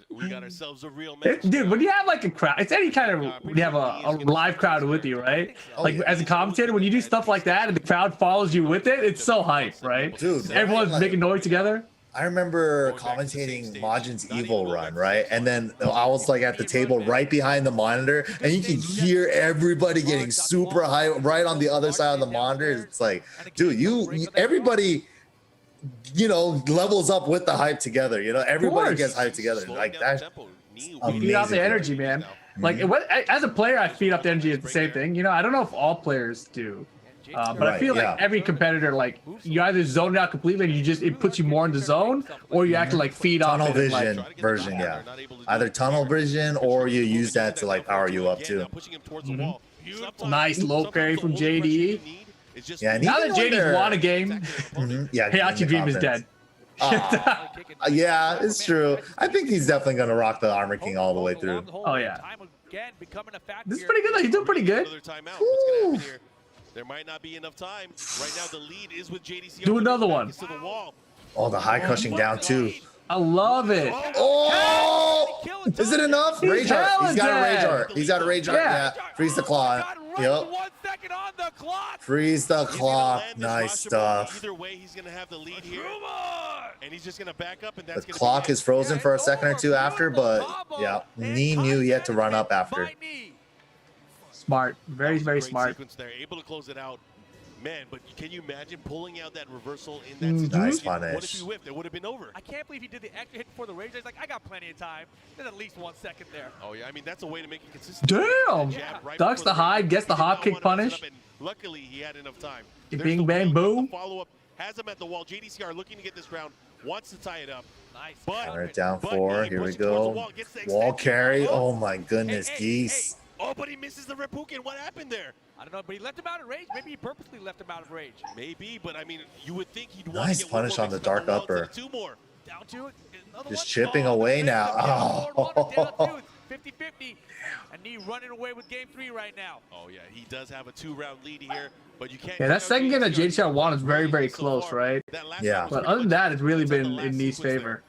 We got ourselves a real match. Dude, when you have like a crowd, it's any kind of, when you have a live crowd with you, right? Like as a commentator, when you do stuff like that and the crowd follows you with it, it's so hype, right? Dude, everyone's making noise together. I remember commentating Majin's Evil run, right? And then I was like at the table right behind the monitor, and you can hear everybody getting super high right on the other side of the monitor. It's like, dude, everybody, you know, levels up with the hype together. You know, everybody gets hyped together. Like that's amazing. Feed out the energy, man. Like as a player, I feed up the energy. It's the same thing. You know, I don't know if all players do. But I feel like every competitor, like you either zone it out completely and it puts you more in the zone, or you actually like feed off tunnel it. Vision version, yeah. Either tunnel vision or you use that to like power you up too. Nice low parry from JD. Yeah, now that JD's won a game, yeah, Heihachi Dream is dead. Yeah, it's true. I think he's definitely gonna rock the Armor King all the way through. Oh yeah. This is pretty good though. He's doing pretty good. Another timeout. What's gonna happen here? There might not be enough time. Right now, the lead is with JDC. Do another one. To the wall. Oh, the high crushing down too. I love it. Oh, is it enough? He's Rage art. hella He's got a rage dead. art. He's got a rage art. Yeah. Yeah. Freeze the claw. Yep. 1 second on the clock. Freeze the He's gonna clock. land this Nice roster ball. stuff. Either way, he's gonna have the lead here, and he's just gonna back up, and that's The gonna clock be is frozen for a second or two after, but yeah, Knee knew he had to run up after. Smart. Very, very Great smart. sequence there, able to close it out. Man, but can you imagine pulling out that reversal in that situation? Nice What if punish. he whiffed? It would have been over. I can't believe he did the extra hit before the rage. He's like, I got plenty of time. There's at least 1 second there. Oh yeah, I mean that's a way to make it consistent. Damn. Jab right Ducks before the hide, gets the He did hop not kick wanna mess it punish. up, and luckily, he had enough time. Bing, There's the bang, wheel, boom. the follow-up has him at the wall. JDCR looking to get this round, wants to tie it up. Nice. But, Counter down but four. he Here we pushes towards the go. wall, gets the Wall extension. carry. Oh, Oh my goodness, Hey, hey, geese. oh, but he misses the Ripuken. What happened there? I don't know, but he left him out of rage. Maybe he purposely left him out of rage. Maybe, but I mean, you would think he'd want Nice to get one punish more on the mix up dark wall upper. instead of 2 more. Down to it. Another Just one. chipping Oh, away the now. mix-up, down forward, one, down Oh. two. 50-50. And Knee running away with game 3 right now. Oh yeah, he does have a 2-round lead here, but you can't. Yeah, that second game that JDCR won is very, very So close, far, right? that last Yeah. round was But pretty other than much- that, it's really it's like been the in last Knee's sequence favor.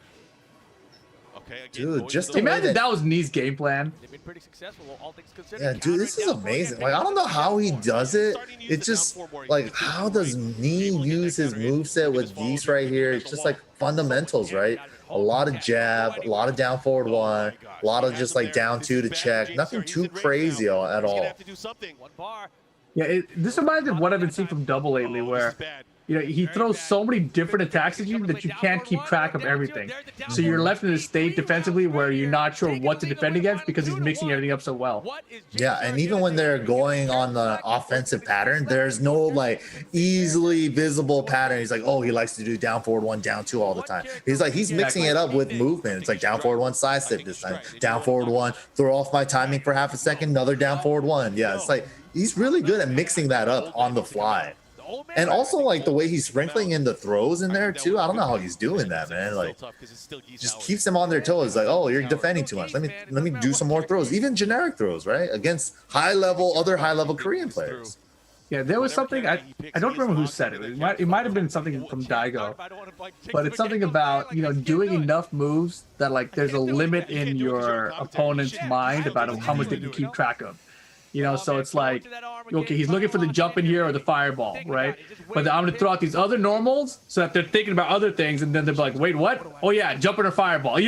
Okay, again, Dude, going just to the way Imagine that- that was Knee's game plan. They've been pretty successful, all things considered. Yeah, dude, this is Countering down forward amazing. again, Like, I don't know how he does it. Starting to use It's the just down forward like, more. how does Knee use his moveset with Geese right here? It's just like fundamentals, right? A lot of jab, a lot of down forward one, a lot of just like down two to check. Nothing too crazy at He's gonna all. have to do something. One bar. Yeah, this reminds me of what I've been seeing from Double lately, Oh, this where is bad. he throws so many different attacks at you that you can't keep track of everything. So you're left in a state defensively where you're not sure what to defend against because he's mixing everything up so well. Yeah, and even when they're going on the offensive pattern, there's no like easily visible pattern. He's like, oh, he likes to do down forward one, down two all the time. He's mixing it up with movement. It's like down forward one, side step this time, down forward one, throw off my timing for half a second, another down forward one. Yeah, it's like he's really good at mixing that up on the fly. And also like the way he's sprinkling in the throws in there too. I don't know how he's doing that, man. Like just keeps them on their toes. Like, oh, you're defending too much. Let me do some more throws, even generic throws, right? Against other high level Korean players. Yeah, there was something I don't remember who said it. It might have been something from Daigo, but it's something about doing enough moves that like there's a limit in your opponent's mind about how much they can keep track of. So it's like, okay, he's looking for the jump in here or the fireball, right? But I'm going to throw out these other normals so that they're thinking about other things, and then they're like, wait, what? Oh yeah, jumping or fireball. They've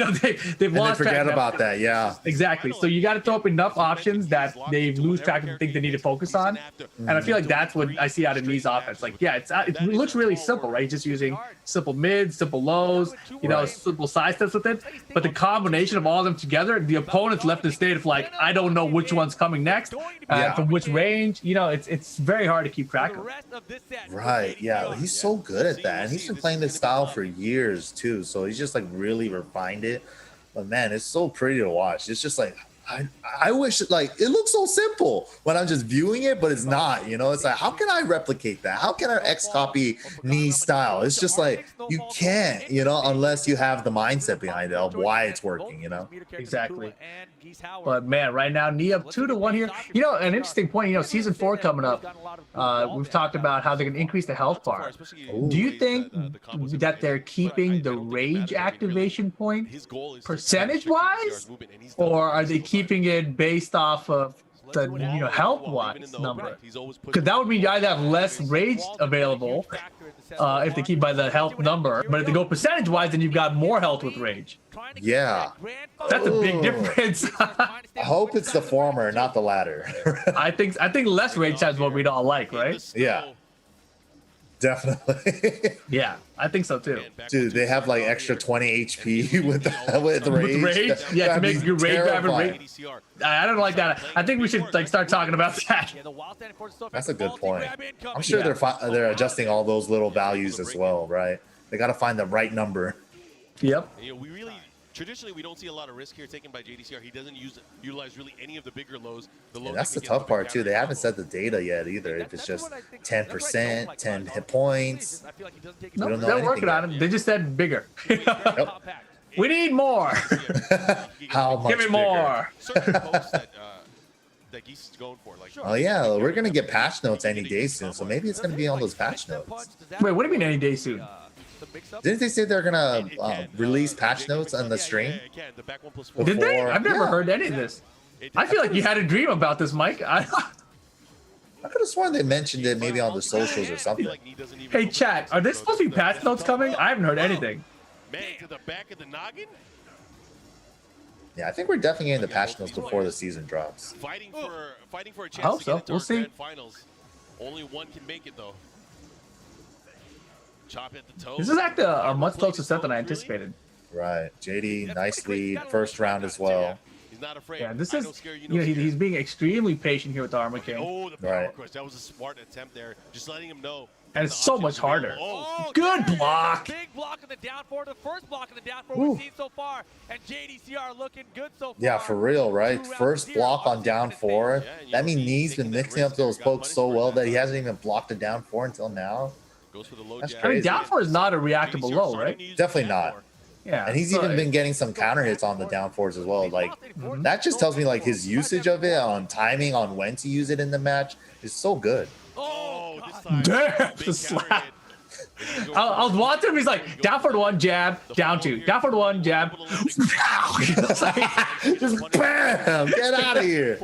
And lost they track forget of about that, yeah. Exactly. So you got to throw up enough options that they lose track of the things they need to focus on. And I feel like that's what I see out of Knee's offense. Like, yeah, it looks really simple, right? He's just using simple mids, simple lows, simple side steps with it. But the combination of all of them together, the opponent's left in a state of like, I don't know which one's coming next, from which range. It's very hard to keep track of. Right, yeah, he's so good at that, and he's been playing this style for years too. So he's just like really refined it. But man, it's so pretty to watch. It's just like I wish it looks so simple when I'm just viewing it, but it's not. It's like, how can I replicate that? How can I X copy Knee's style? It's just like you can't, unless you have the mindset behind it of why it's working. Exactly. But man, right now Knee up 2-1 here. An interesting point. Season 4 coming up. We've talked about how they're going to increase the health bar. Do you think that they're keeping the rage activation point percentage-wise, or are they keeping it based off of the health-wise number? Because that would mean you either have less rage available if they keep by the health number, but if they go percentage-wise, then you've got more health with rage. Yeah, that's a big difference. I hope it's the former, not the latter. I think less rage times what we'd all like, right? Yeah. Definitely. Yeah, I think so too. Dude, they have like extra 20 HP with rage. With rage? Yeah, to make your rage drive and rage. I don't like that. I think we should start talking about that. That's a good point. I'm sure they're adjusting all those little values as well, right? They got to find the right number. Yep. We really Traditionally, we don't see a lot of risk here taken by JDCR. He doesn't utilize really any of the bigger lows. The lows That's that the can get tough him part too. They haven't said the data yet either. If it's just 10%, 10 hit points. No, don't know they're anything working on yet. it. They just said bigger. Yep. We need more. How much Give me bigger? more. Certain posts that Geese is going for. Like, Oh yeah, we're gonna get patch notes any day soon, so maybe it's gonna be on those patch notes. Wait, what do you mean any day soon? Didn't they say they're gonna release patch notes on the stream? Did they? Before- I've never Yeah. heard any of this. I feel like you had a dream about this, Mike. I could have sworn they mentioned it maybe on the socials or something. Hey, chat, are there supposed to be patch notes coming? I haven't heard anything. Man, to the back of the noggin. Yeah, I think we're definitely getting the patch notes before the season drops. Fighting for a chance I hope to so. get into We'll our see. grand finals. Only one can make it though. Chop at the toe. This is actually a much closer set than I anticipated. Right, JD, nice lead, first round as well. He's not afraid. Yeah, this I is, don't scare you, you know, no he's scare. being extremely patient here with the Armor King. Oh, the power Right. crush. That was a smart attempt there. Just letting him know. And it's so much harder. Oh, Good block. Big block in the down four. The first block in the down four Ooh. we've seen so far. And JDCR looking good so far. Yeah, for real, right? 2 rounds First here. block on down His four. Yeah, and you That know, means he's Knee's been taking that mixing up risk there, those got pokes so punished for well that. that he hasn't even blocked a down four until now. Goes for the low That's jab. I mean, crazy. down four is not a reactable JDCR low, starting right? to use Definitely the not. jab more. Yeah. And he's so- even been getting some counter hits on the down fours as well. Like that just tells me like his usage of it on timing on when to use it in the match is so good. Oh, God. this time. Damn, big the counter slap. hit. And he goes I was watching him. He's like, down for one, jab, down two, down for one, jab. It's like, Just bam! Get out of here.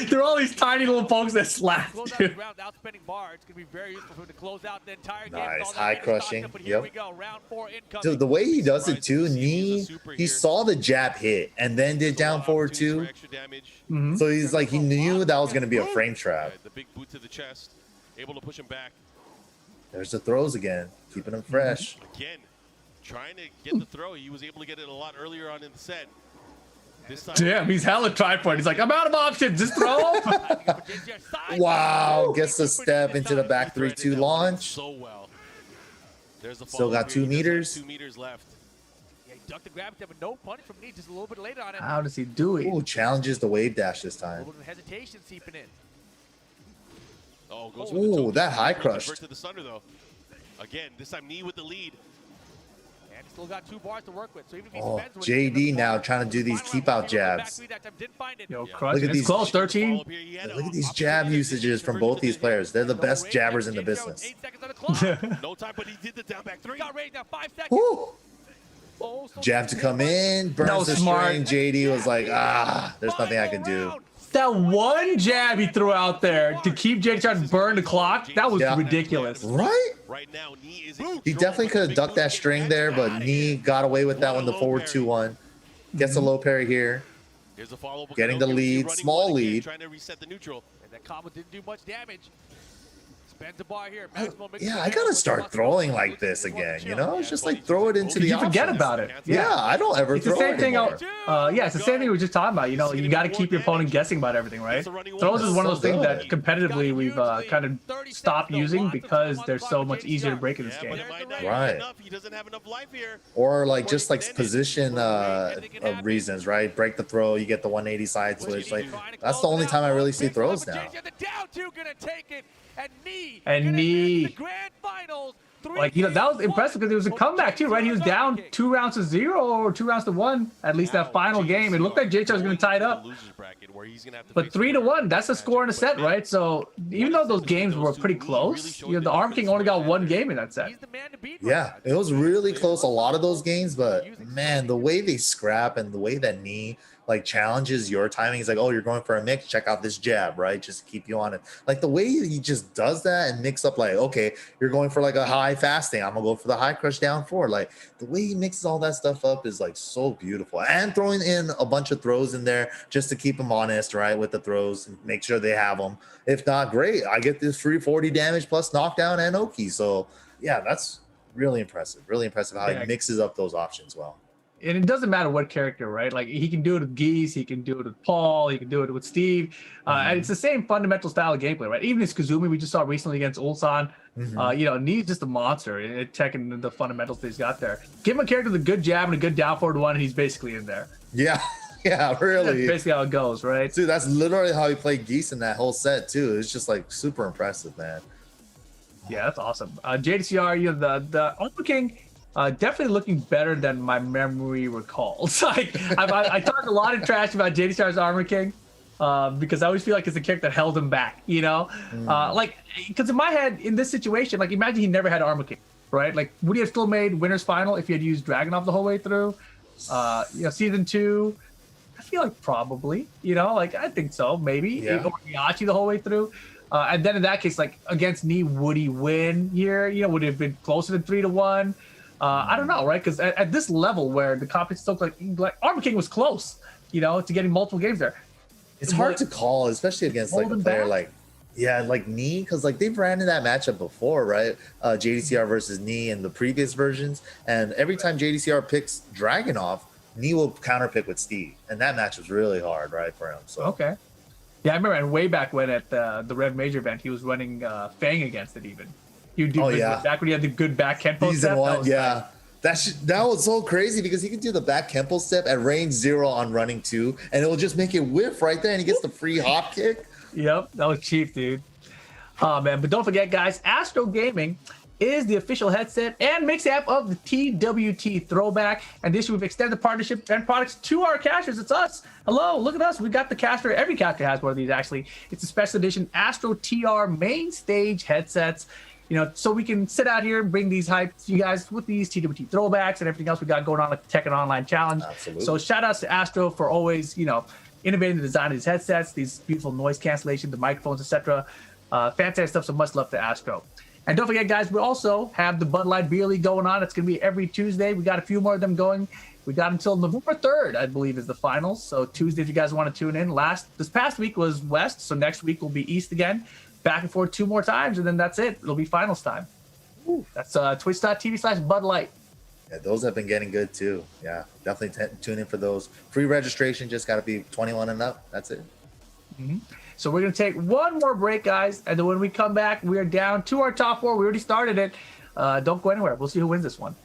there are all these tiny little pokes that slap. Close out dude. the round, outspending bar. It's going to be very useful for him to close out the entire game. Nice, All that high man is crushing, stocked up, but here yep. we go. Round 4 incoming. Dude, the way he does it too, Knee, he saw the jab hit and then did down forward too. Extra damage. Mhm. So he's like, he knew that was gonna be a frame trap. The big boot to the chest. Able to push him back. There's the throws again, keeping him fresh. Again, trying to get the throw. He was able to get it a lot earlier on in the set. This time, Damn, he's hella tripod. He's like, I'm out of options. Just throw. Wow, gets the step into the back 3-2 launch. so well. There's the Still got follow-up 2 here. He does have meters. 2 meters left. Yeah, he ducked the grab attempt, but no punish from Knee. Just a little bit later on it. How does he do it? Ooh, challenges the wave dash this A time. little bit of hesitation seeping in. Oh, goes for Ooh, the toe that kick. high Convert crushed. to the thunder though. Again, this time Knee with the lead. And he's still got 2 bars to work with. So even if he Oh, spends one, JD another now bar. trying to do these Final keep round, out he went back jabs. three that time, didn't find it. Yo, Yeah. crush. Look at It's these- close, 13. Follow-up here. He had Look an at these opportunity jab to usages from convert both to these the- players. They're the No best range, jabbers in the JDCR with business. 8 seconds on the clock. No time, but he did the down back 3. Got range now, 5 seconds. Woo! Oh, so Jab to come in, burns No, the smart. string. JD was like, there's nothing I can do. That one jab he threw out there to keep Jake trying to burn the clock, that was Yeah. ridiculous. Right? Right now, Knee is He definitely could have ducked that string there, but Knee got away with that one, the forward 2-1. Gets a low parry here. Here's a follow-up. Getting the lead, Running small one again, lead. Trying to reset the neutral. And that combo didn't do much damage. Spends the bar here. Maximo makes Yeah, the I arrow gotta with start the throwing muscle. like this This is again, what you the know? chill. It's just like throw it into the You forget options. about it. Yeah, I don't ever It's the throw same it thing. anymore. Yeah, it's the same thing we were just talking about. You know, you got to keep your opponent guessing about everything, right? Throws is one of those things that competitively we've kind of stopped using because they're so much easier to break in this Yeah, but game. it might not be Right. enough. He doesn't have enough life here. Or like just like position reasons, right? Break the throw, you get the 180 side switch. Like that's the only time I really see throws now. The down two gonna take it, and Knee. And gonna Knee. advance to the grand finals. Like, you know, that was impressive because it was a comeback too, right? He was down 2 rounds to 0 or 2 rounds to 1 at least that final game. It looked like JHR was going to tie it up. But 3-1, that's a score in a set, right? So even though those games were pretty close, you know, the Arm King only got 1 game in that set. He's the man to beat. Yeah, it was really close a lot of those games, but man, the way they scrap and the way that Knee like challenges your timing, he's like, oh, you're going for a mix, check out this jab, right? Just keep you on it. Like the way he just does that and mix up, like, okay, you're going for like a high fasting, I'm gonna go for the high crush down 4. Like the way he mixes all that stuff up is like so beautiful. And throwing in a bunch of throws in there just to keep him honest, right? With the throws and make sure they have them. If not, great, I get this free 40 damage plus knockdown and Oki. So yeah, that's really impressive. Really impressive how he mixes up those options well. And it doesn't matter what character, right? Like he can do it with Geese, he can do it with Paul, he can do it with Steve. And it's the same fundamental style of gameplay, right? Even as Kazumi, we just saw recently against Ulsan, You know, Knee's just a monster at checking the fundamentals that he's got there. Give him a character with a good jab and a good down forward one, and he's basically in there. Yeah, yeah, really. That's basically how it goes, right? Dude, that's literally how he played Geese in that whole set too. It's just like super impressive, man. Yeah, that's awesome. JDCR, you know, the Armor King, definitely looking better than my memory recalls. Like, I talked a lot of trash about JDCR's Armor King because I always feel like it's the character that held him back, you know? Like, because in my head, in this situation, like, imagine he never had Armor King, right? Like, would he have still made Winner's Final if he had used Dragunov the whole way through? You know, Season 2, I feel like probably, you know? Like, I think so, maybe. Yeah. Or Yachi the whole way through. And then in that case, like against Knee, would he win here? You know, would it have been closer than 3-1? I don't know, right? Because at this level where the competition still like Armor King was close, you know, to getting multiple games there. It's hard to call, especially against like a player like Knee, because like they've ran in that matchup before, right? JDCR versus Knee in the previous versions, and every time JDCR picks Dragunov, Knee will counterpick with Steve, and that match was really hard, right, for him. So okay. Yeah, I remember, and way back when at the Rev Major event, he was running Fang against it even. He would do back when he had the good back Kenpo Season step. 1, yeah. That was so crazy because he could do the back Kenpo step at range 0 on running 2, and it will just make it whiff right there, and he gets the free hop kick. Yep, that was cheap, dude. Oh, man. But don't forget, guys, Astro Gaming is the official headset and mix app of the TWT Throwback. And this we've extended partnership and products to our casters. It's us. Hello, look at us. We got the caster. Every caster has one of these, actually. It's a special edition Astro TR main stage headsets. You know, so we can sit out here and bring these hype to you guys with these TWT throwbacks and everything else we got going on with the Tekken Online Challenge. Absolutely. So shout outs to Astro for always, you know, innovating the design of these headsets, these beautiful noise cancellation, the microphones, etc. Fantastic stuff. So much love to Astro. And don't forget, guys, we also have the Bud Light Beer League going on. It's going to be every Tuesday. We got a few more of them going. We got until November 3rd, I believe, is the finals. So Tuesday, if you guys want to tune in. This past week was West, so next week will be East again. Back and forth 2 more times, and then that's it. It'll be finals time. Ooh. That's twitch.tv/Bud Light. Yeah, those have been getting good too. Yeah, definitely tune in for those. Free registration, just got to be 21 and up. That's it. Mm-hmm. So we're going to take one more break, guys. And then when we come back, we are down to our top 4. We already started it. Don't go anywhere. We'll see who wins this one.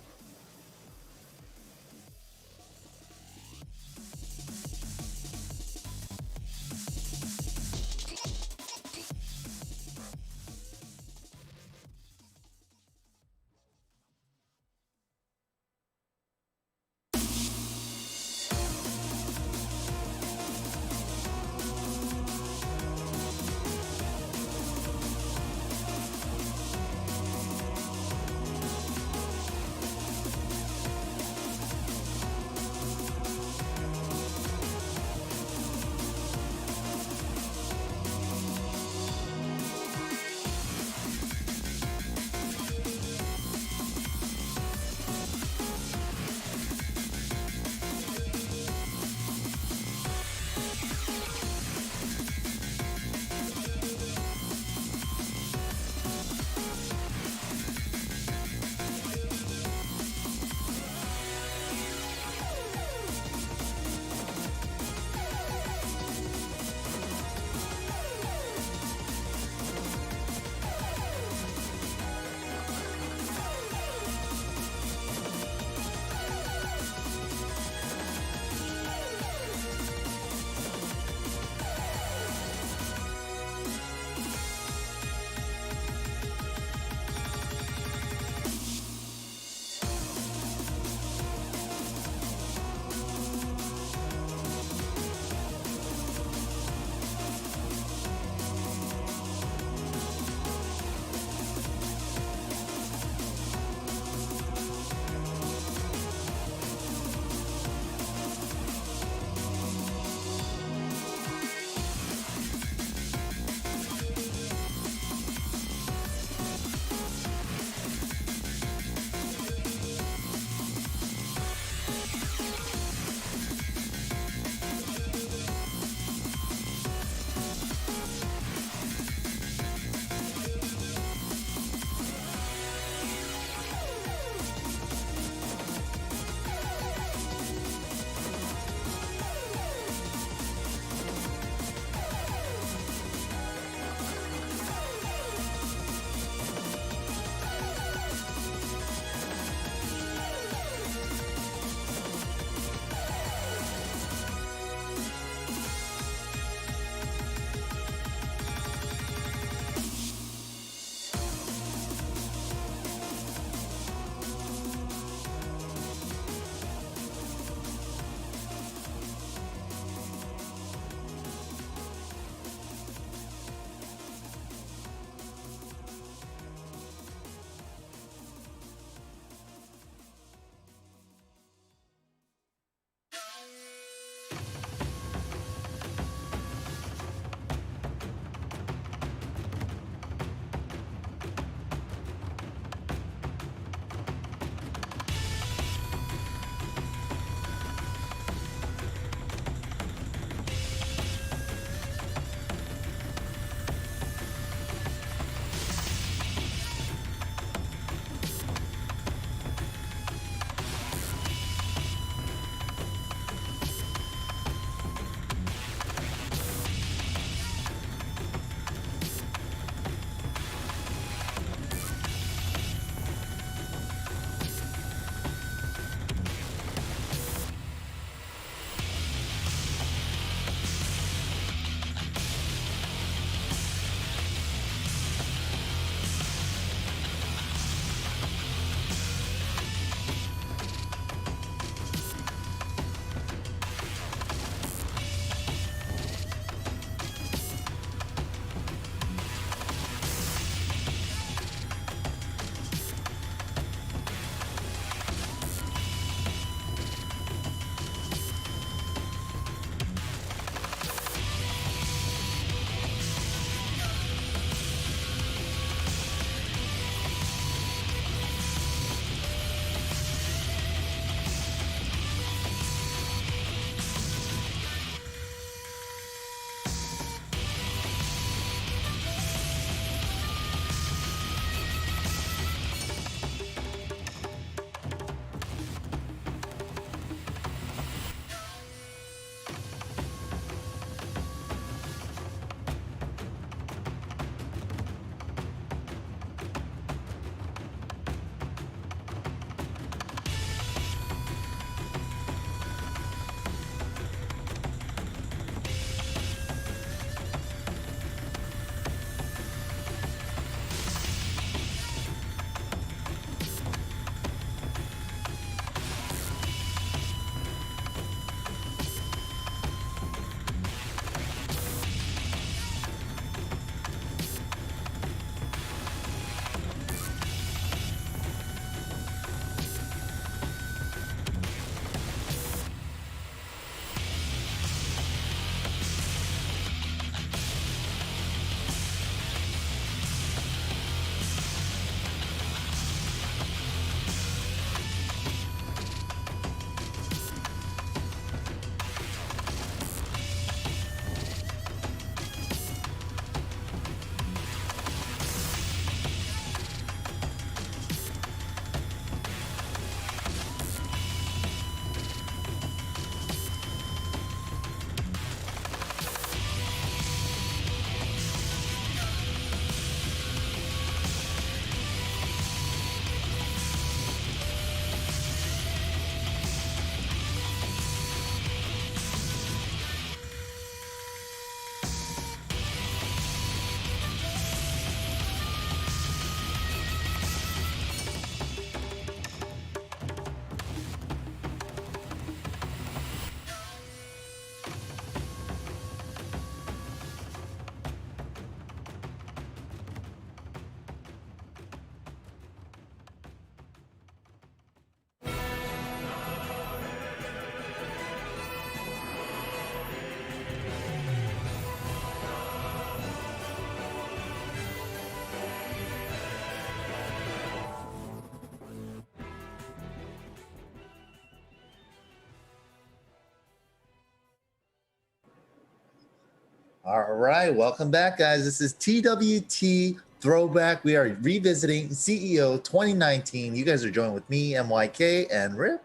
All right, welcome back, guys. This is TWT Throwback. We are revisiting CEO 2019. You guys are joined with me, MYK, and Rip.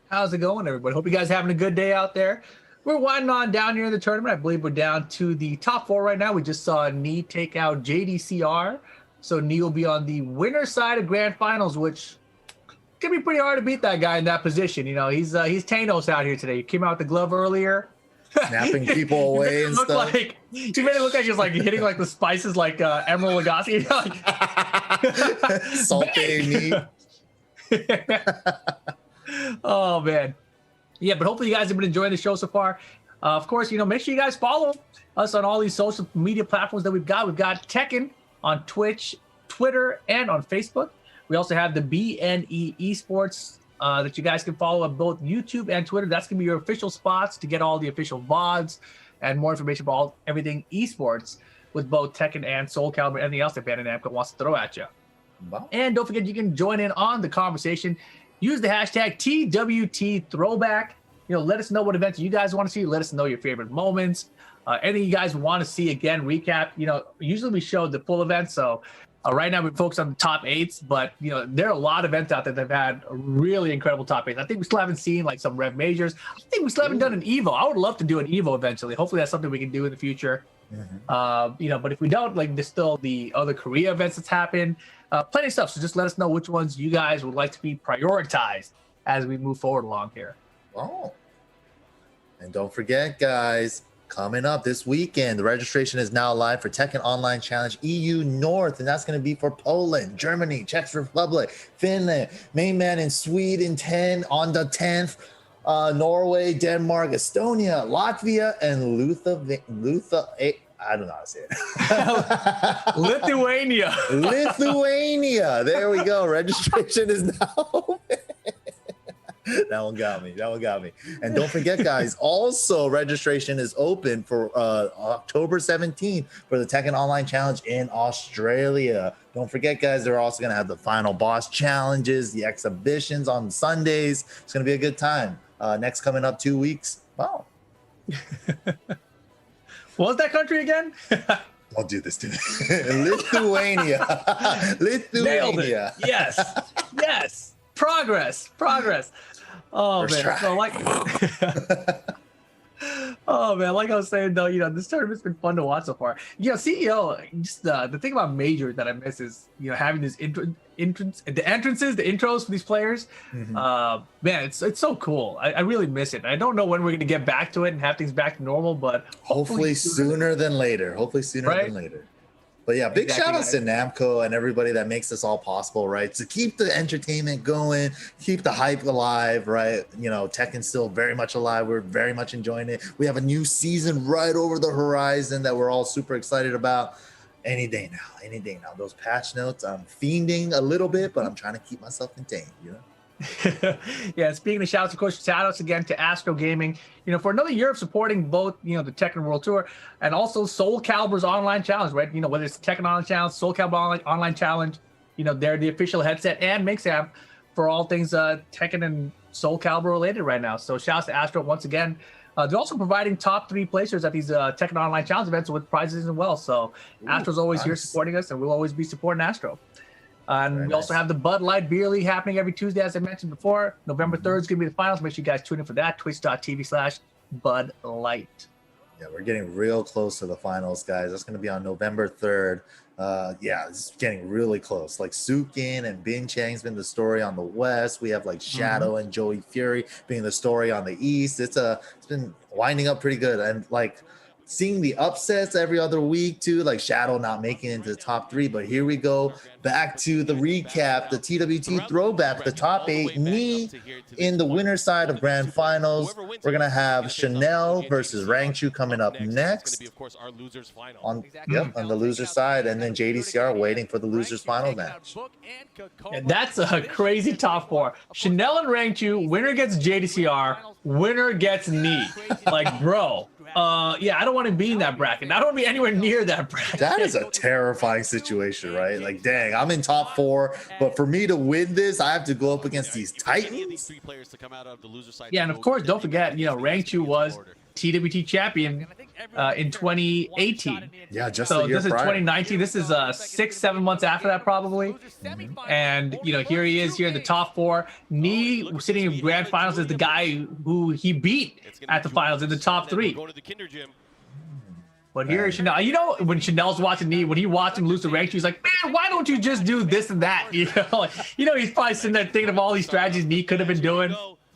How's it going, everybody? Hope you guys are having a good day out there. We're winding on down here in the tournament. I believe we're down to the top 4 right now. We just saw Nee take out JDCR. So Nee will be on the winner side of grand finals, which could be pretty hard to beat that guy in that position. You know, he's Thanos out here today. He came out with the glove earlier. Snapping people away and stuff. Like, he made it look like he was like hitting like the spices like Emerald Lagasse. Like, Saute Me. Oh, man. Yeah, but hopefully you guys have been enjoying the show so far. Of course, you know, make sure you guys follow us on all these social media platforms that we've got. We've got Tekken on Twitch, Twitter, and on Facebook. We also have the BNE Esports that you guys can follow on both YouTube and Twitter. That's going to be your official spots to get all the official VODs and more information about everything esports with both Tekken and Soul Calibur and anything else that Bandai Namco wants to throw at you. Wow. And don't forget, you can join in on the conversation. Use the hashtag TWT Throwback. You know, let us know what events you guys want to see. Let us know your favorite moments. Anything you guys want to see, again, recap. You know, usually we show the full event, so right now we focus on the top 8s, but you know there are a lot of events out there that have had really incredible top 8s. I think we still haven't seen like some Rev Majors. I think we still haven't done an Evo. I would love to do an Evo eventually. Hopefully that's something we can do in the future. You know, but if we don't, like, there's still the other Korea events that's happened. Plenty of stuff. So just let us know which ones you guys would like to be prioritized as we move forward along here. Oh, and don't forget, guys. Coming up this weekend, the registration is now live for Tekken Online Challenge EU North, and that's going to be for Poland, Germany, Czech Republic, Finland, mainland in Sweden 10 on the 10th, Norway, Denmark, Estonia, Latvia, and I don't know how to say it. Lithuania. Lithuania. There we go. Registration is now open. That one got me. And don't forget, guys, also registration is open for October 17th for the Tekken Online Challenge in Australia. Don't forget, guys, they're also going to have the final boss challenges, the exhibitions on Sundays. It's going to be a good time. Next coming up 2 weeks. Wow. What was that country again? Don't do this to me. Lithuania. Lithuania. Yes. Progress. Oh, First man. try. So, like, oh, man, like I was saying, though, you know, this tournament's been fun to watch so far. You know, CEO, just the thing about Major that I miss is, you know, having this the intros for these players. Man, it's so cool. I really miss it. I don't know when we're going to get back to it and have things back to normal, but hopefully sooner than later. But yeah, big shout outs to Namco and everybody that makes this all possible, right? To keep the entertainment going, keep the hype alive, right? You know, Tekken's still very much alive. We're very much enjoying it. We have a new season right over the horizon that we're all super excited about. Any day now. Those patch notes, I'm fiending a little bit, but I'm trying to keep myself contained, you know? Yeah, speaking of shouts, of course, shout outs again to Astro Gaming, you know, for another year of supporting both, you know, the Tekken World Tour and also Soul Calibur's online challenge, right? You know, whether it's the Tekken Online Challenge, Soul Calibur online challenge, you know, they're the official headset and mix app for all things Tekken and Soul Calibur related right now. So shouts to Astro once again. They're also providing top 3 placers at these Tekken Online Challenge events with prizes as well. So Astro's always here supporting us, and we'll always be supporting Astro. And we also have the Bud Light Beer League happening every Tuesday, as I mentioned before. November 3rd is going to be the finals. Make sure you guys tune in for that. Twitch.tv/Bud Light. Yeah, we're getting real close to the finals, guys. That's going to be on November 3rd. Yeah, it's getting really close. Like Sukin and Bin Chang's been the story on the West. We have like Shadow and Joey Fury being the story on the East. It's been winding up pretty good. And like seeing the upsets every other week too, like Shadow not making it into the top 3. But here we go back to the recap, the TWT throwback, the top 8. Me in the winner side of grand finals. We're gonna have Chanel versus Rangchu coming up next on the loser side, and then JDCR waiting for the losers final match. And that's a crazy top 4. Chanel and Rangchu, winner gets JDCR, winner gets Nee. Like, bro. Yeah, I don't want to be in that bracket. I don't want to be anywhere near that bracket. That is a terrifying situation, right? Like, dang, I'm in top 4, but for me to win this, I have to go up against these Titans. Yeah, and of course, don't forget, you know, Rangchu was TWT champion in 2018. Yeah, just So a year this is prior. 2019. This is 6-7 months after that probably. And you know, here he is here in the top 4. Knee sitting in grand finals is the guy who he beat at the finals in the top 3. Going to the Kinder Gym. But here is Chanel. You know, when Chanel's watching Knee, when he watched him lose to rank, he's like, man, why don't you just do this and that? You know, he's probably sitting there thinking of all these strategies Knee could have been doing.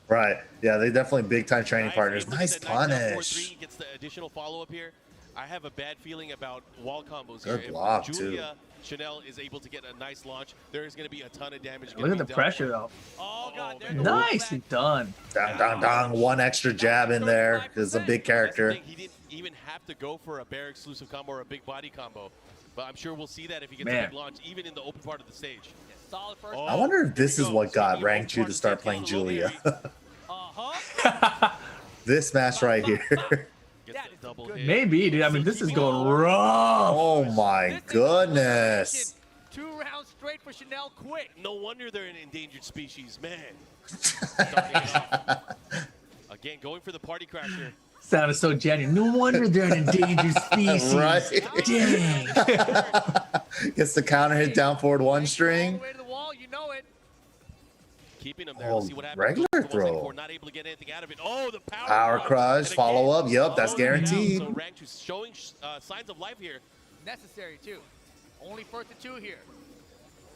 Right. Yeah, they definitely big time training partners. Look at Nice that 9-4-3, punish. Gets the additional follow-up here. I have a bad feeling about wall combos Good here. block, If too. Julia Chanel is able to get a nice launch, there is going to be a ton of damage. Look at the pressure, though. Oh, God. Nicely done. Dang, dang, dang. One extra jab in there. It's a big character. He didn't even have to go for a bear exclusive combo or a big body combo. But I'm sure we'll see that if he gets a big launch, even in the open part of the stage. Solid first. I wonder if this is what got Rangchu to start playing Julia. This match right here. Maybe, dude. I mean, this is going rough. Oh my goodness. 2 rounds straight for Chanel quick. No wonder they're an endangered species, man. Starting it off. Again, going for the party crasher. Sounded so genuine. No wonder they're an endangered species. Right. Dang. Gets the counter hit down forward 1 All string. the way to the wall, you know it. Keeping him there. Oh, Let's see what happens. regular Goes to the throw. 1-4, not able to get anything out of it. Oh, the Power crush, And follow again, up. Yep, that's slowing it down. guaranteed. So Rangchu's showing signs of life here. Necessary, too. Only first to 2 here.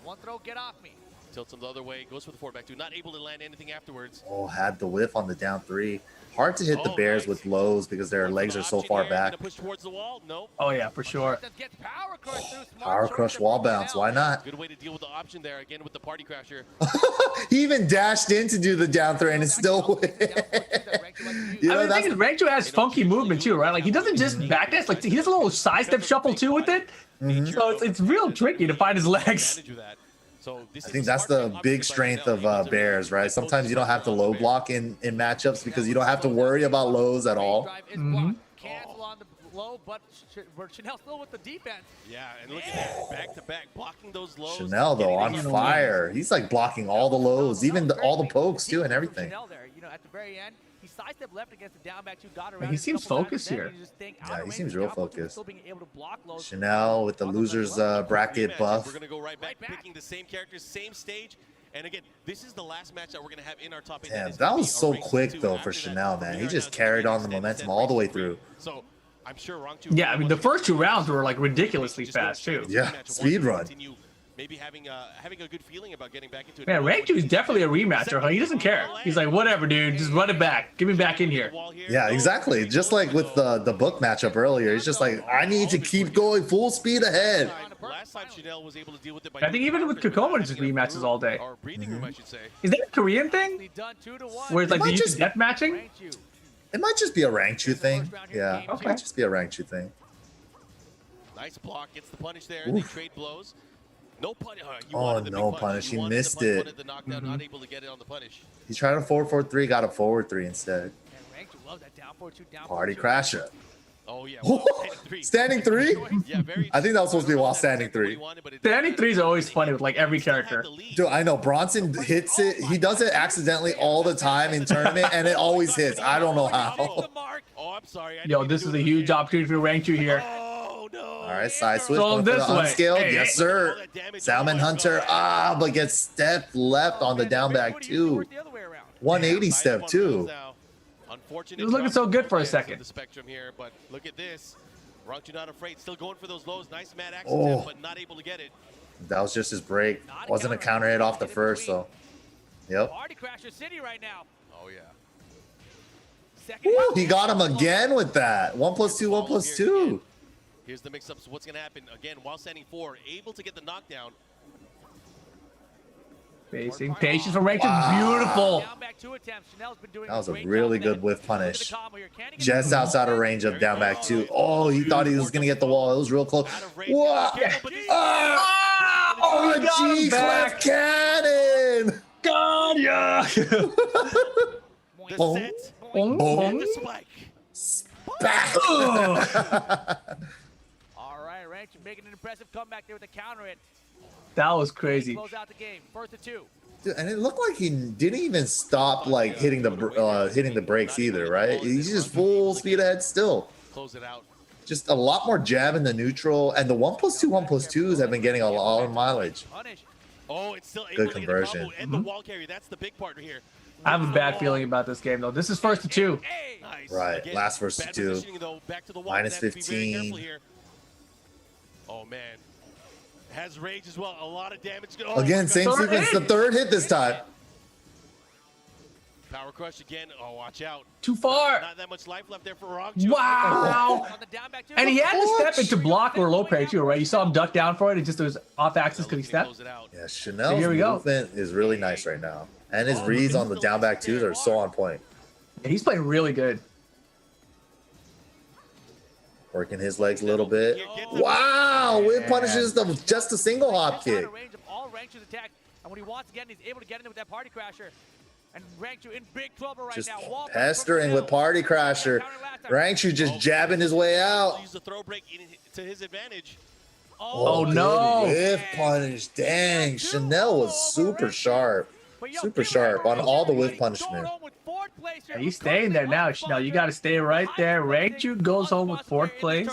1 throw, get off me. Tilts him the other way. Goes for the forward back 2. Not able to land anything afterwards. Oh, had the whiff on the down 3. Hard to hit the bears with lows because their legs are so far back. Push towards the wall. Nope. Oh, yeah, for sure. Gets power crush through. Smart Power choice crush there wall from bounce. Chanel. Why not? Good way to deal with the option there. Again with the party crasher. He even dashed in to do the down 3 and it still went. You know, I mean, the thing is, Rangchu has funky movement too, right? Like he doesn't just backdash, like he does a little side step shuffle too with it. So it's real tricky to find his legs. Advantage of that. So this I is think a that's smart the move, big obviously, by strength Chanel, of able to bears, right? get Sometimes you don't have to close low the block in matchups because you don't have to worry about lows at all. Drive is blocked. Cancel on the low, but Chanel still with the defense. Yeah, and look at that. Back to back, blocking those lows. Chanel though on Getting fire. He's like blocking all the lows, even all the pokes too, and everything. Chanel there, you know, at the very end, he sidestepped left against the down back 2, got around. He it a seems couple times, focused then here. you just think Yeah, out of he range, seems real down forward, focused. still being able to block lows. Chanel with the losers bracket Rematches. buff. We're gonna go right back, picking the same characters, same stage. And again, this is the last match that we're gonna have in our top 8. Damn, is that gonna was be a so race quick to though after for that. Chanel, man. He Right just now, carried on the extended momentum that all the way race to through. So I'm sure Rangchu. Yeah, I mean the first 2 rounds were like ridiculously fast too. Yeah, speed run. Maybe having a good feeling about getting back into it. Man, Rangchu is definitely a rematcher. Huh? He doesn't care. He's like, whatever, dude, just run it back. Get me back in here. Yeah, exactly. Just like with the book matchup earlier, he's just like, I need to keep going full speed ahead. Last time Chanel was able to deal with it by I think even with Kokoma, it's just rematches all day. or breathing room, I should say. Is that a Korean thing? Done 2 to 1. Where it's like It might the just- death matching? Rangchu. It might just be a Rangchu thing. Yeah, it Okay. might just be a Rangchu thing. Nice block, gets the punish there. They trade blows. No punish. You Oh, wanted the no big punish. He You wanted the missed punish, it. wanted the knockdown, not able to get it on the punish. He tried a 4-4-3, got a forward 3 instead. And Rangchu loves that down 4-2, down Party 4-2. crasher. Oh yeah, Standing 3? Yeah, very. I think that was supposed to be while standing 3. Standing 3s are always funny with like every character. Dude, I know Bronson hits it. He does it accidentally all the time in tournament, and it always hits. I don't know how. Oh, I'm sorry. I Yo, didn't this do is a it. huge opportunity for Rangchu here. Oh no. All right, side switch. Throw Going him for this the way. unscaled. Hey, Yes, hey. sir. Salmon Hunter. But gets step left on the down back What do you do? too. Work the other way around. 180 step too. Unfortunate. He was looking so good for a ends second. of The spectrum here, but look at this. Rangchu not afraid, still going for those lows. Nice mad axe Oh. attempt, but not able to get it. That was just his break. Wasn't a counter hit off the first, so. Yep. Party Crasher City right now. Oh yeah. Second. Ooh, he got him again with that. 1+2, 1+2. Here's the mix-up. So what's going to happen? Again, while standing 4, able to get the knockdown. Facing patience from Rangchu. Beautiful. Down back 2 attempts. Chanel's been doing That was a great really job good with whiff that. punish. Look at the combo here. Can he get Just the- outside of range of down back 2. Oh, he thought he was going to get the wall. It was real close. Out of range. What? Careful, but Oh, he got a him G back. Clef Cannon. God, yeah. The Boom. set Boom, and boom. the spike. Back. All right, Rangchu making an impressive comeback there with the counter hit. That was crazy. Close out the game. First to 2. Dude, and it looked like he didn't even stop like hitting the brakes either, right? He's just full speed ahead still. Close it out. Just a lot more jab in the neutral, and the 1+2, 1+2s have been getting a lot of mileage. Oh, it's still Good able to get a conversion. combo and the wall carry. That's the big part here. I have a bad feeling about this game though. This is first to 2. Nice. Right, Again, last versus bad 2. positioning, though. Back to the wall. Minus They have to be very 15. careful here. Oh man, has rage as well. A lot of damage. Oh, Again, same Third sequence. hit. The third hit this time. Power crush again. Oh, watch out. Too far. Not that much life left there for Rock. Wow. And he had to step into block or low parry too, right? You saw him duck down for it. It just was off axis because he stepped. Yeah, Chanel's here we go. movement is really nice right now, and his reads on the down back twos are so on point. Yeah, he's playing really good. Working his legs a little bit. Wow, whip punishes them just a single hop kick. And when he wants again, he's able to get in with that party crasher. And Rangchu in big trouble right Just now. Wall pestering with party crasher. Rangchu just jabbing his way out. Use the throw break to his advantage. Oh, good no. whiff punish. Dang, Chanel was super sharp. Super sharp on all the whiff punishment. Yeah, he's staying there now, Chanel. You got to stay right there. Rangchu goes home with 4th place.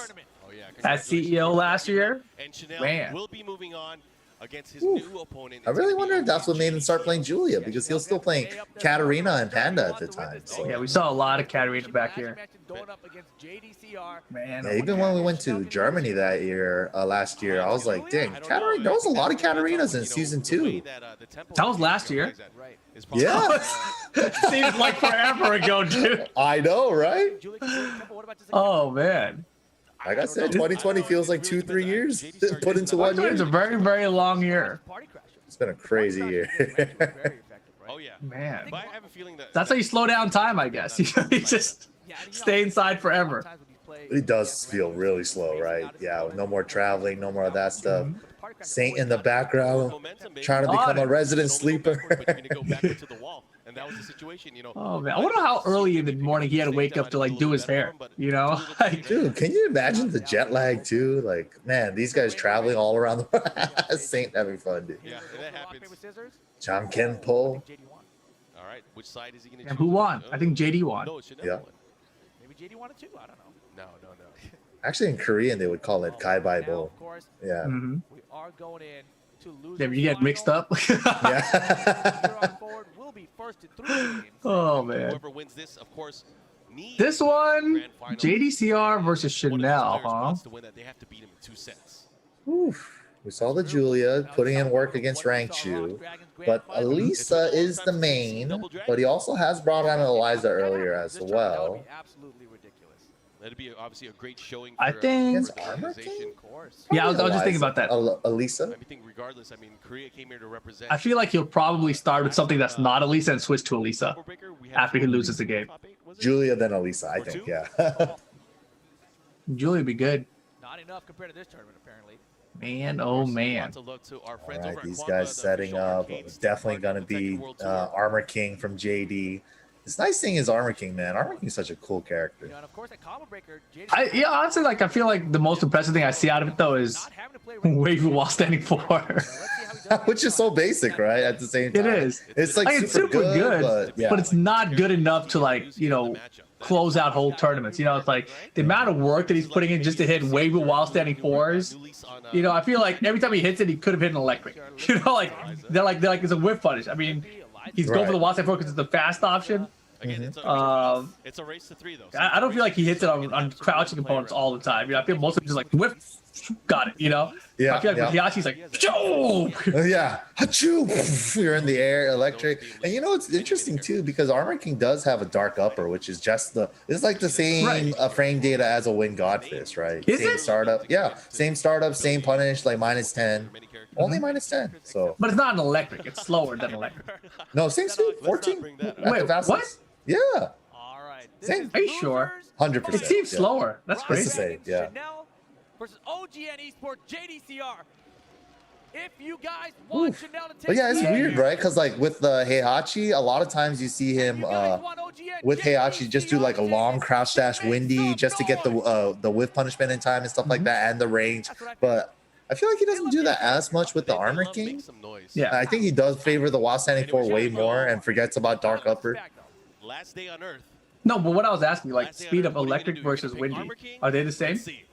Oh yeah, At CEO last year. And Chanel Man. will be moving on against his new opponent. I really wonder if that's what made him start playing Julia, because he was still playing Katarina and Panda at the time. So. Yeah, we saw a lot of Katarina back here. Man, Yeah, even when we went to Germany that year, last year, I was like, dang, Katarina, there was a lot of Katarinas in season 2. That was last year. Yeah. Seems like forever ago, dude. I know, right? Oh, man. Like I said, 2020 feels like 2-3 years put into 1 year. It's a very, very long year. It's been a crazy year. Oh yeah, Man. But I have a feeling that That's how you slow down time, I guess. You just stay inside forever. It does feel really slow, right? Yeah, no more traveling, no more of that stuff. Saint in the background, trying to become a resident sleeper. And that was the situation, you know. Oh man, I wonder how early in the morning he had to wake up to like do his hair. You know, like, Dude, can you imagine the jet lag too? Like, man, these guys traveling all around the world. Saint having fun, dude. Yeah, and that happens. John Kenpo. All right, which side is he going to choose? who won? I think JD won. No, Chanel Yeah. won. Maybe JD wanted to. I don't know. No. Actually, in Korean, they would call it Kai Bai Now, Bo. of course, Yeah. Mhm. we are going in to lose. Yeah, you get mixed up. Yeah. Will be first to 3 games. Oh man. Whoever wins this, of course, needs This the one, grand final. JDCR versus One of these Chanel, players huh? wants to win that, they have to beat him in 2 sets. Oof. We saw the Julia putting in work against Rangchu, but Elisa is the main, but he also has brought on Eliza earlier as well. Absolutely ridiculous. That'd be obviously a great showing. I for, think- Against for Armor organization. King? Of course. Yeah, I was just thinking about that. Elisa? I think regardless, I mean, Korea came here to represent. I feel like he'll probably start with something that's not Elisa and switch to Elisa after he loses the game. Julia, then Elisa, I think, yeah. Julia would be good. Not enough compared to this tournament, apparently. Man, oh man. To look to our All friends right, over at these Quamba, guys the setting official up. arcades Definitely partner going to of the be Tekken World Tour. Armor King from JD. This nice thing is Armor King, man. Armor King is such a cool character. You know, and of course, at Combo Breaker, Yeah, honestly, like I feel like the most impressive thing I see out of it though is not having to play wave while standing 4. Which is so basic, right? At the same time. It is. It's like, It's super good, but, yeah. but it's not good enough to like, you know, close out whole tournaments. You know, it's like the amount of work that he's putting in just to hit wave while standing 4s. You know, I feel like every time he hits it, he could have hit an electric. You know, like they're like it's a whip punish. I mean, he's going for the while standing 4 because it's the fast option. Again, it's a race to 3 though. I don't feel like he hits it on crouching components all the time. You know, I feel most of it is like whip, got it. You know. Yeah, I feel like yeah. with Hiachi's like, Joe. Yeah, Achoo! You're in the air, electric, and you know it's interesting too because Armor King does have a dark upper, which is just it's like the same Right. frame data as a Win Godfist, right? Is Same it? startup, yeah, same startup, same punish, like -10, only -10. So But it's not an electric. It's slower than electric. no, same speed, 14. bring that up. at the Wait, fastest. what? Yeah, All right. Same. Are you sure? 100%. It seems yeah. slower. That's It's crazy. the same, yeah. Chanel versus OGN Esports JDCR. If you guys want Chanel to take But yeah, it's the weird, lead, right? Because like with the Heihachi, a lot of times you see him you guys want OGN, with Heihachi just do like a long crouch dash windy just to get the whiff punishment in time and stuff like that and the range. But I feel like he doesn't do that as much with the Armor Make King. some noise. Yeah. I think he does favor the Wasp 94 way more and forgets about Dark Upper. Last day on Earth. No, but what I was asking, like Last day on speed Earth, of what are you gonna electric do? You're versus gonna pick windy, Armor King? are they the same? Let's see.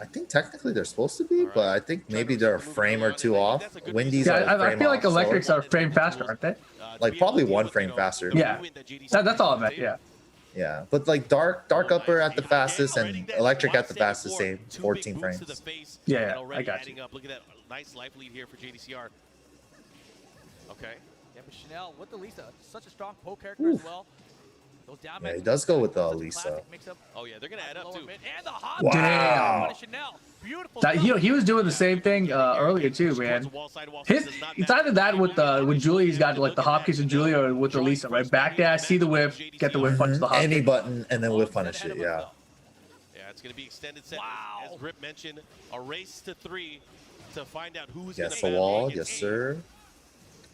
I think technically they're supposed to be, but I think maybe they're a frame or two off. Windy's Yeah, are a I frame feel like off, so- electrics are frame faster, aren't they? Like, probably one frame faster. Yeah. That's all I meant. Yeah. Yeah, but like dark upper at the fastest and electric at the fastest, same 14 frames. Yeah, I got you. Look at that nice life lead here for JDCR. Okay. Yeah, but Chanel with the Lisa, such a strong poke character as well. Those down Yeah, he matches, does go with the such a Lisa. classic mix-up. Oh yeah, they're gonna add up Lower too. mid, and the hop Wow. Damn. on Chanel. Beautiful. That he was doing the same thing earlier too, man. It's either that with Julia, he's got like the hop kicks with Julia, or with the Lisa, right? Backdash, see the whip, get the whip punch, the hop Any kick. button and then whip punish it. Yeah. Yeah, it's gonna be extended set. Wow. As Rip mentioned, a race to 3 to find out who's Yes, gonna the wall. battle Yes, against sir.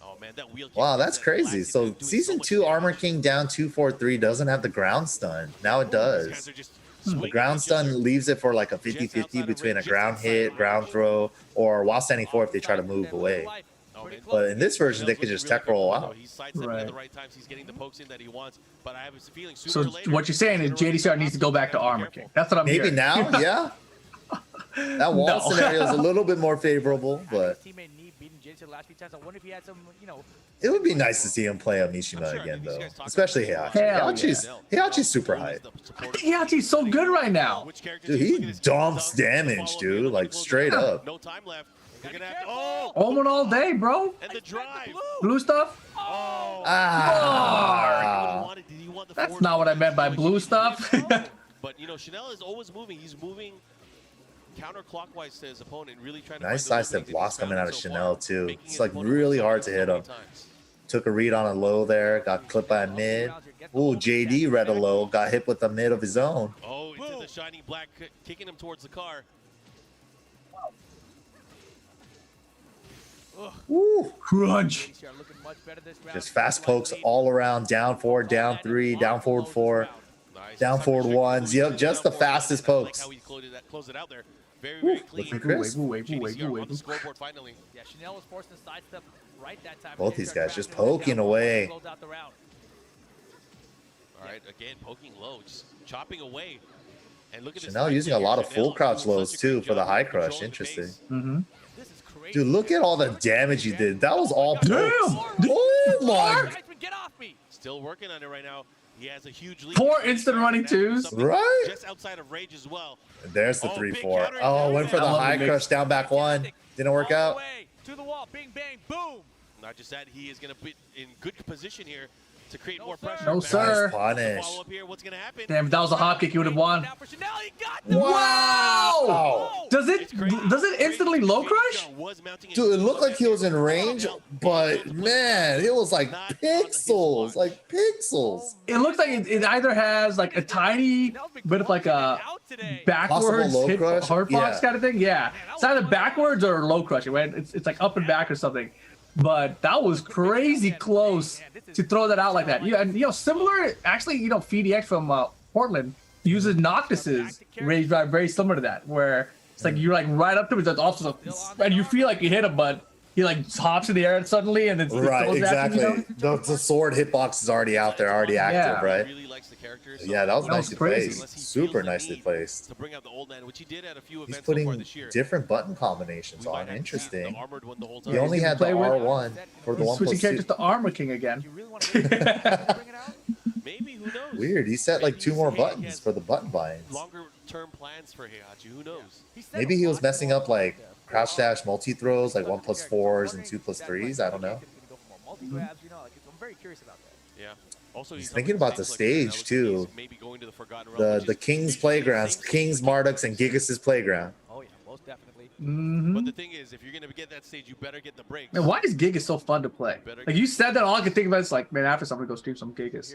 Oh man, that wheel kick Wow, that's that crazy. lasted So doing season much 2 damage. Armor King down 2-4-3 doesn't have the ground stun. Now it These guys does. are just The swinging ground each other. stun leaves it for like a 50-50 between a ground hit, ground throw, or Wasp 94 if they try to move away. Oh, man. But in this version, they could just tech roll out. He's sidestepping Right. at the right times. He's getting the pokes in that he wants. But I have a feeling So sooner or later, what you're saying is JDCR needs to go back to Armor King. That's what I'm Maybe hearing. now, yeah. That wall No. scenario is a little bit more favorable, but His teammate Neeb beating Jason the last few times. I wonder if he had some, it would be nice to see him play on Mishima again, though. Especially Heihachi. Hell Heihachi's super hype. Heihachi's so good right now. Dude, he dumps damage, dude. Like, straight up. No time left. They're gonna have to, oh, Omen all day, bro. and the drive. Blue stuff? Oh, Ah. Did he want the That's forward not what I meant by push? blue stuff. But you know, Chanel is always moving. He's moving counterclockwise to his opponent, really trying to Nice find those sidestep openings blocks he's coming found out of so Chanel, far, too. making It's his like opponent really miss hard to hit so him. many times. Took a read on a low there, got clipped by a mid. Ooh, JD read a low, got hit with a mid of his own. Oh, into the shining black, kicking him towards the car. Woo. Crunch. JDCR looking much better this round. Just fast pokes all around, down 4, down 3, down forward 4. Nice. Down forward ones. Yep, just the fastest pokes. Like how he closed it out there. Very, very clean. Looking crisp. JDCR on the scoreboard finally. Yeah, Chanel was forced to sidestep right that time. Both these guys just JDCR poking away. closed out the round. All right, again, poking low, just chopping away. And look at this Chanel fight using a here. lot of Chanel full crouch doing lows such a too great for the job high of crush. controlling the Interesting. pace. Mm-hmm. This is crazy. Dude, look at all the damage he did. That was all pokes. Damn. Oh my. Heisman, get off me. Still working on it right now. He has a huge lead. 4 instant running twos. Something Right? Just outside of rage as well. There's the Oh, 3-4. big Oh, went for the I love the high mix. crush down back 1. Didn't work All out. the way to the wall. Bing, bang, boom. Not just that, he is going to be in good position here to create No, more sir. pressure. No, Back sir. Nice punish. Follow up here. What's going to happen? Damn, if that was a hop kick, you would have won. Now for Chanel, he got the Wow. Does It's crazy. it instantly low crush? Was mounting a Dude, it looked like he was in range, but man, it was like pixels. Like pixels. It looks like it either has like a tiny bit of like a backwards Possible low hit crush? hard box Yeah. kind of thing. Yeah, it's either backwards or low crush. Right? It's like up and back or something. But that was crazy close to throw that out like that. Yeah, and similar. Actually, FDX from Portland uses Noctis's rage drive very similar to that, where it's like you're like right up to him, and you feel like you hit him, but he like hops in the air suddenly, and then Right, goes after you, exactly. The sword hitbox is already out there, already active, Yeah. right? Really likes the character, so Yeah, that was That was nicely crazy. placed. Super nicely placed. to bring out the old man, which he did at a few He's events so far putting this year. different button combinations We might on. have Interesting. the armored one the whole He time. only He's had the gonna play with- R1 for the He's 1+2. switching characters to Armor King again. You really want to bring it out? Maybe, who knows? Weird. He set like Maybe 2 more he buttons has for the button binds. Longer term plans for Heihachi, who knows? Maybe he was messing up like crouch dash multi throws, like 1+4s and 2+3s. I don't know. I'm very curious about that. Yeah. Also, He's he's thinking about the stage, too. Maybe going to the Forgotten Realm, which The is King's usually Playgrounds, the thing. King's Marduk's and Gigas' Playground. Oh yeah, most definitely. Mm-hmm. But the thing is, if you're going to get that stage, you better get the breaks. Man, why is Gigas so fun to play? Like you said that, all I could think about is like, man, after somebody go stream some Gigas.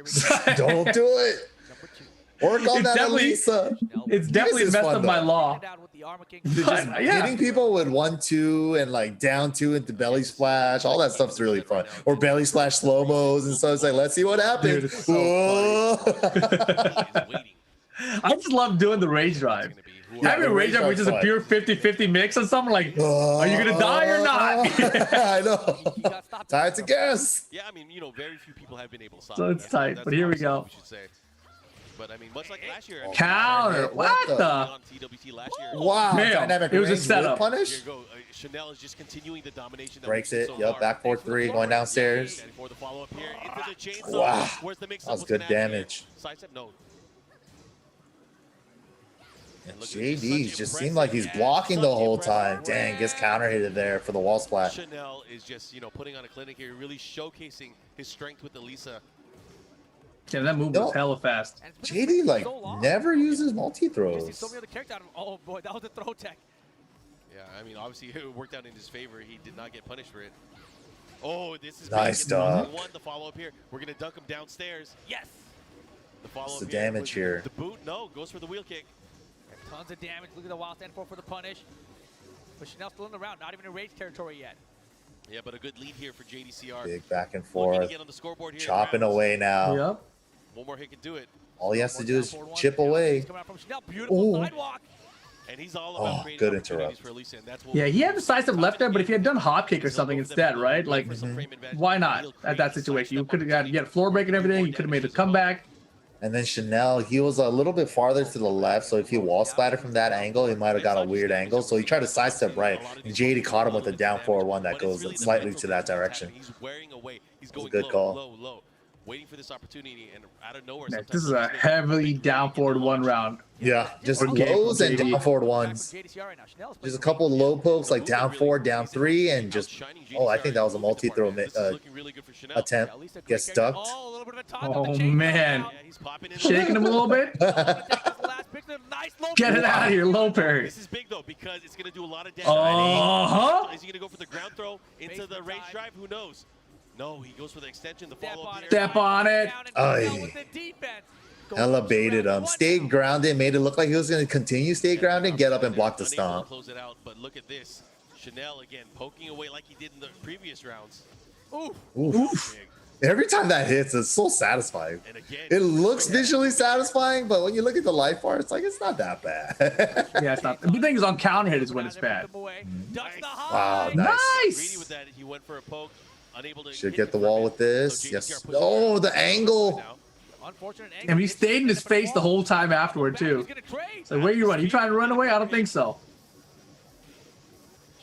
Don't do it. Number 2. Work on It's that, definitely- Elisa. It's definitely is messed fun, up my though. law. Down with the Armor King. Just Yeah. hitting people with 1-2 and like down 2 into belly splash, all that stuff's really fun. Or belly splash slow mos and stuff. It's like, let's see what happens. Dude, it's so Whoa. He is waiting. I just love doing the rage drive. It's gonna be Yeah, Having the a rage drive, drive which is a fun. pure 50-50 mix on something like, are you gonna die or not? I know. Time to guess. Yeah, I mean, you know, very few people have been able to stop So him. it's tight, That's but here we obviously go. what we should say. But I mean, much like last year, I mean, Counter. What the? on TWT last year. Wow, Damn, dynamic it was a range with setup. punish. Here you go. Chanel is just continuing the domination. That Breaks we've it. seen so Yep, far. back 4-3, going downstairs. And for the follow-up here, into the chainsaw. Wow, Where's the mix-up? that was What's good gonna happen here? damage. Sidestep? No. And look at JD such just seemed like he's impressive- blocking the such whole impressive time. work. Dang, gets counter hit there for the wall splat. Chanel is just, you know, putting on a clinic here, really showcasing his strength with Elisa. Yeah, that move was hella fast. And it's been JD like so long. never uses You multi just see throws. so many other characters out of Oh boy, that was a throw tech. Yeah, I mean, obviously it worked out in his favor. He did not get punished for it. Oh, this is Nice big. It's dunk. 1-1, the follow-up here. We're going to dunk him downstairs. Yes. The follow-up the here damage was here? The boot, no, goes for the wheel kick. And tons of damage. Look at the wild stand for the punish. But Chanel's still in the round, not even in rage territory yet. Yeah, but a good lead here for JDCR. Big back and Looking to forth, get on the scoreboard here in chopping rounds. away now. Yep. One more hit can do it. All he has to do is Forward one. chip away. Coming out from Chanel. Beautiful Ooh. sidewalk. And he's all about Oh, creating good opportunities interrupt. for Elisa, and that's what Yeah, we he had the sidestep top left of there, the but if he had game. done hop kick or He'll something go for instead, the right? middle, Like, go for some frame advantage. why not? He'll At that create situation, you sidestep could have got opportunity. you had floor break and everything. More You could have made damage the as well. comeback. And then Chanel, he was a little bit farther to the left, so if he wall splattered from that angle, he might have got a weird angle. So he tried to sidestep right, and JD caught him with a down forward one that But it's goes really the slightly mental to that game that's direction. happening. He's wearing away. He's a going good low, call. low, low, waiting for this opportunity, and out of nowhere. Man, sometimes this is he a just makes heavily big down break forward in the one launch. round. Yeah, just Okay, lows and JD. down forward ones. JDCR right now. Chanel's Just a playing couple of great low game. pokes, like down four, down three, and just Outshining oh, I JDCR think that was a in the movement multi-throw department. This is looking really good for Chanel. attempt. Yeah, Lisa, Gets great character. ducked. Oh, a little bit of a taunt Oh, on the chain man. now. Yeah, he's popping in. Shaking him a little bit. Nice low Get it blow. out of here, low parry. This is big though because it's going to do a lot of damage. Uh-huh. Is he going to go for the ground throw into the range drive? Who knows? No, he goes for the extension, the Step follow-up on here. it. Step on it. Down and Aye. Chanel with the defense. Goes Elevated for him, one stayed now. grounded, made it look like he was going to continue stay Yeah, grounded, get up and block the unable to stomp. Close it out, but look at this. Chanel again poking away like he did in the previous rounds. Ooh. Oof. Big. Every time that hits, it's so satisfying. And again, It looks visually satisfying, but when you look at the life bar, it's like it's not that bad. Yeah, it's not. The thing is on counter hit is when it's bad. Ducks the Nice. high. Wow, nice. greedy with that. He went for a poke, unable to Should hit get the it wall from with it. this. So Yes. JDCR pushing Oh, back. the angle. Now. Unfortunate angle. And he stayed in his face the whole time afterward too. So where you run? You trying to run away? I don't think so.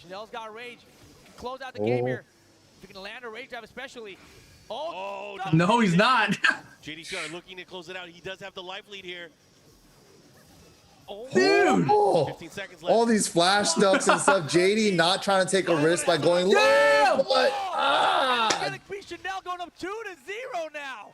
Chanel's got rage. Can close out the game Oh. here. If he can land a rage drive, especially. Oh, duck. No, he's not. JDCR looking to close it out. He does have the life lead here. Oh, Dude. Oh, 15 seconds left. all these flash ducks and stuff. JD not trying to take a risk by going low. Damn. But, It's gonna be Chanel going up 2-0 now.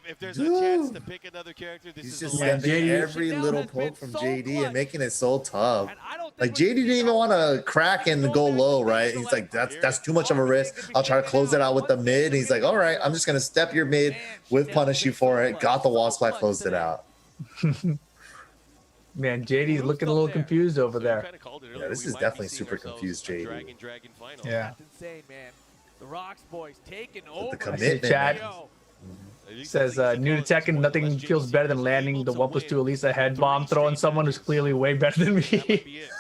If there's a chance to pick another character, this he's is just the one. sending JD every Chanel little has been poke from so JD clutch. and making it so tough. And I don't think Like we're JD didn't even want to crack and go low, right? He's like, that's too much of a risk. I'll try to close it out with the mid. And he's like, all right, I'm just gonna step your mid with punish you for it. Got the wall splat, closed it out. Man, JD's looking a little confused over there. Kinda called it Yeah, earlier. this We is might be definitely seeing super ourselves confused a JD. Dragon final. Yeah. That's insane, man. The Rocks boys taking over. commitment, Chad. Yo. Says new to Tekken, nothing feels better than landing the 1+2 Elisa head bomb, throwing someone who's clearly way better than That might me. be it.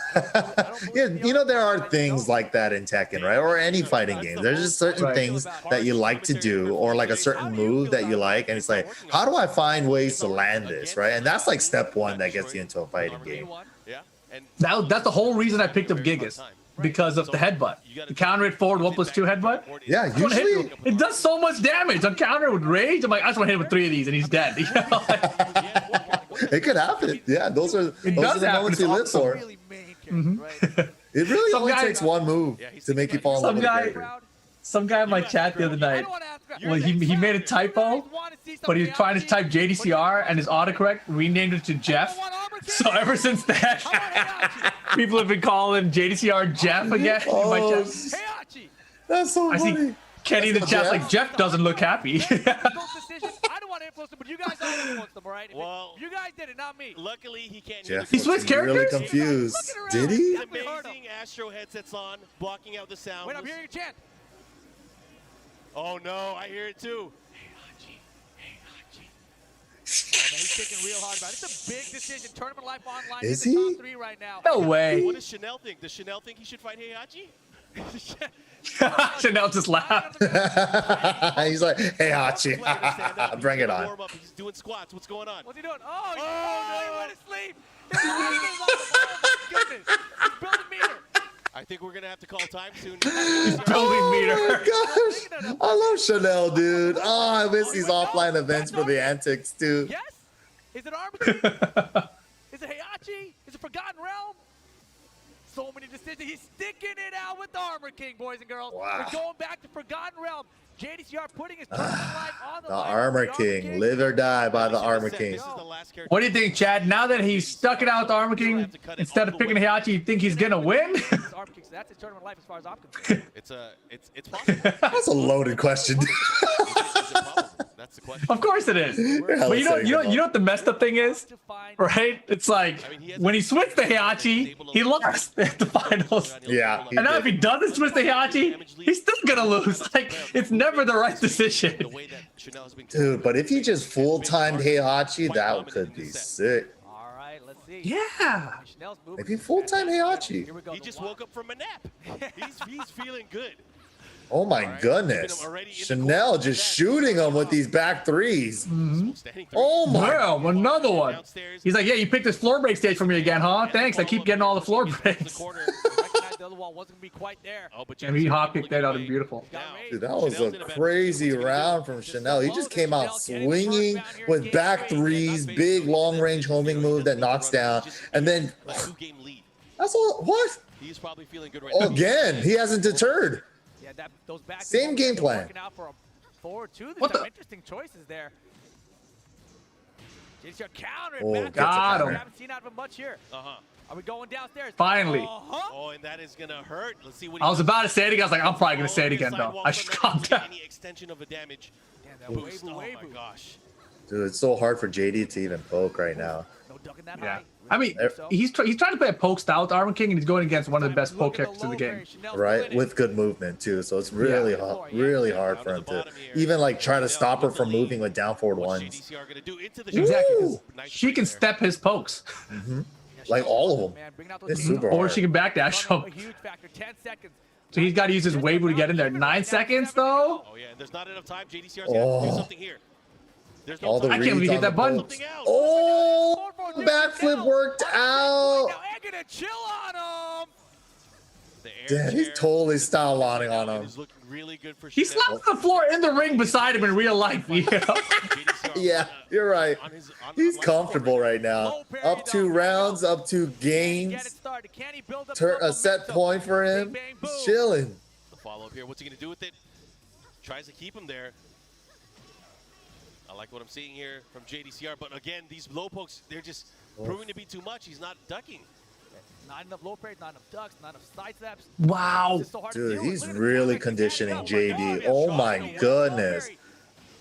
Yeah, you know there are things like that in Tekken, right? Or any fighting game. There's just certain Right. things that you like to do, or like a certain move that you like, and it's like, how do I find ways to land this, right? And that's like step one that gets you into a fighting game. Yeah. And That's the whole reason I picked up Gigas, because of the headbutt. The counter hit forward 1+2 headbutt. Yeah, I wanna hit usually him. It does so much damage on counter with rage. I'm like, I just want to hit him with 3 of these and he's dead. You know, like, it could happen. Yeah, those are does the happen. moments It's we live awesome. for. Really main character, right? It really Some only guy- takes one move to make you fall in love Some with a guy- character. some guy in my chat the other I night, don't wanna ask well, he made a typo, but he was trying to type JDCR and his autocorrect renamed it to Jeff. So ever since that, people have been calling JDCR Jeff again. in my Oh, chat. Heihachi. that's so I funny. see Kenny in the That's chat's Jeff? like, Jeff doesn't look happy. Those decisions, I don't want to influence them, but you guys all influence them, all right? Well- You guys did it, not me. luckily, he can't Jeff He hear the switched looks really characters? confused. Did he? These amazing Astro headsets on, blocking out the sound. Wait, I'm hearing a chant. Oh no, I hear it too. Heihachi. thinking real hard about it. It's a big decision. Tournament life online Is in the he? top 3 right now. No way. What does Chanel think? Does Chanel think he should fight Heihachi? Chanel just laughed. He's like, hey, Hachi, bring it on. He's doing squats. What's going on? What's he doing? Oh, no, he went to sleep. Oh, my goodness. He's building meter. I think we're going to have to call time soon. Building Oh meter. my gosh, I love Chanel, dude. Oh, I miss these offline events for the antics, too. Yes? Is it Armageddon? Is it Heihachi? Is it Forgotten Realm? So many decisions. He's sticking it out with the Armor King, boys and girls. Wow. We're going back to Forgotten Realm. JDCR putting his tournament life on the The line. Armor King, live or die by the Armor King. This is the last character. What do you think, Chad? Now that he's stuck it out with the Armor King, instead of picking Heihachi, you think he's gonna win? This is Armor King, so that's his tournament life as far as I'm concerned. It's possible. That's a loaded question. Is it possible? That's the question. Of course it is. hella But you know saying what the messed up thing is, right? It's like when he switched to Heihachi, he lost at the finals. Yeah, he And now did. if he doesn't switch to Heihachi, he's still gonna lose. Like it's never the right decision. The way that Chanel has been Dude, but if he just full-timed Heihachi, that could be sick. All right, let's see. Yeah. Chanel's moving. If he full-time Heihachi. Here we go. He just woke up from a nap. He's feeling good. Oh my goodness. Chanel just shooting him with these back threes. Standing three. Oh my. Wow, another one. He's like, yeah, you picked this floor break stage for me again, huh? Thanks. I keep getting all the floor breaks. Recognized the other wall wasn't gonna be quite there. Oh, but And he hop kicked that out and beautiful. Dude, that was a crazy round from Chanel. He just came out swinging with back threes, big long-range homing move that knocks down, and then A 2-game lead. that's all. What? He's probably feeling good right now. Again, he hasn't deterred. Yeah, those back Same game plan. Working out for a 4-2 this What time. the- Interesting choices there. JDCR counter Oh, back. gets a counter. We haven't seen out of him much here. Uh-huh. Are we going downstairs? Finally. Uh-huh. Oh, and that is gonna hurt. Let's see what I was about to say it again. I was like, I'm probably gonna say it again though. I should calm down. Any extension of a damage Damn, that boost. wavy, Oh my wavy. gosh. Dude, it's so hard for JD to even poke right now. No ducking that Yeah. high. I mean, So, he's trying to play a poke style with Armor King, and he's going against one of the best look poke at kickers in the low game. range. Chanel's Right, winning. with good movement too. So it's really really hard for him to even like try to stop her from moving with down forward What's ones. JDCR gonna do into the Exactly. 'cause Nice she break can there. step his pokes, Yeah, Like Chanel's all of winning, them. man. Bringing out those It's changes. super or hard. she can backdash Running him. a huge factor. 10 seconds. So he's got to use his Weibo to get in there. 9 seconds though. Oh yeah, and there's not enough time. JDCR's gonna have to do Oh. something here. There's no All the time. I can't believe reads he on hit the that button. bolts. Something out. Oh, backflip worked out. Now Egg gonna chill on him. The air Damn, he's chair. totally style lining on It him. is looking really good for He Chanel. slapped the floor in the ring beside him in real life. You know? JDCR Yeah, you're right. He's life comfortable support right now. Up 2 rounds, up 2 Get it games. started. Can he build up A enough set momentum? point for him. Bang, bang, He's boom. chilling. The follow-up here. What's he gonna do with it? Tries to keep him there. I like what I'm seeing here from JDCR, but again, these low pokes, they're just proving to be too much. He's not ducking. Not enough low parries, not enough ducks, not enough side steps. Wow. It's so hard to Dude, deal with. he's Look at the really traffic. conditioning Oh my JD. God. Oh my goodness.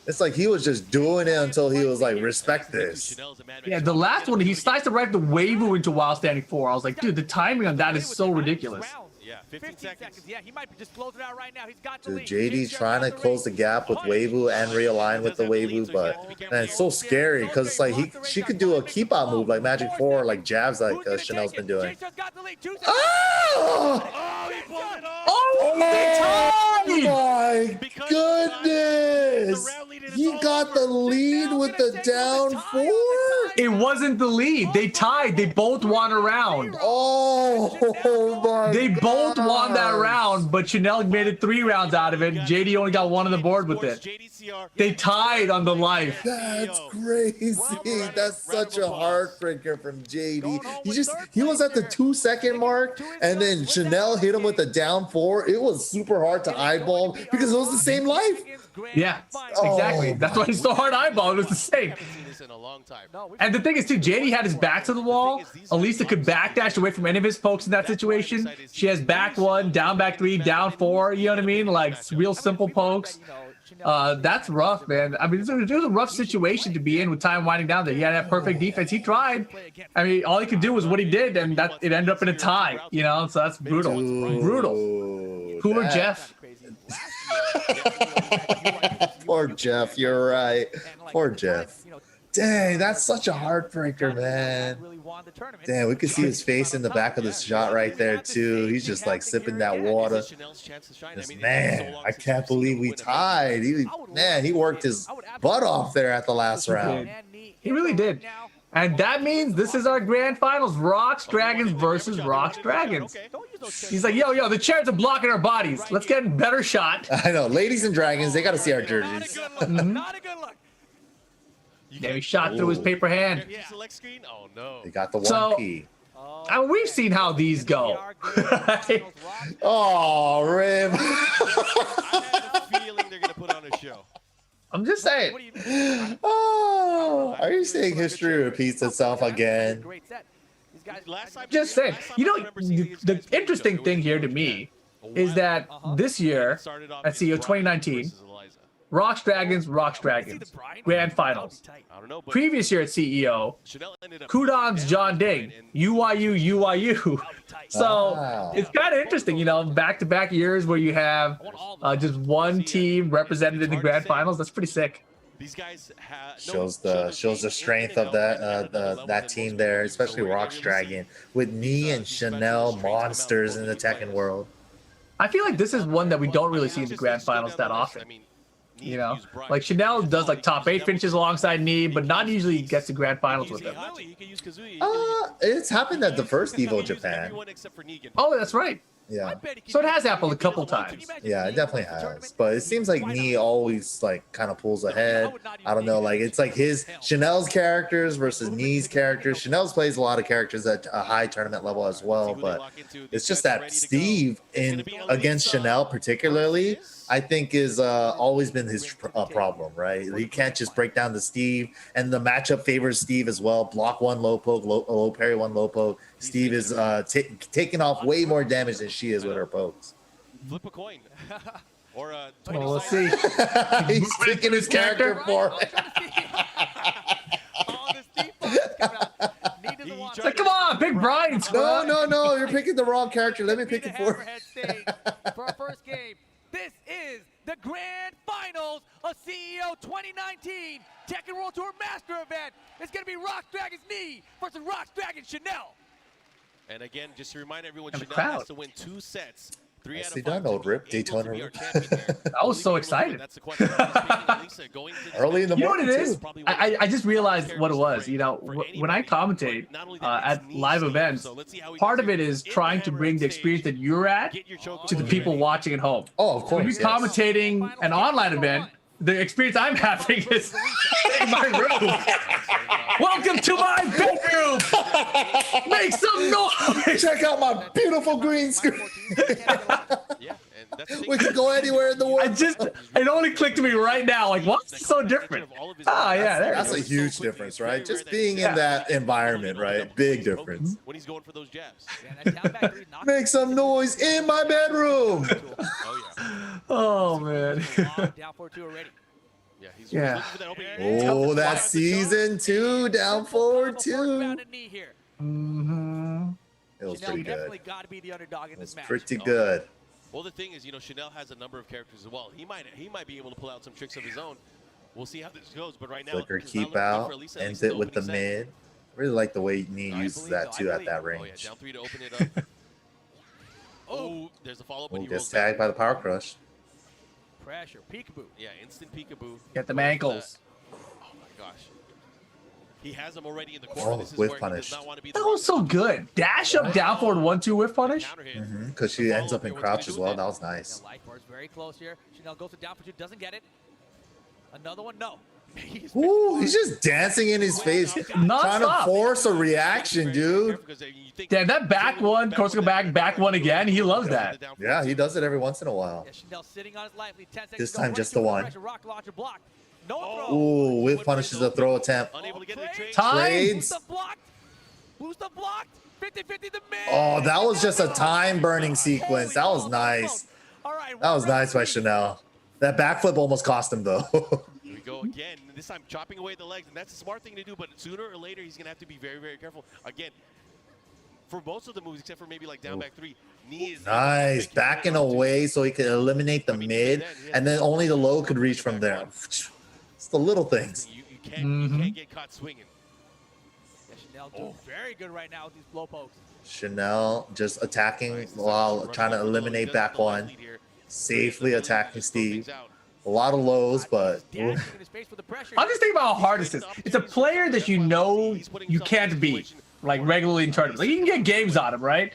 It's like he was just doing it until he was like, respect this. Chanel's a man Yeah, the last one, he sliced it right the Weibo into while standing 4. I was like, dude, the timing on that is so ridiculous. Yeah, 15 seconds. Yeah, he might be just closing it out right now. He's got the Dude, lead. JD's JDCR trying to got the close the lead. gap with Weibo and realign with the Weibo, but man, it's so scary because it's like she could do a keep out move like Magic 4 or like jabs like Who's gonna Chanel's take been it? doing. JDCR's got the lead. 2 seconds. Oh! Oh, he pulled it off! Oh, they tied! My Because goodness! the round lead and it's He all got the over. lead with the down 4? It wasn't the lead. They tied. They both won a round. Oh my They both won that gosh. round, but Chanel made it 3 rounds out of it. JD only got 1 on the board with it. JDCR. They tied on the life. That's crazy. That's such a heartbreaker from JD. He was at the 2-second mark, and then Chanel hit him with a down 4. It was super hard to eyeball because it was the same life. Yeah, Oh, exactly. That's why it's so hard to eyeball. It was the same. Haven't seen this in a long time. And the thing is, too, JD had his back to the wall. Elisa could backdash away from any of his pokes in that situation. She has back 1, down back 3, down 4. You know what I mean? Like real simple pokes. That's rough, man. I mean, it was a rough situation to be in with time winding down there. He had that perfect defense. He tried. I mean, all he could do was what he did, and that it ended up in a tie. You know, so that's brutal. Brutal. Ooh, Cooler that- Jeff. Poor Jeff. You're right. Poor Jeff. Dang, that's such a heartbreaker, man. Damn, we could see his face in the back of the shot right there too. He's just like sipping that water. Man, I can't believe we tied. Man, he worked his butt off there at the last round. He really did. And that means this is our grand finals. Rocks Dragons versus Rocks Dragons. He's like, yo, the chairs are blocking our bodies. Let's get a better shot. I know, ladies and dragons, they got to see our jerseys. Not a good look. Yeah, he shot through his paper hand. Select screen? Oh no. They got the 1P. I mean, we've seen how these go. Oh, Rip. I have a feeling they're gonna put on a show. I'm just saying. Oh, are you saying history repeats itself again? Just saying. You know, the interesting thing here to me is that this year at CEO 2019, Rocks Dragons, Grand Finals. Previous year at CEO, Kudon's John Ding, UYU. So it's kind of interesting, you know, back-to-back years where you have just one team represented in the Grand Finals. That's pretty sick. These guys shows the strength of that team there, especially Rocks Dragon with Knee and Chanel monsters in the Tekken world. I feel like this is one that we don't really see in the Grand Finals that often. You know, like Chanel does like top 8 finishes alongside Knee, but not usually gets to Grand Finals with him. It's happened at the first Evo Japan. Oh, that's right. Yeah. So it has happened a couple times. Yeah, it definitely has. But it seems like Knee always like kind of pulls ahead. I don't know, like it's like his Chanel's characters versus Knee's characters. Chanel's plays a lot of characters at a high tournament level as well, but it's just that Steve against Chanel particularly, I think is always been his problem, right? He can't just break down to Steve, and the matchup favors Steve as well. Block one low poke, low parry one low poke. Steve is taking off way more damage than she is with her pokes. Flip a coin. Or well, let's see. He's picking his character for it. Like, come on, pick Brian. No, you're picking the wrong character. Let me pick it for for our first game. This is the Grand Finals of CEO 2019 Tekken World Tour Master Event. It's going to be Rocks Dragons Knee versus Rocks Dragons Chanel. And again, just to remind everyone, And Chanel has to win 2 sets. 3 out of 5. Done, old Rip. Daytona Rip. I was so excited. That's the question. Early in the You know what morning, it is? I just realized what it was. You know, when I commentate at live events, part of it is trying to bring the experience that you're at to the people watching at home. Oh, of course. When you're commentating an online event, the experience I'm having is in my room. Welcome to my bedroom. Make some noise. Check out my beautiful green screen. We can go anywhere in the world. It only clicked to me right now. Like, what's so different? Yeah, that's a huge difference, right? Just being in that environment, right? Big difference. When he's going for those jabs. Make some noise in my bedroom. Oh man. Yeah. Oh, that's season 2, down 4-2. It was pretty good. It was pretty good. Well, the thing is, you know, Chanel has a number of characters as well. He might be able to pull out some tricks of his own. We'll see how this goes. But right now, Flicker keep out, ends it with the mid. Really like the way Knee uses that too at that range. Down 3 to open it up. Oh, there's a follow-up. He gets tagged by the power crush. Pressure, peekaboo. Yeah, instant peekaboo. Get them ankles. Oh my gosh. He has them already in the corner. This is whiff where punish. He does not want to be That was so good. Dash up, down forward, 1-2 whiff punish. Because she ends up in crouch as well. That was nice. Very close here. Chanel goes to down for 2, doesn't get it. Another one, no. Ooh, he's just dancing in his face, trying to force a reaction, dude. Damn, that back one, Corsica back one again. He loves that. Yeah, he does it every once in a while. This time, just the one. Ooh, whiff punishes a throw attempt. Trades. Oh, that was just a time burning sequence. That was nice. That was nice by Chanel. That backflip almost cost him though. Here we go again. This time chopping away the legs, and that's a smart thing to do. But sooner or later, he's gonna have to be very, very careful. Again, for most of the moves, except for maybe like down back 3, Knee is nice backing away so he could eliminate the mid, and then only the low could reach from there. It's the little things. You can't get caught swinging. Yeah, Chanel doing very good right now with these blow pokes. Chanel just attacking while trying to eliminate back one. Safely attacking Steve. A lot of lows, but I'm just thinking about how hard this is. It's a player that you know you can't beat, like regularly in tournaments. Like you can get games on him, right?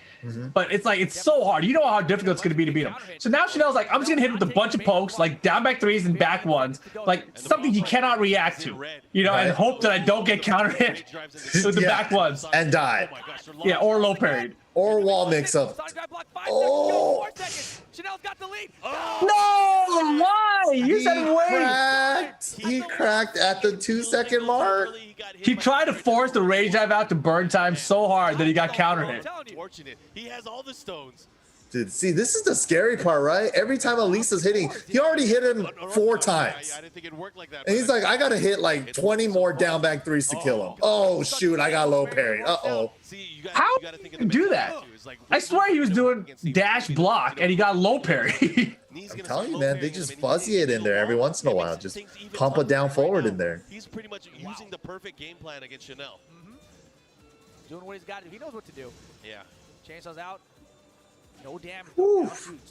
But it's like it's so hard. You know how difficult it's going to be to beat him. So now Chanel's like, I'm just going to hit him with a bunch of pokes, like down back threes and back ones, like something he cannot react to, you know, and hope that I don't get counter hit with the back ones and die. Yeah, or low parried. Or wall mix up. Oh! Chanel's got the lead. No! Why? You said wait. He cracked at the 2-second mark. He tried to force the rage dive out to burn time so hard that he got counter hit. Fortunate. He has all the stones. Dude, see, this is the scary part, right? Every time Elisa's hitting, he already hit him 4 times. I didn't think it'd work like that. And he's like, I got to hit like 20 more down back threes to kill him. Oh, shoot, I got low parry. Uh-oh. How did he do that? I swear he was doing dash block and he got low parry. I'm telling you, man, they just fuzzy it in there every once in a while. Just pump it down forward in there. He's pretty much using the perfect game plan against Chanel. Doing what he's got to do. He knows what to do. Yeah. Chainsaw's out. No damage.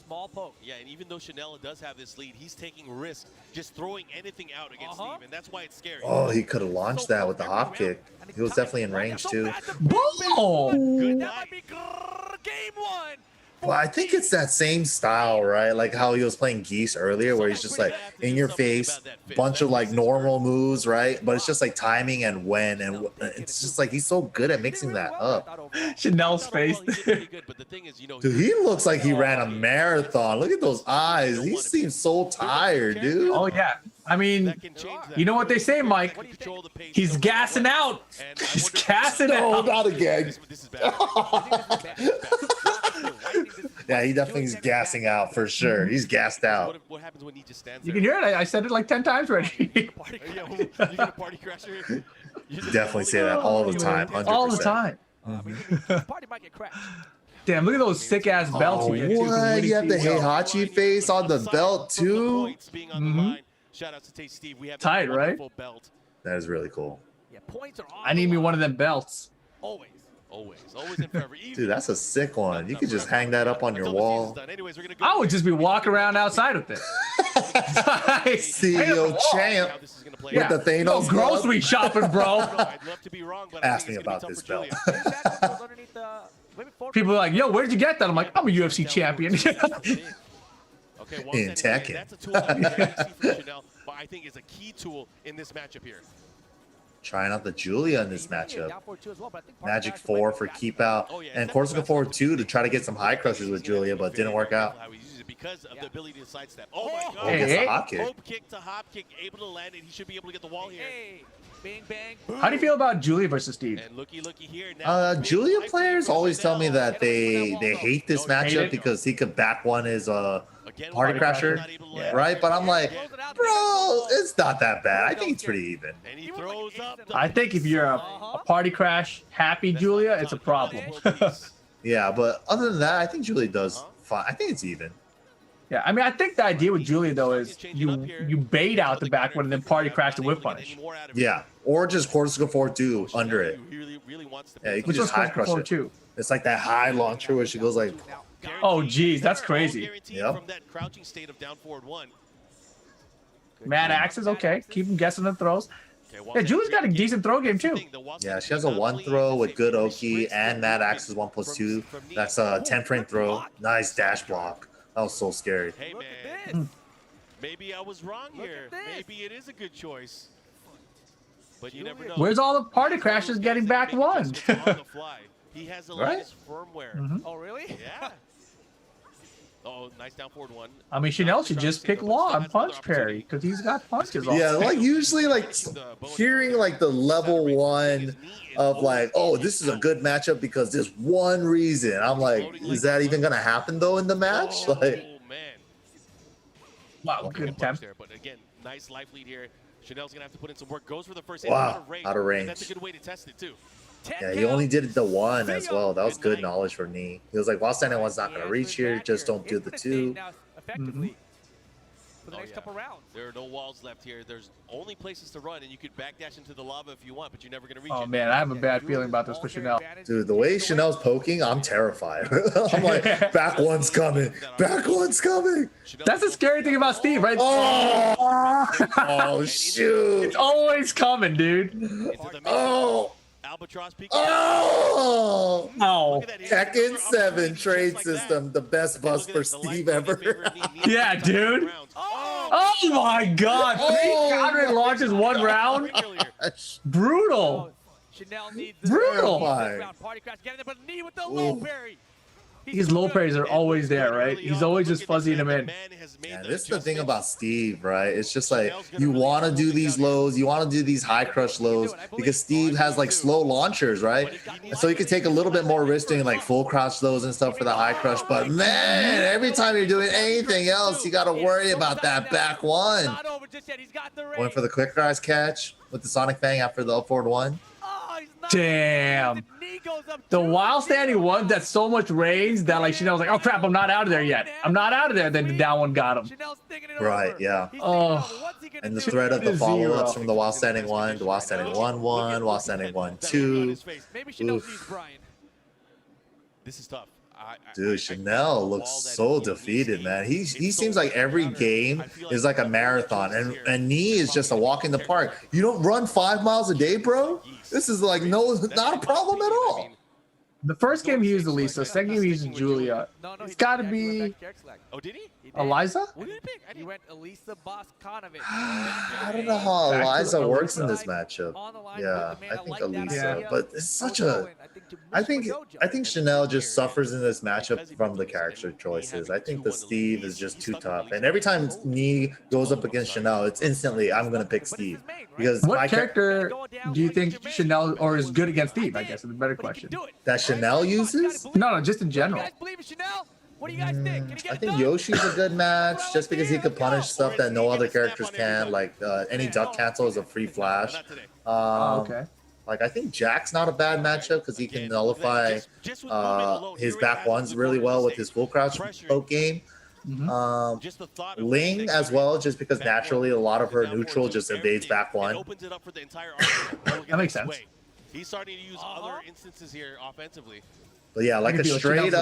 Small poke. Yeah, and even though Chanel does have this lead, he's taking risks, just throwing anything out against Steve, and that's why it's scary. Oh, he could have launched that with the hop kick. He was definitely in range, too. Boom! That might be game one. Well, I think it's that same style, right? Like how he was playing Geese earlier, where he's just like in your face, bunch of like normal moves, right? But it's just like timing and when, and it's just like he's so good at mixing that up. Chanel's face. Dude, he looks like he ran a marathon. Look at those eyes. He seems so tired, dude. Oh, yeah. I mean, you know what they say, Mike? He's gassing out. He's gassing out. Not again. Yeah, he definitely is gassing out for sure. He's gassed out. What happens when he just stands You can hear it. I said it like 10 times already. You get a party crasher. Definitely say that all the time. 100%. All the time. Party might get crashed. Damn, look at those sick ass belts. Oh, what? You have the Heihachi face on the belt too? Shout out to Tay Steve. We have tight, right? Belt. That is really cool. Yeah, points are on. I need me one of them belts. Always and forever. Dude, that's a sick one. You could just hang that up on your wall. Anyways, we're gonna I would just be walking around outside with it. CEO champ with the Thanos. No grocery shopping, bro. I'd love to be wrong, but Ask me about this belt. People are like, yo, where'd you get that? I'm like, I'm a UFC champion. Okay, in Tekken. That's a tool that we rarely see from Chanel, but I think is a key tool in this matchup here. Trying out the Julia in this matchup. Magic 4 for keep out. And Corsica 4 2 to try to get some high crushes with Julia, but didn't work out. Because of the ability to sidestep. Oh my god. Oh, gets the hop kick. Hope kick to hop kick, able to land it. He should be able to get the wall here. Bang, bang. How do you feel about Julia versus Steve? And looky here. Now, Julia players always tell me that they hate this matchup because he could back one his party crasher, right? But I'm like, bro, it's not that bad. I think it's pretty even. And he throws up I think if you're a party crash happy Julia, it's a problem. Yeah, but other than that, I think Julia does fine. I think it's even. Yeah, I mean, I think the idea with Julia, though, is you bait out the back one and then party crash the whip punish. Yeah, or just Corsica 4 2 under it. Yeah, you can just high crush it. Too. It's like that high launcher where she goes like, oh, geez, that's crazy. Yep. From that crouching state of down forward 1. Mad Axes, okay. Keep him guessing the throws. Yeah, Julie's got a decent throw game, too. Yeah, she has a 1 throw with good Oki and Mad Axes 1+2. That's a 10 frame throw. Nice dash block. That was so scary. Hey, man. Maybe I was wrong here. Maybe it is a good choice. But you never know. Where's all the party crashes getting back one? He has the Right? latest firmware. Oh, really? Yeah. Oh, nice down forward 1. I mean, Chanel should just pick Law and punch parry because he's got punches. Yeah, like usually like hearing like the level 1 of like, oh, this is a good matchup because there's one reason. I'm like, is that even gonna happen though in the match? Like, Oh man. Wow, good attempt. There, but again, nice life lead here. Chanel's gonna have to put in some work. Goes for the first hit wow, out of range. range. That's a good way to test it too. Yeah, he only did the 1 as well. That was good knowledge for me. He was like, while standing 1's not gonna reach here, just don't do the 2. for the next couple rounds. There are no walls left here. There's only places to run, and you could backdash into the lava if you want, but you're never going to reach Oh it. man, I have a bad feeling about this for Chanel. Dude, the way Chanel's poking, I'm terrified. I'm like, back one's coming. Back one's coming. That's the scary thing about Steve, right? Oh shoot. It's always coming, dude. Oh. Albatross peak. Oh. Oh. Tekken 7 trade system, the best bust for Steve ever. Yeah, dude. Oh my God. 3 counter launches 1 round. Brutal. Chanel needs Brutal. Party crash, get in there, but knee with the low parry. These low parries are always there, right? He's always just fuzzying them in. Yeah, this is the thing about Steve, right? It's just like you want to do these lows, you want to do these high crush lows because Steve has like slow launchers, right? So you can take a little bit more risk doing like full crouch lows and stuff for the high crush. But man, every time you're doing anything else, you got to worry about that back one. Going for the quick rise catch with the Sonic Fang after the up forward one. Damn. The while standing one, that's so much range that like Chanel's like, oh crap, I'm not out of there yet. I'm not out of there. Then the down one got him. Right, yeah. Oh. And the threat of the follow-ups from the while standing one, the while standing 1-1, while standing 1-2. This is tough. Dude, Chanel looks so defeated, man. He seems like every game is like a marathon, and knee is just a walk in the park. You don't run 5 miles a day, bro? This is like not a problem at all. The first game he used Elisa, second game he used Julia. It's got to be. Oh, did he? Eliza? What did he pick? He went Elisa Boskonovich. I don't know how Eliza works in this matchup. Yeah, I think Elisa, but it's such a. I think Chanel just suffers in this matchup from the character choices. I think the Steve is just too tough, and every time Knee goes up against Chanel, it's instantly I'm gonna pick Steve because what character do you think Chanel or is good against Steve? I guess is a better question. That Chanel uses? No, just in general. What do you guys think? I think Yoshi's a good match just because he could punish stuff that no other characters can, like any duck cancel is a free flash. Okay. Like I think Jack's not a bad matchup because he can nullify his back ones really well with his full crouch poke game. Ling as well, just because naturally a lot of her neutral just evades back one. That makes sense. He's starting to use other instances here offensively. But yeah, like a straight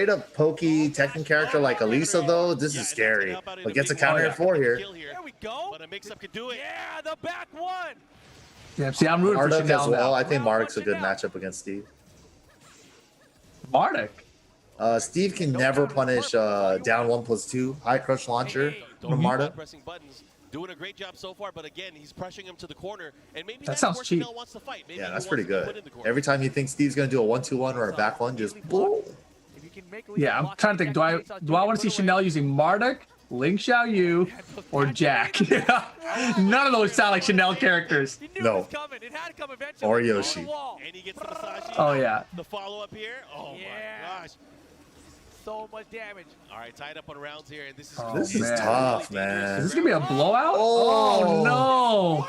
up pokey Tekken character like Elisa though, this is scary. But gets a counter 4 here. There we go. But a mix-up could do it. Yeah, the back one. Yeah, see, I'm rooting for Marduk Chanel as well. now. I think Marduk's a good matchup against Steve. Marduk? Steve can never punish down 1+2 high crush launcher from Marduk. Pressing buttons. Doing a great job so far, but again, he's pressuring him to the corner, and maybe that sounds cheap. Wants to fight. Maybe Yeah, that's pretty good. Every time you think Steve's gonna do a 1-2-1 or a back one, just boom. Yeah, I'm trying to think. Do I want to see Chanel using Marduk, Ling Xiaoyu, or Jack? None of those sound like Chanel characters. No. Or Yoshi. Oh yeah. The follow-up here. Oh my gosh. So much damage. All right, tied up on rounds here, and this is This is tough, man. Is this gonna be a blowout? Oh no.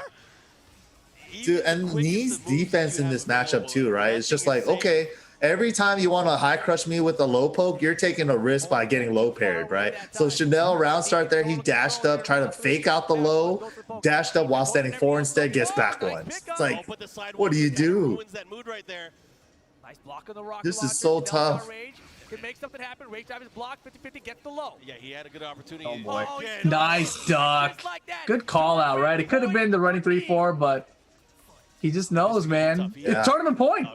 Dude, and Knee's defense in this matchup too, right? It's just like, okay, every time you want to high crush me with a low poke, you're taking a risk by getting low parried, right? So Chanel round start there, he dashed up, tried to fake out the low, dashed up while standing 4 instead, gets back one. It's like, what do you do? This is so tough. Can make something happen. Rage drive is blocked. 50-50 gets the low. Yeah, he had a good opportunity. Oh boy. Nice duck. Good call out, right? It could have been the running 3-4, but he just knows, man. Yeah. It's tournament point.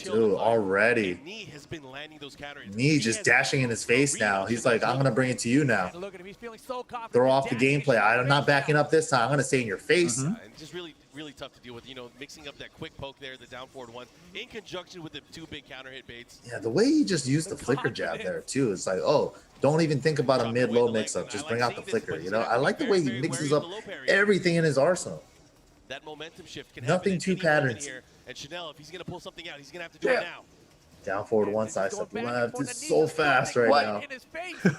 Dude, already. Knee has been landing those counters. Knee just dashing in his face now. He's like, I'm going to bring it to you now. Look at him. He's feeling so confident. Throw off the gameplay. I'm not backing up this time. I'm going to stay in your face. And just really tough to deal with. You know, mixing up that quick poke there, the down forward one, in conjunction with the 2 big counter hit baits. Yeah, the way he just used the flicker jab there too. It's like, oh, don't even think about a mid-low mix-up. Just bring out the flicker. You know, I like the way he mixes up everything in his arsenal. That momentum shift can Nothing two patterns. here. And Chanel, if he's going to pull something out, he's going to have to do it now. Down forward 1, side step left. It's so fast right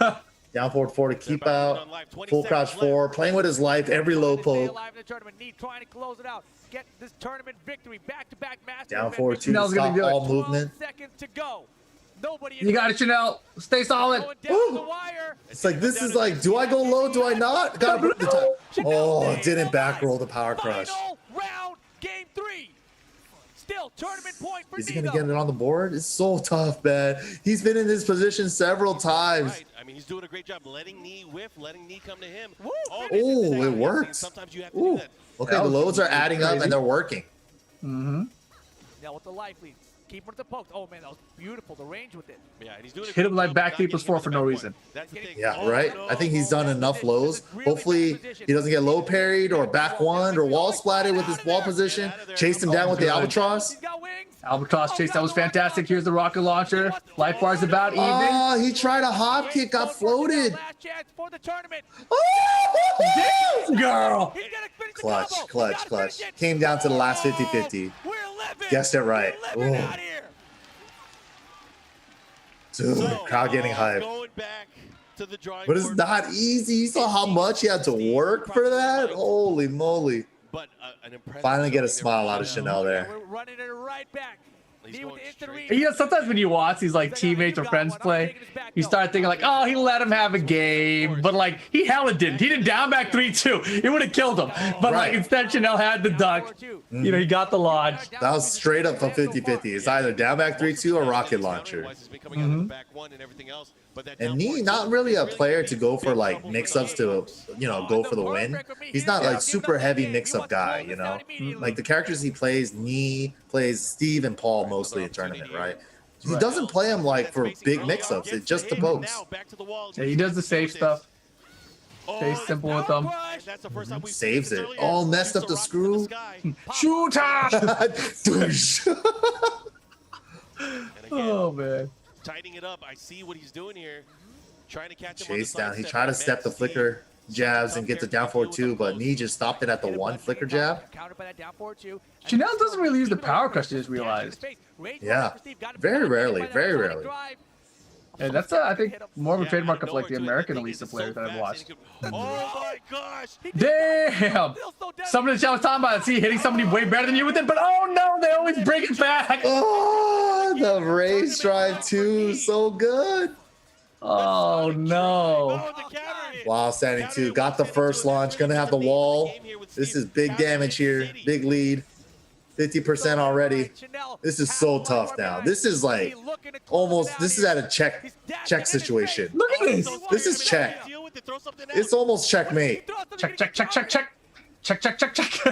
now. Down forward 4 to keep out. Full crouch 4. Playing with his life. Every low poke. Trying to close it out. Get this tournament victory. Back-to-back master. Down forward 2 to stop all movement. Seconds to go. Nobody You got it, Chanel. Stay solid. going down the wire. It's like, this is like, do I go low? Do I not? Gotta put the time. Oh, didn't back roll the power crush. Final round, game 3. Still tournament point for Is he gonna Nino. get it on the board? It's so tough, man. He's been in this position several times. Right. I mean, he's doing a great job letting knee whiff, letting knee come to him. Woo, Oh, this is it exactly works. Sometimes you have to Ooh. do that. Okay, the loads are adding up and they're working. Mm-hmm. Now with the life lead. Keep with the pokes. Oh man, that was beautiful. The range with it. Yeah, and he's doing a Hit good him like job back not B plus getting 4 him for in no the reason. back one. That's the thing. Yeah, Oh, right? no. I think he's done enough lows. Hopefully, he doesn't get low parried or back one or wall splatted with his wall position. Chased him down with the albatross. He's got wings. Albatross chase, that was fantastic. Here's the rocket launcher. Life bar's about even. Oh, he tried a hop kick, got floated. Last chance for the tournament. Oh, girl. He's gonna finish the Clutch, combo. clutch, Gotta clutch. finish it. Came down to the last 50-50. We're living. Guessed it right. We're living Ooh. out here. Dude, So, crowd getting hyped. Going back to the drawing But it's board. not easy. You saw how much he had to work for that? Holy moly. But an impressive Finally get a showing there smile from out of Chanel. Chanel there. We're running it right back. He's Knee with going the instant straight. read. You know, sometimes when you watch these like teammates or friends play, you start thinking like, oh, he let him have a game, but like he hella didn't. He did down back 3-2. It would have killed him. But like Right. instead, Chanel had the duck. You know, he got the launch. That was straight up a 50-50. It's either down back 3-2 or rocket launcher. And Nee, not really a player to go for like mix-ups to, you know, go for the win. He's not like super heavy mix-up guy, you know? Like the characters he plays, Nee plays Steve and Paul mostly in tournament, right? He doesn't play them like for big mix-ups. It's just the pokes. Yeah, he does the safe stuff. Stay simple with them. Saves it. Oh, messed up the screw. Shooter! Douche. Oh man. Tightening it up. I see what he's doing here. Trying to catch him on the Chase down. side He step. tried to step the Steve. flicker jabs and get the down forward too, but Nee just stopped it at the one flicker jab. Chanel doesn't really use the power crush, I just realized. Yeah, very rarely, very rarely. And that's, I think, more of a Yeah, trademark out of like the nowhere, too. American The thing Elisa is, it's players so that I've fast, watched. and you can- Oh my gosh! Damn! Some of the chat was talking about, see, hitting somebody way better than you with it, but oh no, they always bring it back. Oh, the race drive too, so good. Oh no. Oh, the counter hit. Wow, standing two, got the first launch, gonna have the wall. This is big damage here, big lead. 50% already. This is so tough now. This is like almost, this is at a check situation. Look at this. This is check. Deal with it, throw something out. It's almost checkmate. Check, check, check, check, check. Check, check, check, check.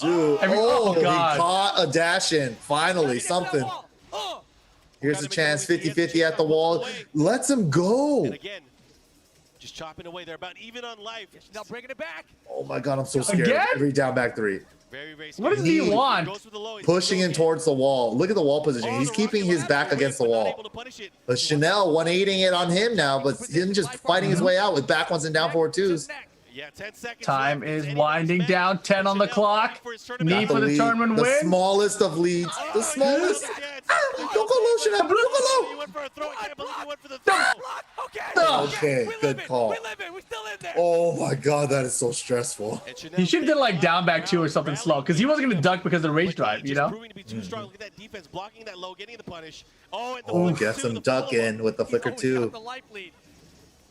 Dude, Oh, he God. caught a dash in. Finally, something. Here's a chance, 50-50 at the wall. Lets him go. And again, just chopping away. They're about even on life. Now bringing it back. Oh my God, I'm so scared. Again? Every down back three. Very, very What does scary. he want? Goes for the low. He's Pushing still in in. towards the wall. Look at the wall position. He's keeping his back against the But not wall. able to punish it. But Chanel 180ing it on him now, but him just fighting his way out with back ones and down forward twos. Yeah, 10 seconds Time left. is Anybody's winding back. down, 10 on the Chanel clock. fighting for his tournament. Knee Got for the lead. tournament The win. smallest of leads. The smallest. Don't go low, Chanel. Don't go low. He went for a throw. I can't believe he went for the Don't. throw. Okay, We good live it. call. We live it. We're still in there. Oh my God, that is so stressful. And Chanel He should have done like down back 2 or something slow, because he wasn't going to duck because of the rage drive, you Just know? proving to be too strong. Look at that defense blocking that low, getting the punish. Oh, and the Oh, flicker gets too, him the duck follow-up. in with the flicker too.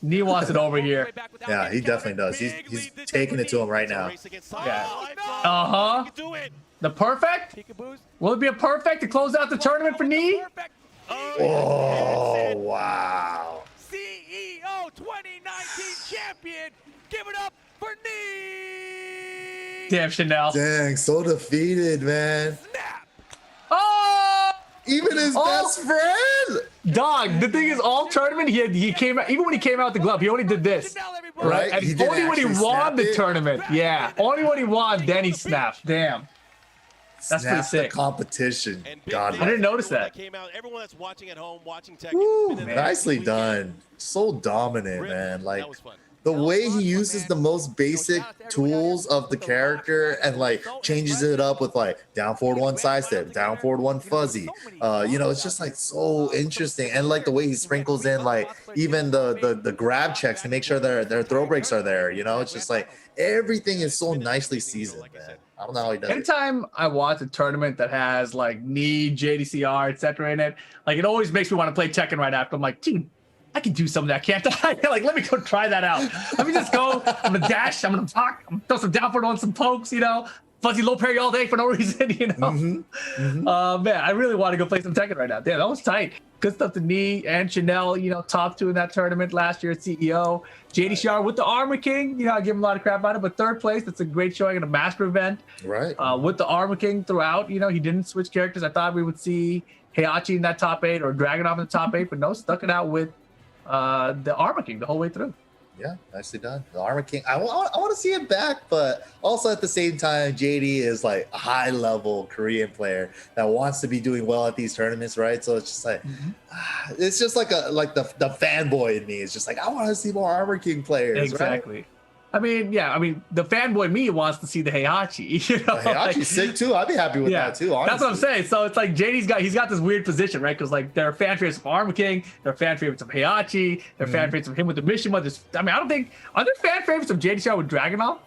Knee wants it over here. Yeah, he definitely does. He's taking it to him right now. Race against time. Yeah. Lifeline. Uh-huh. You can do it. The perfect? Peekaboos. Will it be a perfect to close out the tournament for Knee? Perfect. Oh, wow. CEO 2019 champion. Give it up for Nee. Damn, Chanel. Dang, so defeated, man. Snap. Oh! Even his Oh. best friend. Dog, the thing is, all tournament, he came out, even when he came out with the glove, he only did this. Chanel, everybody. Right? And He didn't only when he actually won snap the it. tournament. Yeah. Only when he won, then he snapped. Damn. That's pretty Snap the sick. competition. And big God, things, I didn't notice everyone that. Came out. Everyone that's watching at home, watching Tech. Woo, it's been an nicely amazing weekend. done. So dominant, Rip, man. Like that was fun. the way he uses the most basic tools of the character and like changes it up with like down forward one side step, down forward one fuzzy. You know, it's just like so interesting. And like the way he sprinkles in like even the grab checks to make sure their throw breaks are there. You know, it's just like everything is so nicely seasoned, man. I don't know how he does it. Anytime I watch a tournament that has like knee, JDCR, etc. in it, like it always makes me want to play Tekken right after. I'm like, dude, I can do some of that, can't I? Like, let me go try that out. Let me just go. I'm gonna dash. I'm gonna talk. I'm gonna throw some down forward on some pokes. You know, fuzzy low parry all day for no reason. You know. Man, I really want to go play some Tekken right now. Damn, that was tight. Good stuff to knee and Chanel. You know, top 2 in that tournament last year at CEO. JDCR with the Armor King. You know, I give him a lot of crap about it, but 3rd place. That's a great showing in a master event. Right. With the Armor King throughout. You know, he didn't switch characters. I thought we would see Heihachi in that top 8 or Dragunov in the top 8, but no, stuck it out with the Armor King the whole way through. Yeah, nicely done. The Armor King. I want to see it back, but also at the same time, JD is like a high-level Korean player that wants to be doing well at these tournaments, right? So it's just like, it's just like the fanboy in me is just like, I want to see more Armor King players. Exactly. Right? I mean, yeah. I mean, the fanboy me wants to see the Heihachi. You know, Heihachi's sick too. I'd be happy with that too. Honestly. That's what I'm saying. So it's like he's got this weird position, right? Because like there are fan favorites of Armor King, there are fan favorites of Heihachi, there are fan favorites of him with the Mishima. I mean, I don't think are there fan favorites of JDCR with Dragunov?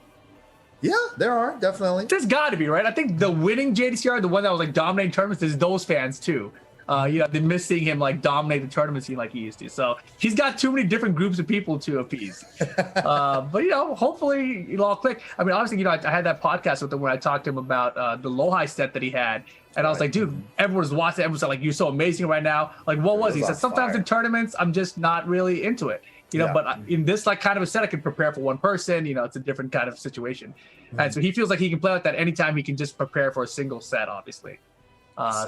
Yeah, there are definitely. There's got to be, right? I think the winning JDCR, the one that was like dominating tournaments, is those fans too. You know, they miss seeing him like dominate the tournament scene like he used to. So he's got too many different groups of people to appease. But you know, hopefully it'll all click. I mean, obviously, you know, I had that podcast with him where I talked to him about the Lohai set that he had, and I was like, dude, everyone's watching. Everyone's like, you're so amazing right now. Like, what was he? He said sometimes in tournaments, I'm just not really into it. You know, but in this like kind of a set, I can prepare for one person. You know, it's a different kind of situation, and so he feels like he can play like that anytime he can just prepare for a single set, obviously.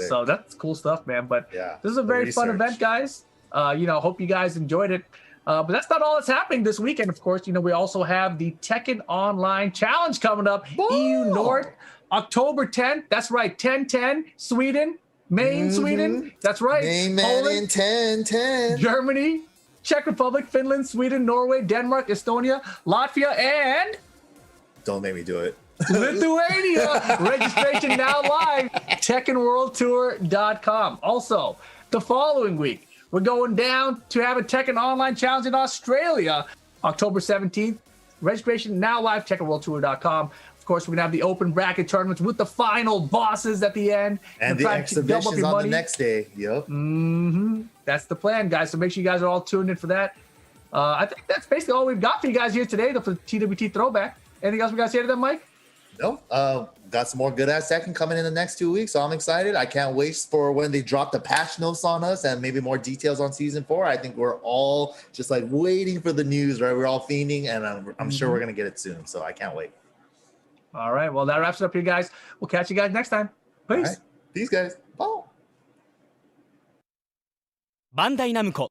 So that's cool stuff, man. But this is a very fun event, guys. You know, hope you guys enjoyed it. But that's not all that's happening this weekend. Of course, you know, we also have the Tekken Online Challenge coming up. EU North, October 10th. That's right, 10-10, Sweden, Maine, Sweden. That's right. Maine, Poland, 10-10. Germany, Czech Republic, Finland, Sweden, Norway, Denmark, Estonia, Latvia, and don't make me do it. Lithuania. Registration now live. TekkenWorldTour.com. Also, the following week, we're going down to have a Tekken Online Challenge in Australia, October 17th. Registration now live. TekkenWorldTour.com. Of course, we're gonna have the open bracket tournaments with the final bosses at the end, and the exhibitions on the next day. Yep. That's the plan, guys. So make sure you guys are all tuned in for that. I think that's basically all we've got for you guys here today, for the TWT throwback. Anything else we guys say to them, Mike? No, got some more good ass Tekken coming in the next 2 weeks, so I'm excited. I can't wait for when they drop the patch notes on us and maybe more details on season 4. I think we're all just like waiting for the news, right? We're all fiending, and I'm sure we're gonna get it soon. So I can't wait. All right, well that wraps it up here, guys. We'll catch you guys next time. Peace. Peace, guys. Bye. Bandai Namco